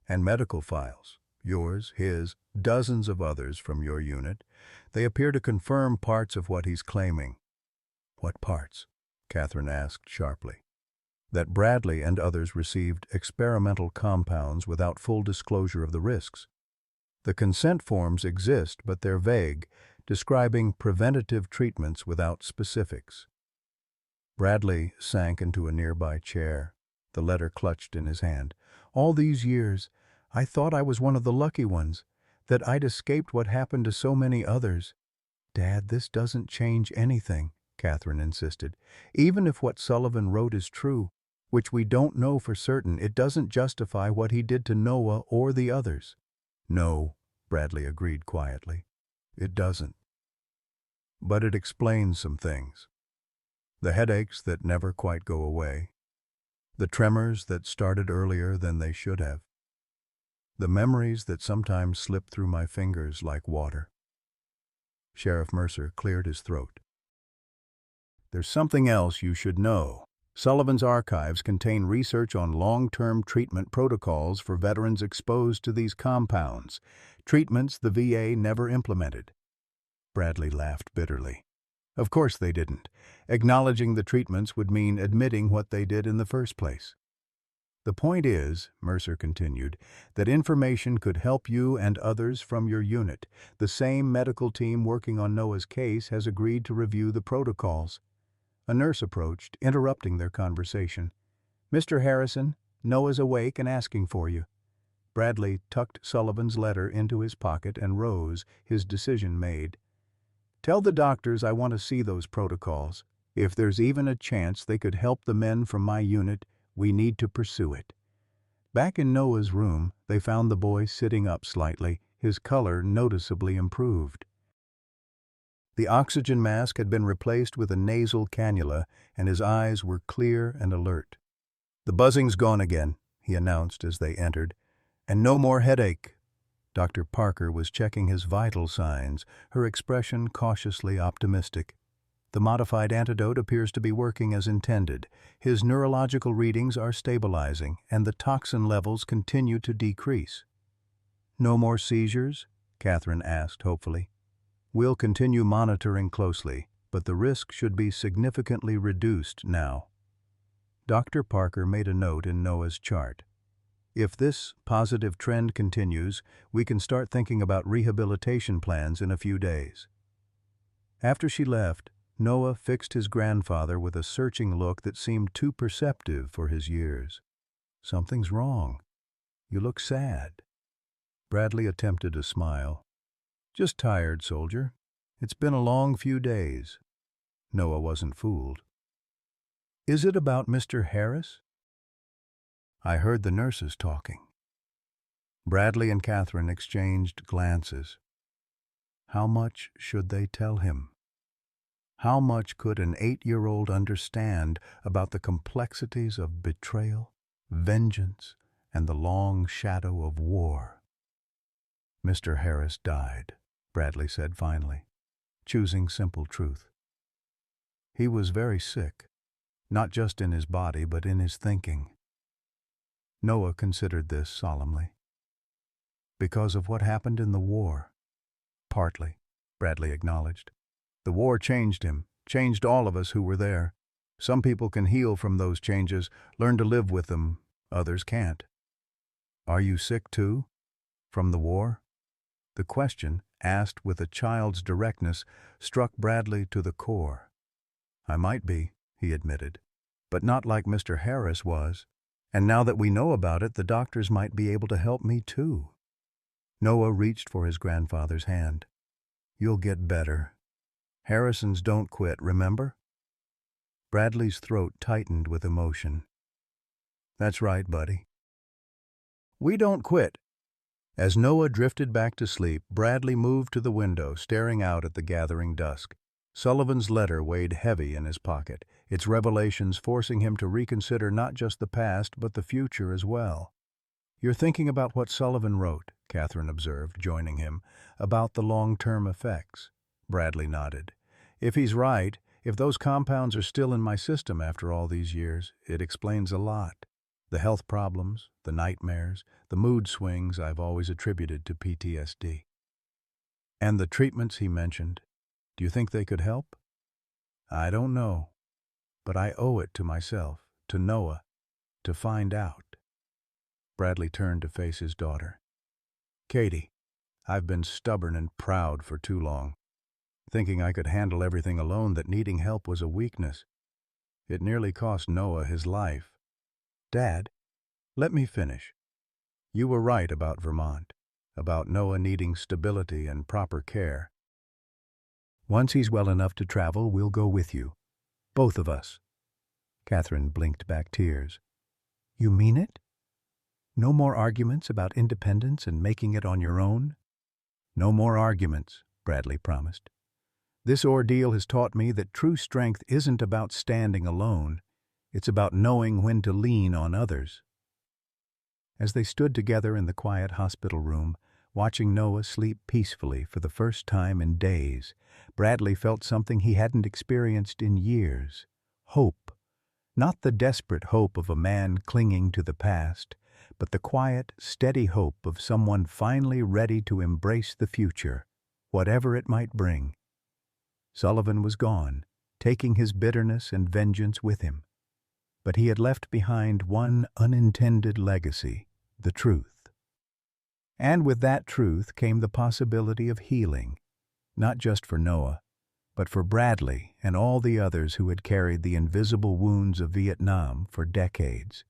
And medical files. Yours, his, dozens of others from your unit. They appear to confirm parts of what he's claiming." "What parts?" Catherine asked sharply. "That Bradley and others received experimental compounds without full disclosure of the risks. The consent forms exist, but they're vague, describing preventative treatments without specifics." Bradley sank into a nearby chair, the letter clutched in his hand. "All these years, I thought I was one of the lucky ones, that I'd escaped what happened to so many others." "Dad, this doesn't change anything," Catherine insisted. "Even if what Sullivan wrote is true, which we don't know for certain, it doesn't justify what he did to Noah or the others." "No," Bradley agreed quietly. "It doesn't." But it explains some things. The headaches that never quite go away. The tremors that started earlier than they should have. The memories that sometimes slip through my fingers like water. Sheriff Mercer cleared his throat. There's something else you should know. Sullivan's archives contain research on long-term treatment protocols for veterans exposed to these compounds, treatments the VA never implemented. Bradley laughed bitterly. Of course they didn't. Acknowledging the treatments would mean admitting what they did in the first place. The point is, Mercer continued, that information could help you and others from your unit. The same medical team working on Noah's case has agreed to review the protocols. A nurse approached, interrupting their conversation. "Mr. Harrison, Noah's awake and asking for you." Bradley tucked Sullivan's letter into his pocket and rose, his decision made. "Tell the doctors I want to see those protocols. If there's even a chance they could help the men from my unit, we need to pursue it." Back in Noah's room, they found the boy sitting up slightly, his color noticeably improved. The oxygen mask had been replaced with a nasal cannula, and his eyes were clear and alert. "The buzzing's gone again," he announced as they entered. "And no more headache." Dr. Parker was checking his vital signs, her expression cautiously optimistic. "The modified antidote appears to be working as intended. His neurological readings are stabilizing, and the toxin levels continue to decrease." "No more seizures?" Catherine asked hopefully. "We'll continue monitoring closely, but the risk should be significantly reduced now." Dr. Parker made a note in Noah's chart. "If this positive trend continues, we can start thinking about rehabilitation plans in a few days." After she left, Noah fixed his grandfather with a searching look that seemed too perceptive for his years. "Something's wrong. You look sad." Bradley attempted a smile. "Just tired, soldier. It's been a long few days." Noah wasn't fooled. "Is it about Mr. Harris?" "I heard the nurses talking." Bradley and Catherine exchanged glances. How much should they tell him? How much could an 8-year-old understand about the complexities of betrayal, vengeance, and the long shadow of war? "Mr. Harris died," Bradley said finally, choosing simple truth. "He was very sick, not just in his body but in his thinking." Noah considered this solemnly. "Because of what happened in the war?" "Partly," Bradley acknowledged. "The war changed him, changed all of us who were there. Some people can heal from those changes, learn to live with them. Others can't." "Are you sick too? From the war?" The question, asked with a child's directness, struck Bradley to the core. "I might be," he admitted, "but not like Mr. Harris was. And now that we know about it, the doctors might be able to help me too." Noah reached for his grandfather's hand. "You'll get better. Harrisons don't quit, remember?" Bradley's throat tightened with emotion. "That's right, buddy. We don't quit." As Noah drifted back to sleep, Bradley moved to the window, staring out at the gathering dusk. Sullivan's letter weighed heavy in his pocket, its revelations forcing him to reconsider not just the past, but the future as well. "You're thinking about what Sullivan wrote," Catherine observed, joining him, "about the long-term effects." Bradley nodded. "If he's right, if those compounds are still in my system after all these years, it explains a lot. The health problems, the nightmares, the mood swings I've always attributed to PTSD. And the treatments he mentioned, do you think they could help?" "I don't know, but I owe it to myself, to Noah, to find out." Bradley turned to face his daughter. "Katie, I've been stubborn and proud for too long, thinking I could handle everything alone, that needing help was a weakness. It nearly cost Noah his life." "Dad, let me finish. You were right about Vermont, about Noah needing stability and proper care. Once he's well enough to travel, we'll go with you. Both of us." Catherine blinked back tears. "You mean it? No more arguments about independence and making it on your own?" "No more arguments," Bradley promised. This ordeal has taught me that true strength isn't about standing alone. It's about knowing when to lean on others. As they stood together in the quiet hospital room, watching Noah sleep peacefully for the first time in days, Bradley felt something he hadn't experienced in years: hope. Not the desperate hope of a man clinging to the past, but the quiet, steady hope of someone finally ready to embrace the future, whatever it might bring. Sullivan was gone, taking his bitterness and vengeance with him. But he had left behind one unintended legacy: the truth. And with that truth came the possibility of healing, not just for Noah, but for Bradley and all the others who had carried the invisible wounds of Vietnam for decades.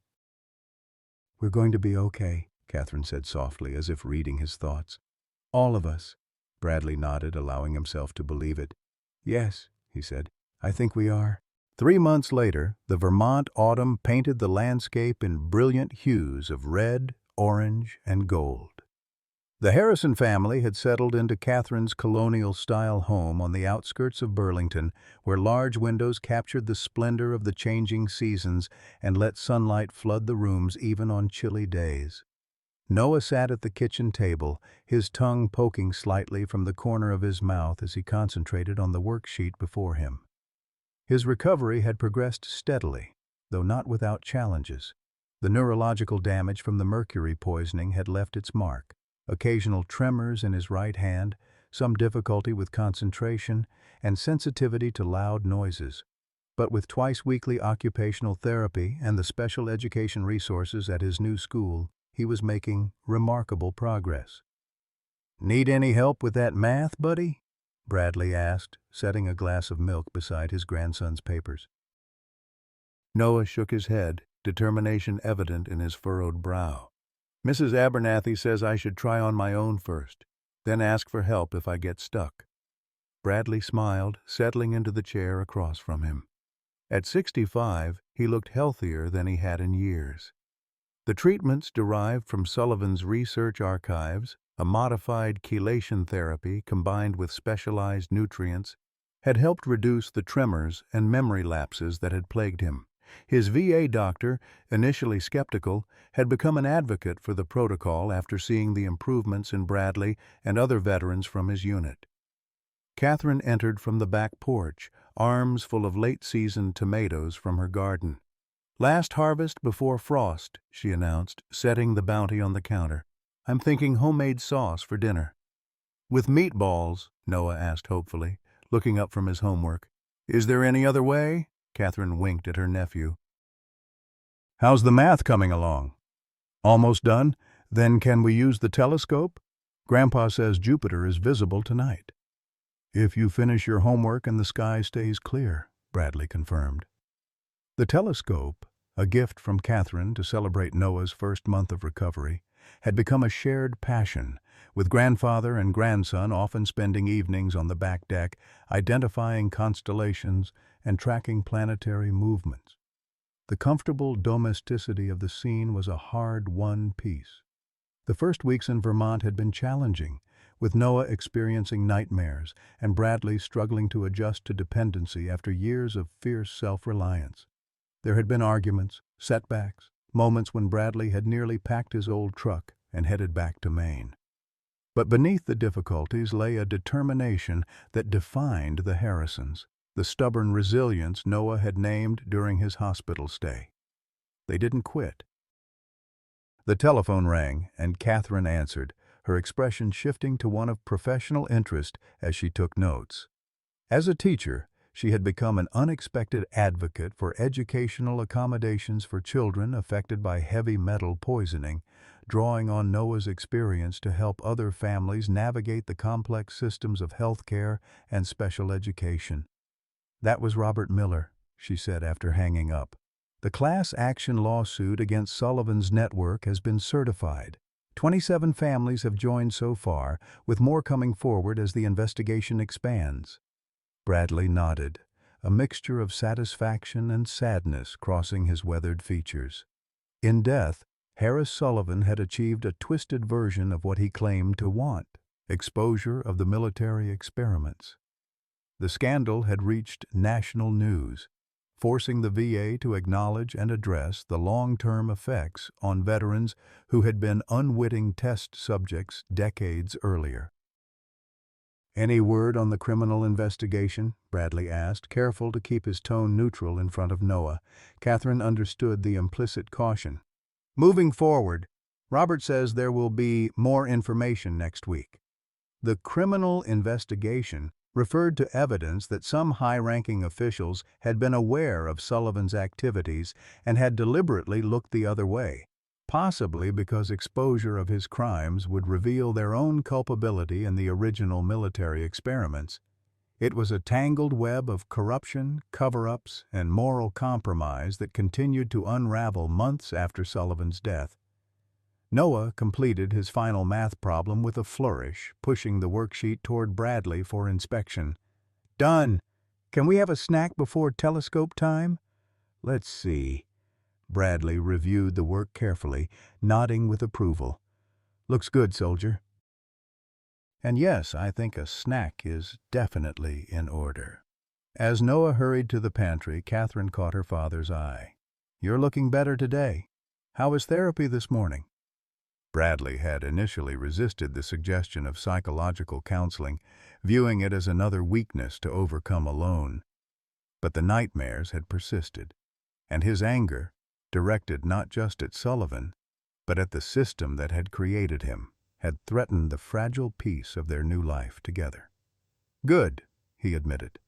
"We're going to be okay," Catherine said softly, as if reading his thoughts. "All of us." Bradley nodded, allowing himself to believe it. "Yes," he said, "I think we are." 3 months later, the Vermont autumn painted the landscape in brilliant hues of red, orange, and gold. The Harrison family had settled into Catherine's colonial-style home on the outskirts of Burlington, where large windows captured the splendor of the changing seasons and let sunlight flood the rooms even on chilly days. Noah sat at the kitchen table, his tongue poking slightly from the corner of his mouth as he concentrated on the worksheet before him. His recovery had progressed steadily, though not without challenges. The neurological damage from the mercury poisoning had left its mark: occasional tremors in his right hand, some difficulty with concentration, and sensitivity to loud noises. But with twice-weekly occupational therapy and the special education resources at his new school, he was making remarkable progress. "Need any help with that math, buddy?" Bradley asked, setting a glass of milk beside his grandson's papers. Noah shook his head, determination evident in his furrowed brow. "Mrs. Abernathy says I should try on my own first, then ask for help if I get stuck." Bradley smiled, settling into the chair across from him. At 65, he looked healthier than he had in years. The treatments derived from Sullivan's research archives, a modified chelation therapy combined with specialized nutrients, had helped reduce the tremors and memory lapses that had plagued him. His VA doctor, initially skeptical, had become an advocate for the protocol after seeing the improvements in Bradley and other veterans from his unit. Catherine entered from the back porch, arms full of late-season tomatoes from her garden. "Last harvest before frost," she announced, setting the bounty on the counter. "I'm thinking homemade sauce for dinner." "With meatballs?" Noah asked hopefully, looking up from his homework. "Is there any other way?" Catherine winked at her nephew. "How's the math coming along?" "Almost done. Then can we use the telescope? Grandpa says Jupiter is visible tonight." "If you finish your homework and the sky stays clear," Bradley confirmed. The telescope, a gift from Catherine to celebrate Noah's first month of recovery, had become a shared passion, with grandfather and grandson often spending evenings on the back deck, identifying constellations and tracking planetary movements. The comfortable domesticity of the scene was a hard-won piece. The first weeks in Vermont had been challenging, with Noah experiencing nightmares and Bradley struggling to adjust to dependency after years of fierce self-reliance. There had been arguments, setbacks, moments when Bradley had nearly packed his old truck and headed back to Maine. But beneath the difficulties lay a determination that defined the Harrisons, the stubborn resilience Noah had named during his hospital stay. They didn't quit. The telephone rang, and Catherine answered, her expression shifting to one of professional interest as she took notes. As a teacher, she had become an unexpected advocate for educational accommodations for children affected by heavy metal poisoning, drawing on Noah's experience to help other families navigate the complex systems of healthcare and special education. "That was Robert Miller," she said after hanging up. "The class action lawsuit against Sullivan's network has been certified. 27 families have joined so far, with more coming forward as the investigation expands." Bradley nodded, a mixture of satisfaction and sadness crossing his weathered features. In death, Harris Sullivan had achieved a twisted version of what he claimed to want: exposure of the military experiments. The scandal had reached national news, forcing the VA to acknowledge and address the long-term effects on veterans who had been unwitting test subjects decades earlier. "Any word on the criminal investigation?" Bradley asked, careful to keep his tone neutral in front of Noah. Catherine understood the implicit caution. "Moving forward, Robert says there will be more information next week." The criminal investigation referred to evidence that some high-ranking officials had been aware of Sullivan's activities and had deliberately looked the other way, possibly because exposure of his crimes would reveal their own culpability in the original military experiments. It was a tangled web of corruption, cover-ups, and moral compromise that continued to unravel months after Sullivan's death. Noah completed his final math problem with a flourish, pushing the worksheet toward Bradley for inspection. "Done! Can we have a snack before telescope time?" "Let's see." Bradley reviewed the work carefully, nodding with approval. "Looks good, soldier." "And yes, I think a snack is definitely in order." As Noah hurried to the pantry, Catherine caught her father's eye. "You're looking better today. How was therapy this morning?" Bradley had initially resisted the suggestion of psychological counseling, viewing it as another weakness to overcome alone. But the nightmares had persisted, and his anger, directed not just at Sullivan, but at the system that had created him, had threatened the fragile peace of their new life together. "Good," he admitted.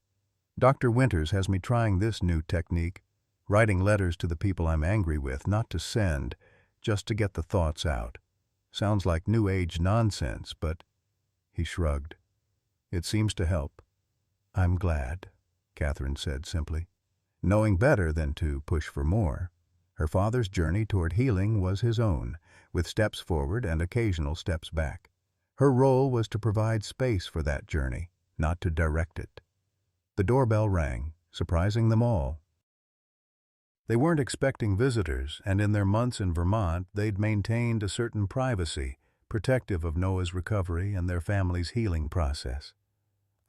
"Dr. Winters has me trying this new technique, writing letters to the people I'm angry with, not to send, just to get the thoughts out. Sounds like new age nonsense, but—" he shrugged. "It seems to help." "I'm glad," Catherine said simply. Knowing better than to push for more, her father's journey toward healing was his own, with steps forward and occasional steps back. Her role was to provide space for that journey, not to direct it. The doorbell rang, surprising them all. They weren't expecting visitors, and in their months in Vermont, they'd maintained a certain privacy, protective of Noah's recovery and their family's healing process.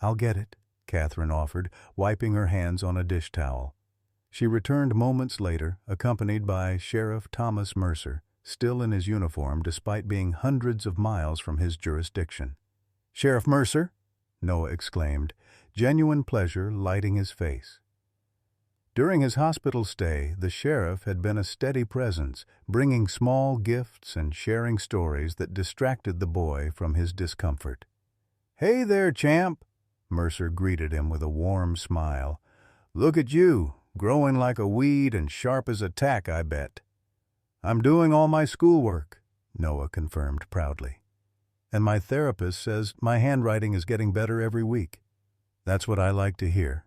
"I'll get it," Catherine offered, wiping her hands on a dish towel. She returned moments later, accompanied by Sheriff Thomas Mercer, still in his uniform despite being hundreds of miles from his jurisdiction. "Sheriff Mercer?" Noah exclaimed, genuine pleasure lighting his face. During his hospital stay, the sheriff had been a steady presence, bringing small gifts and sharing stories that distracted the boy from his discomfort. "Hey there, champ!" Mercer greeted him with a warm smile. "Look at you, growing like a weed and sharp as a tack, I bet." "I'm doing all my schoolwork," Noah confirmed proudly. "And my therapist says my handwriting is getting better every week." "That's what I like to hear."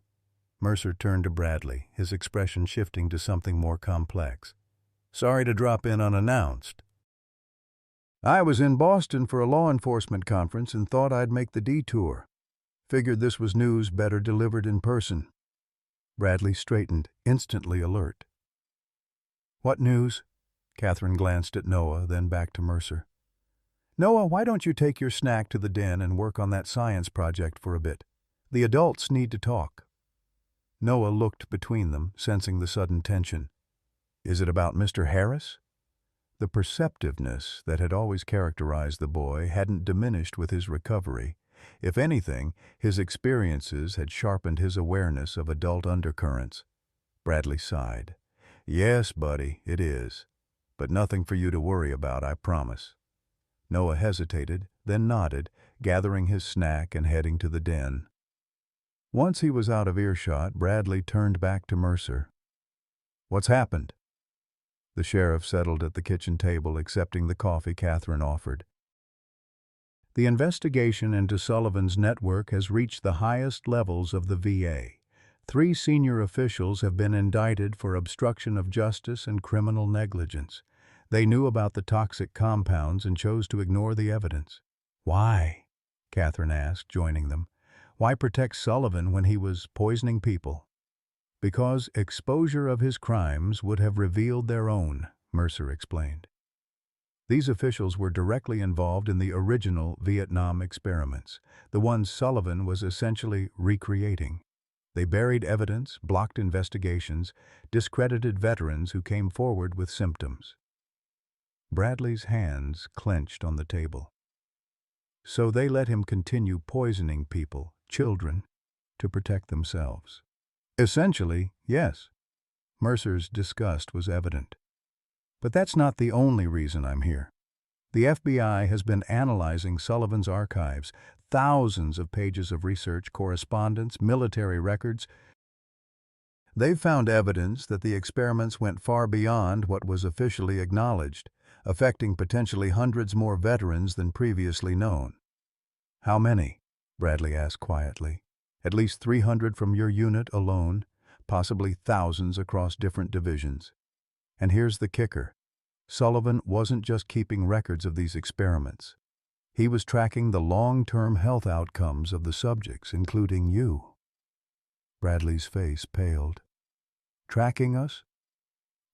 Mercer turned to Bradley, his expression shifting to something more complex. "Sorry to drop in unannounced." "I was in Boston for a law enforcement conference and thought I'd make the detour. Figured this was news better delivered in person." Bradley straightened, instantly alert. "What news?" Catherine glanced at Noah, then back to Mercer. "Noah, why don't you take your snack to the den and work on that science project for a bit? The adults need to talk." Noah looked between them, sensing the sudden tension. "Is it about Mr. Harris?" The perceptiveness that had always characterized the boy hadn't diminished with his recovery. If anything, his experiences had sharpened his awareness of adult undercurrents. Bradley sighed. "Yes, buddy, it is. But nothing for you to worry about, I promise." Noah hesitated, then nodded, gathering his snack and heading to the den. Once he was out of earshot, Bradley turned back to Mercer. "What's happened?" The sheriff settled at the kitchen table, accepting the coffee Catherine offered. "The investigation into Sullivan's network has reached the highest levels of the VA. 3 senior officials have been indicted for obstruction of justice and criminal negligence. They knew about the toxic compounds and chose to ignore the evidence." "Why?" Catherine asked, joining them. "Why protect Sullivan when he was poisoning people?" "Because exposure of his crimes would have revealed their own," Mercer explained. These officials were directly involved in the original Vietnam experiments, the ones Sullivan was essentially recreating. They buried evidence, blocked investigations, discredited veterans who came forward with symptoms. Bradley's hands clenched on the table. So they let him continue poisoning people, children, to protect themselves. Essentially, yes. Mercer's disgust was evident. But that's not the only reason I'm here. The FBI has been analyzing Sullivan's archives, thousands of pages of research, correspondence, military records. They've found evidence that the experiments went far beyond what was officially acknowledged, affecting potentially hundreds more veterans than previously known. How many? Bradley asked quietly. At least 300 from your unit alone, possibly thousands across different divisions. And here's the kicker. Sullivan wasn't just keeping records of these experiments. He was tracking the long-term health outcomes of the subjects, including you. Bradley's face paled. Tracking us?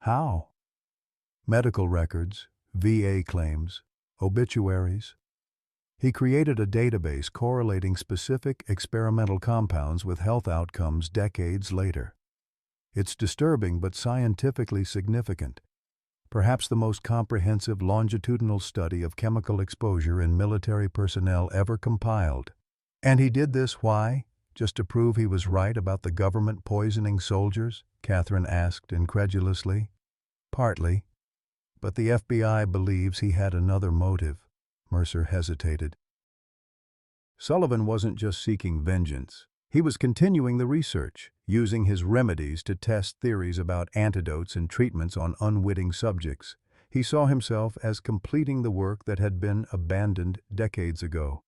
How? Medical records, VA claims, obituaries. He created a database correlating specific experimental compounds with health outcomes decades later. It's disturbing but scientifically significant. Perhaps the most comprehensive longitudinal study of chemical exposure in military personnel ever compiled. And he did this why? Just to prove he was right about the government poisoning soldiers? Catherine asked incredulously. Partly. But the FBI believes he had another motive. Mercer hesitated. Sullivan wasn't just seeking vengeance. He was continuing the research, using his remedies to test theories about antidotes and treatments on unwitting subjects. He saw himself as completing the work that had been abandoned decades ago.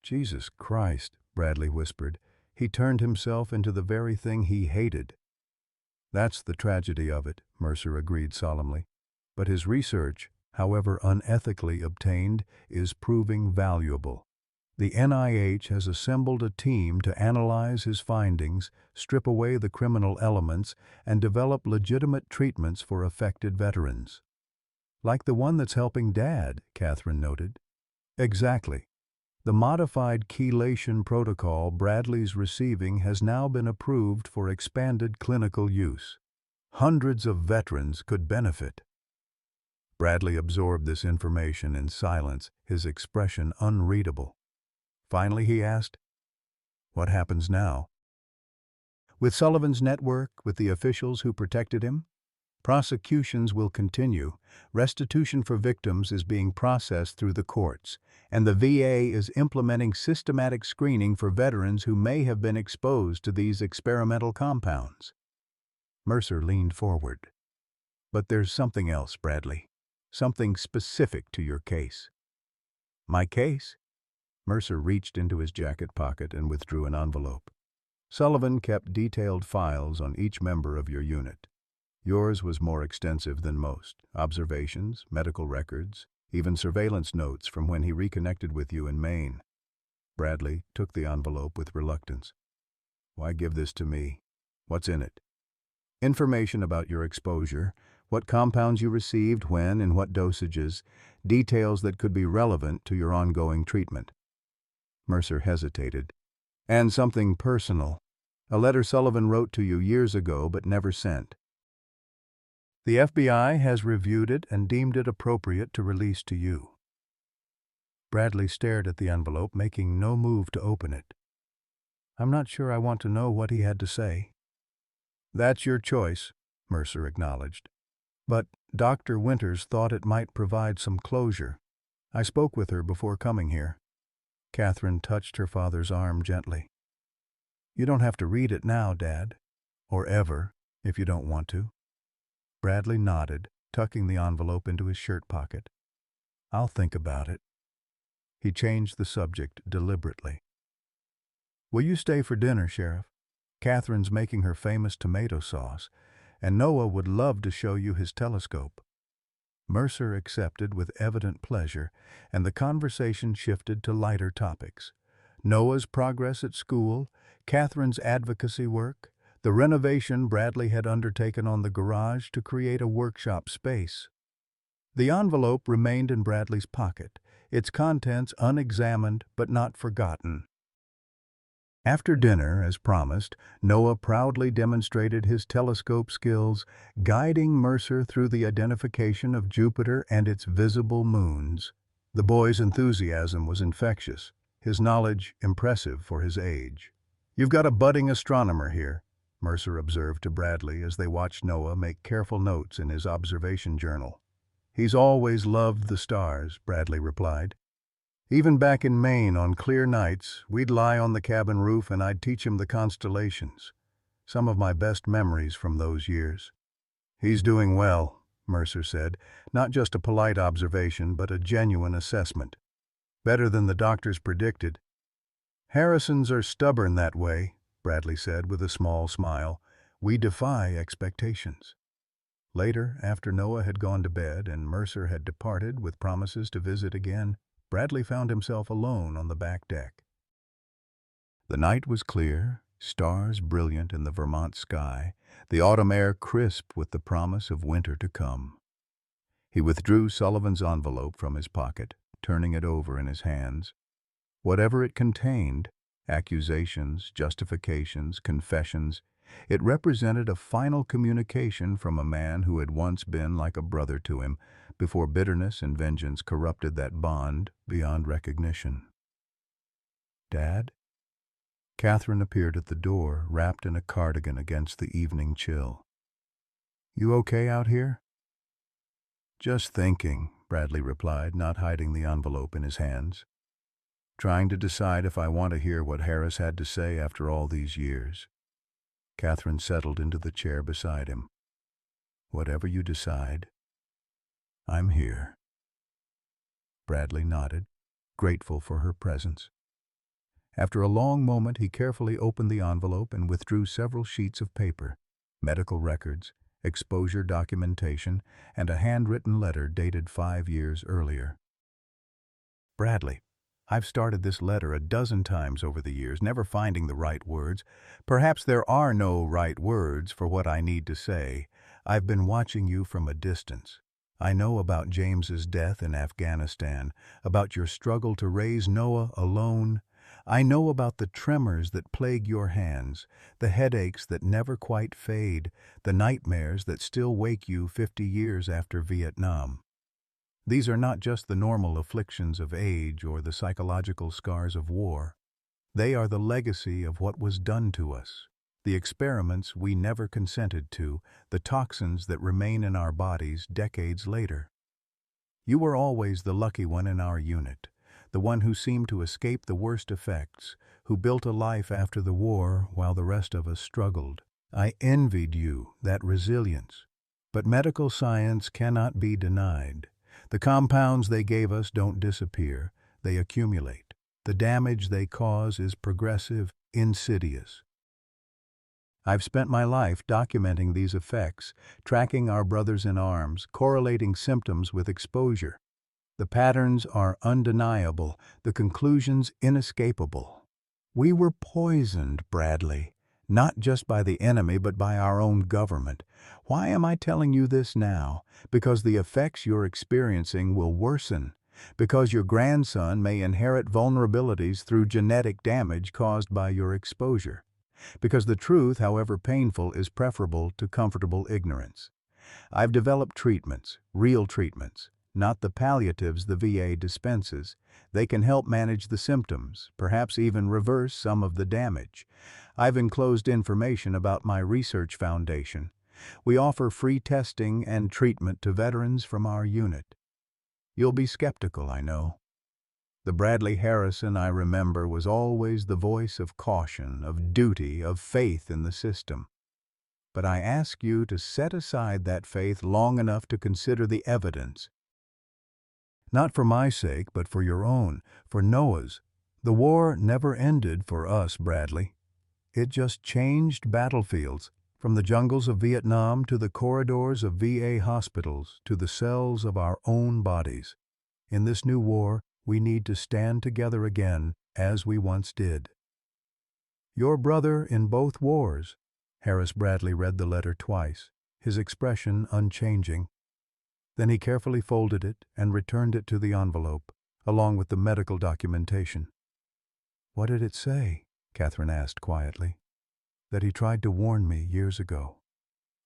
Jesus Christ, Bradley whispered. He turned himself into the very thing he hated. That's the tragedy of it, Mercer agreed solemnly. But his research, however unethically obtained, is proving valuable. The NIH has assembled a team to analyze his findings, strip away the criminal elements, and develop legitimate treatments for affected veterans. Like the one that's helping Dad, Catherine noted. Exactly. The modified chelation protocol Bradley's receiving has now been approved for expanded clinical use. Hundreds of veterans could benefit. Bradley absorbed this information in silence, his expression unreadable. Finally, he asked, "What happens now?" With Sullivan's network, with the officials who protected him, prosecutions will continue. Restitution for victims is being processed through the courts, and the VA is implementing systematic screening for veterans who may have been exposed to these experimental compounds. Mercer leaned forward. But there's something else, Bradley. Something specific to your case. My case? Mercer reached into his jacket pocket and withdrew an envelope. Sullivan kept detailed files on each member of your unit. Yours was more extensive than most. Observations, medical records, even surveillance notes from when he reconnected with you in Maine. Bradley took the envelope with reluctance. Why give this to me? What's in it? Information about your exposure, what compounds you received, when, and what dosages, details that could be relevant to your ongoing treatment. Mercer hesitated. And something personal. A letter Sullivan wrote to you years ago but never sent. The FBI has reviewed it and deemed it appropriate to release to you. Bradley stared at the envelope, making no move to open it. I'm not sure I want to know what he had to say. That's your choice, Mercer acknowledged. But Dr. Winters thought it might provide some closure. I spoke with her before coming here. Catherine touched her father's arm gently. You don't have to read it now, Dad. Or ever, if you don't want to. Bradley nodded, tucking the envelope into his shirt pocket. I'll think about it. He changed the subject deliberately. Will you stay for dinner, Sheriff? Catherine's making her famous tomato sauce, and Noah would love to show you his telescope. Mercer accepted with evident pleasure, and the conversation shifted to lighter topics. Noah's progress at school, Catherine's advocacy work, the renovation Bradley had undertaken on the garage to create a workshop space. The envelope remained in Bradley's pocket, its contents unexamined but not forgotten. After dinner, as promised, Noah proudly demonstrated his telescope skills, guiding Mercer through the identification of Jupiter and its visible moons. The boy's enthusiasm was infectious, his knowledge impressive for his age. "You've got a budding astronomer here," Mercer observed to Bradley as they watched Noah make careful notes in his observation journal. "He's always loved the stars," Bradley replied. "Even back in Maine on clear nights, we'd lie on the cabin roof and I'd teach him the constellations. Some of my best memories from those years." "He's doing well," Mercer said, not just a polite observation but a genuine assessment. "Better than the doctors predicted." "Harrisons are stubborn that way," Bradley said with a small smile. "We defy expectations." Later, after Noah had gone to bed and Mercer had departed with promises to visit again, Bradley found himself alone on the back deck. The night was clear, stars brilliant in the Vermont sky, the autumn air crisp with the promise of winter to come. He withdrew Sullivan's envelope from his pocket, turning it over in his hands. Whatever it contained, accusations, justifications, confessions, it represented a final communication from a man who had once been like a brother to him, before bitterness and vengeance corrupted that bond beyond recognition. "Dad?" Catherine appeared at the door, wrapped in a cardigan against the evening chill. "You okay out here?" "Just thinking," Bradley replied, not hiding the envelope in his hands. "Trying to decide if I want to hear what Harris had to say after all these years." Catherine settled into the chair beside him. "Whatever you decide, I'm here." Bradley nodded, grateful for her presence. After a long moment, he carefully opened the envelope and withdrew several sheets of paper, medical records, exposure documentation, and a handwritten letter dated 5 years earlier. "Bradley, I've started this letter a dozen times over the years, never finding the right words. Perhaps there are no right words for what I need to say. I've been watching you from a distance. I know about James's death in Afghanistan, about your struggle to raise Noah alone. I know about the tremors that plague your hands, the headaches that never quite fade, the nightmares that still wake you 50 years after Vietnam. These are not just the normal afflictions of age or the psychological scars of war. They are the legacy of what was done to us, the experiments we never consented to, the toxins that remain in our bodies decades later. You were always the lucky one in our unit, the one who seemed to escape the worst effects, who built a life after the war while the rest of us struggled. I envied you that resilience. But medical science cannot be denied. The compounds they gave us don't disappear, they accumulate. The damage they cause is progressive, insidious. I've spent my life documenting these effects, tracking our brothers in arms, correlating symptoms with exposure. The patterns are undeniable, the conclusions inescapable. We were poisoned, Bradley, not just by the enemy but by our own government. Why am I telling you this now? Because the effects you're experiencing will worsen. Because your grandson may inherit vulnerabilities through genetic damage caused by your exposure. Because the truth, however painful, is preferable to comfortable ignorance. I've developed treatments, real treatments, not the palliatives the VA dispenses. They can help manage the symptoms, perhaps even reverse some of the damage. I've enclosed information about my research foundation. We offer free testing and treatment to veterans from our unit. You'll be skeptical, I know. The Bradley Harrison I remember was always the voice of caution, of duty, of faith in the system. But I ask you to set aside that faith long enough to consider the evidence. Not for my sake, but for your own, for Noah's. The war never ended for us, Bradley. It just changed battlefields, from the jungles of Vietnam to the corridors of VA hospitals to the cells of our own bodies. In this new war, we need to stand together again, as we once did. Your brother in both wars. Harris Bradley read the letter twice, his expression unchanging. Then he carefully folded it and returned it to the envelope, along with the medical documentation. "What did it say?" Catherine asked quietly. "That he tried to warn me years ago.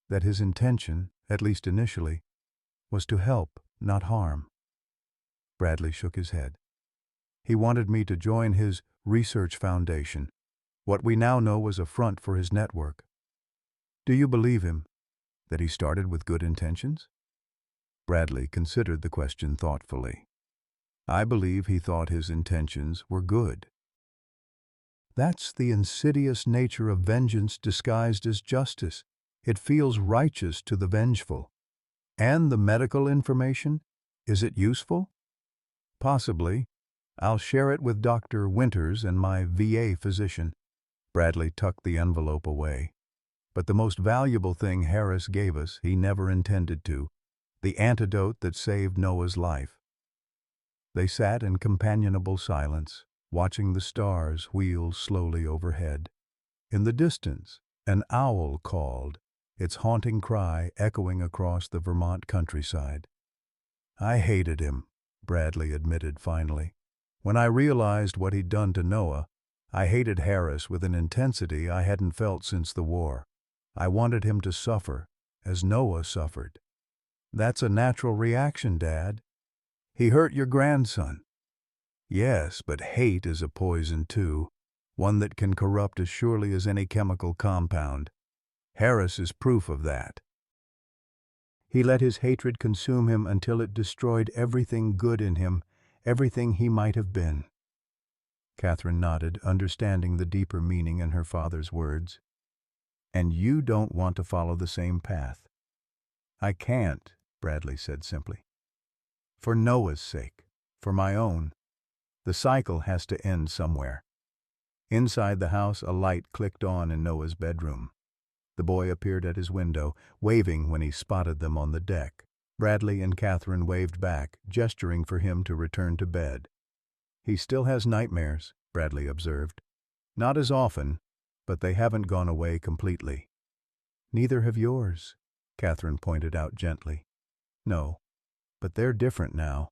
That his intention, at least initially, was to help, not harm." Bradley shook his head. "He wanted me to join his research foundation. What we now know was a front for his network." "Do you believe him? That he started with good intentions?" Bradley considered the question thoughtfully. "I believe he thought his intentions were good." That's the insidious nature of vengeance disguised as justice. It feels righteous to the vengeful. And the medical information? Is it useful? Possibly. I'll share it with Dr. Winters and my VA physician. Bradley tucked the envelope away. But the most valuable thing Harris gave us, he never intended to. The antidote that saved Noah's life. They sat in companionable silence, watching the stars wheel slowly overhead. In the distance, an owl called, its haunting cry echoing across the Vermont countryside. "I hated him," Bradley admitted finally. "When I realized what he'd done to Noah, I hated Harris with an intensity I hadn't felt since the war. I wanted him to suffer, as Noah suffered." "That's a natural reaction, Dad. He hurt your grandson." "Yes, but hate is a poison too, one that can corrupt as surely as any chemical compound. Harris is proof of that. He let his hatred consume him until it destroyed everything good in him, everything he might have been." Catherine nodded, understanding the deeper meaning in her father's words. "And you don't want to follow the same path?" "I can't," Bradley said simply. "For Noah's sake, for my own. The cycle has to end somewhere." Inside the house, a light clicked on in Noah's bedroom. The boy appeared at his window, waving when he spotted them on the deck. Bradley and Catherine waved back, gesturing for him to return to bed. "He still has nightmares," Bradley observed. "Not as often, but they haven't gone away completely." "Neither have yours," Catherine pointed out gently. "No, but they're different now.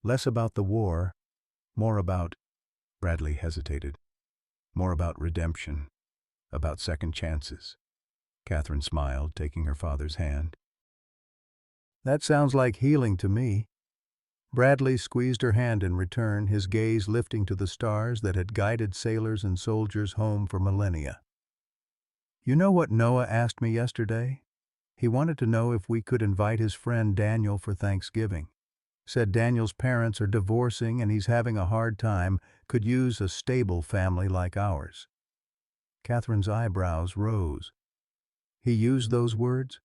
Less about the war, more about—" Bradley hesitated. "More about redemption, about second chances." Catherine smiled, taking her father's hand. "That sounds like healing to me." Bradley squeezed her hand in return, his gaze lifting to the stars that had guided sailors and soldiers home for millennia. "You know what Noah asked me yesterday? He wanted to know if we could invite his friend Daniel for Thanksgiving. Said Daniel's parents are divorcing and he's having a hard time, could use a stable family like ours." Catherine's eyebrows rose. "He used those words?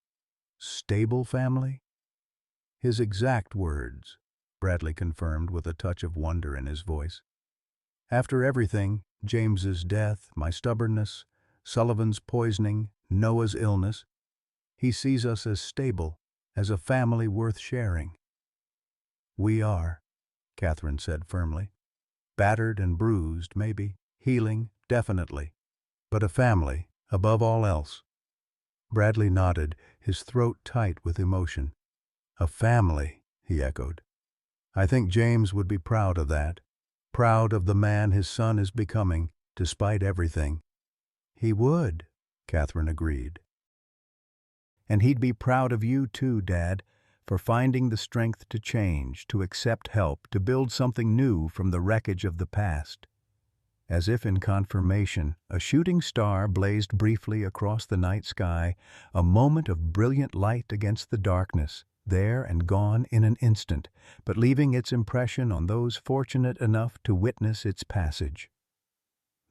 Stable family?" "His exact words," Bradley confirmed with a touch of wonder in his voice. "After everything, James's death, my stubbornness, Sullivan's poisoning, Noah's illness, he sees us as stable, as a family worth sharing." "We are," Catherine said firmly. "Battered and bruised, maybe. Healing, definitely. But a family, above all else." Bradley nodded, his throat tight with emotion. "A family," he echoed. "I think James would be proud of that. Proud of the man his son is becoming, despite everything." "He would," Catherine agreed. "And he'd be proud of you too, Dad, for finding the strength to change, to accept help, to build something new from the wreckage of the past." As if in confirmation, a shooting star blazed briefly across the night sky, a moment of brilliant light against the darkness, there and gone in an instant, but leaving its impression on those fortunate enough to witness its passage.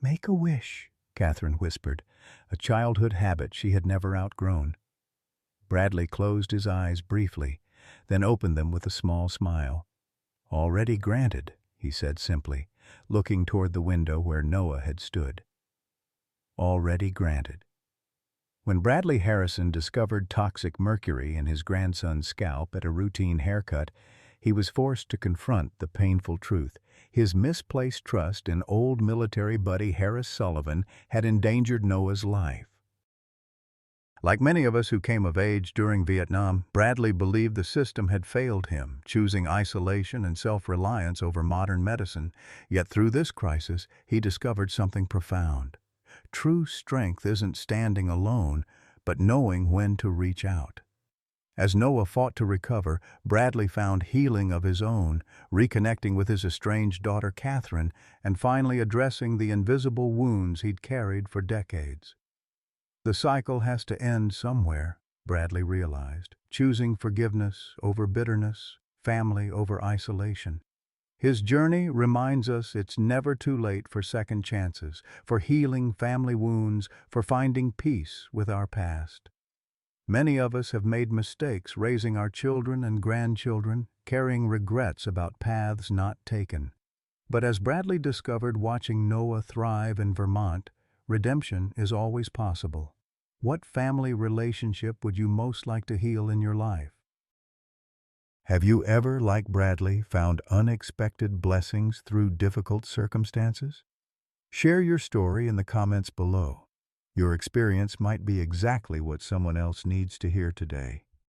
"Make a wish," Catherine whispered, a childhood habit she had never outgrown. Bradley closed his eyes briefly, then opened them with a small smile. "Already granted," he said simply, looking toward the window where Noah had stood. "Already granted." When Bradley Harrison discovered toxic mercury in his grandson's scalp at a routine haircut, he was forced to confront the painful truth. His misplaced trust in old military buddy Harris Sullivan had endangered Noah's life. Like many of us who came of age during Vietnam, Bradley believed the system had failed him, choosing isolation and self-reliance over modern medicine. Yet through this crisis, he discovered something profound. True strength isn't standing alone, but knowing when to reach out. As Noah fought to recover, Bradley found healing of his own, reconnecting with his estranged daughter Catherine, and finally addressing the invisible wounds he'd carried for decades. The cycle has to end somewhere, Bradley realized, choosing forgiveness over bitterness, family over isolation. His journey reminds us it's never too late for second chances, for healing family wounds, for finding peace with our past. Many of us have made mistakes raising our children and grandchildren, carrying regrets about paths not taken. But as Bradley discovered watching Noah thrive in Vermont, redemption is always possible. What family relationship would you most like to heal in your life? Have you ever, like Bradley, found unexpected blessings through difficult circumstances? Share your story in the comments below. Your experience might be exactly what someone else needs to hear today.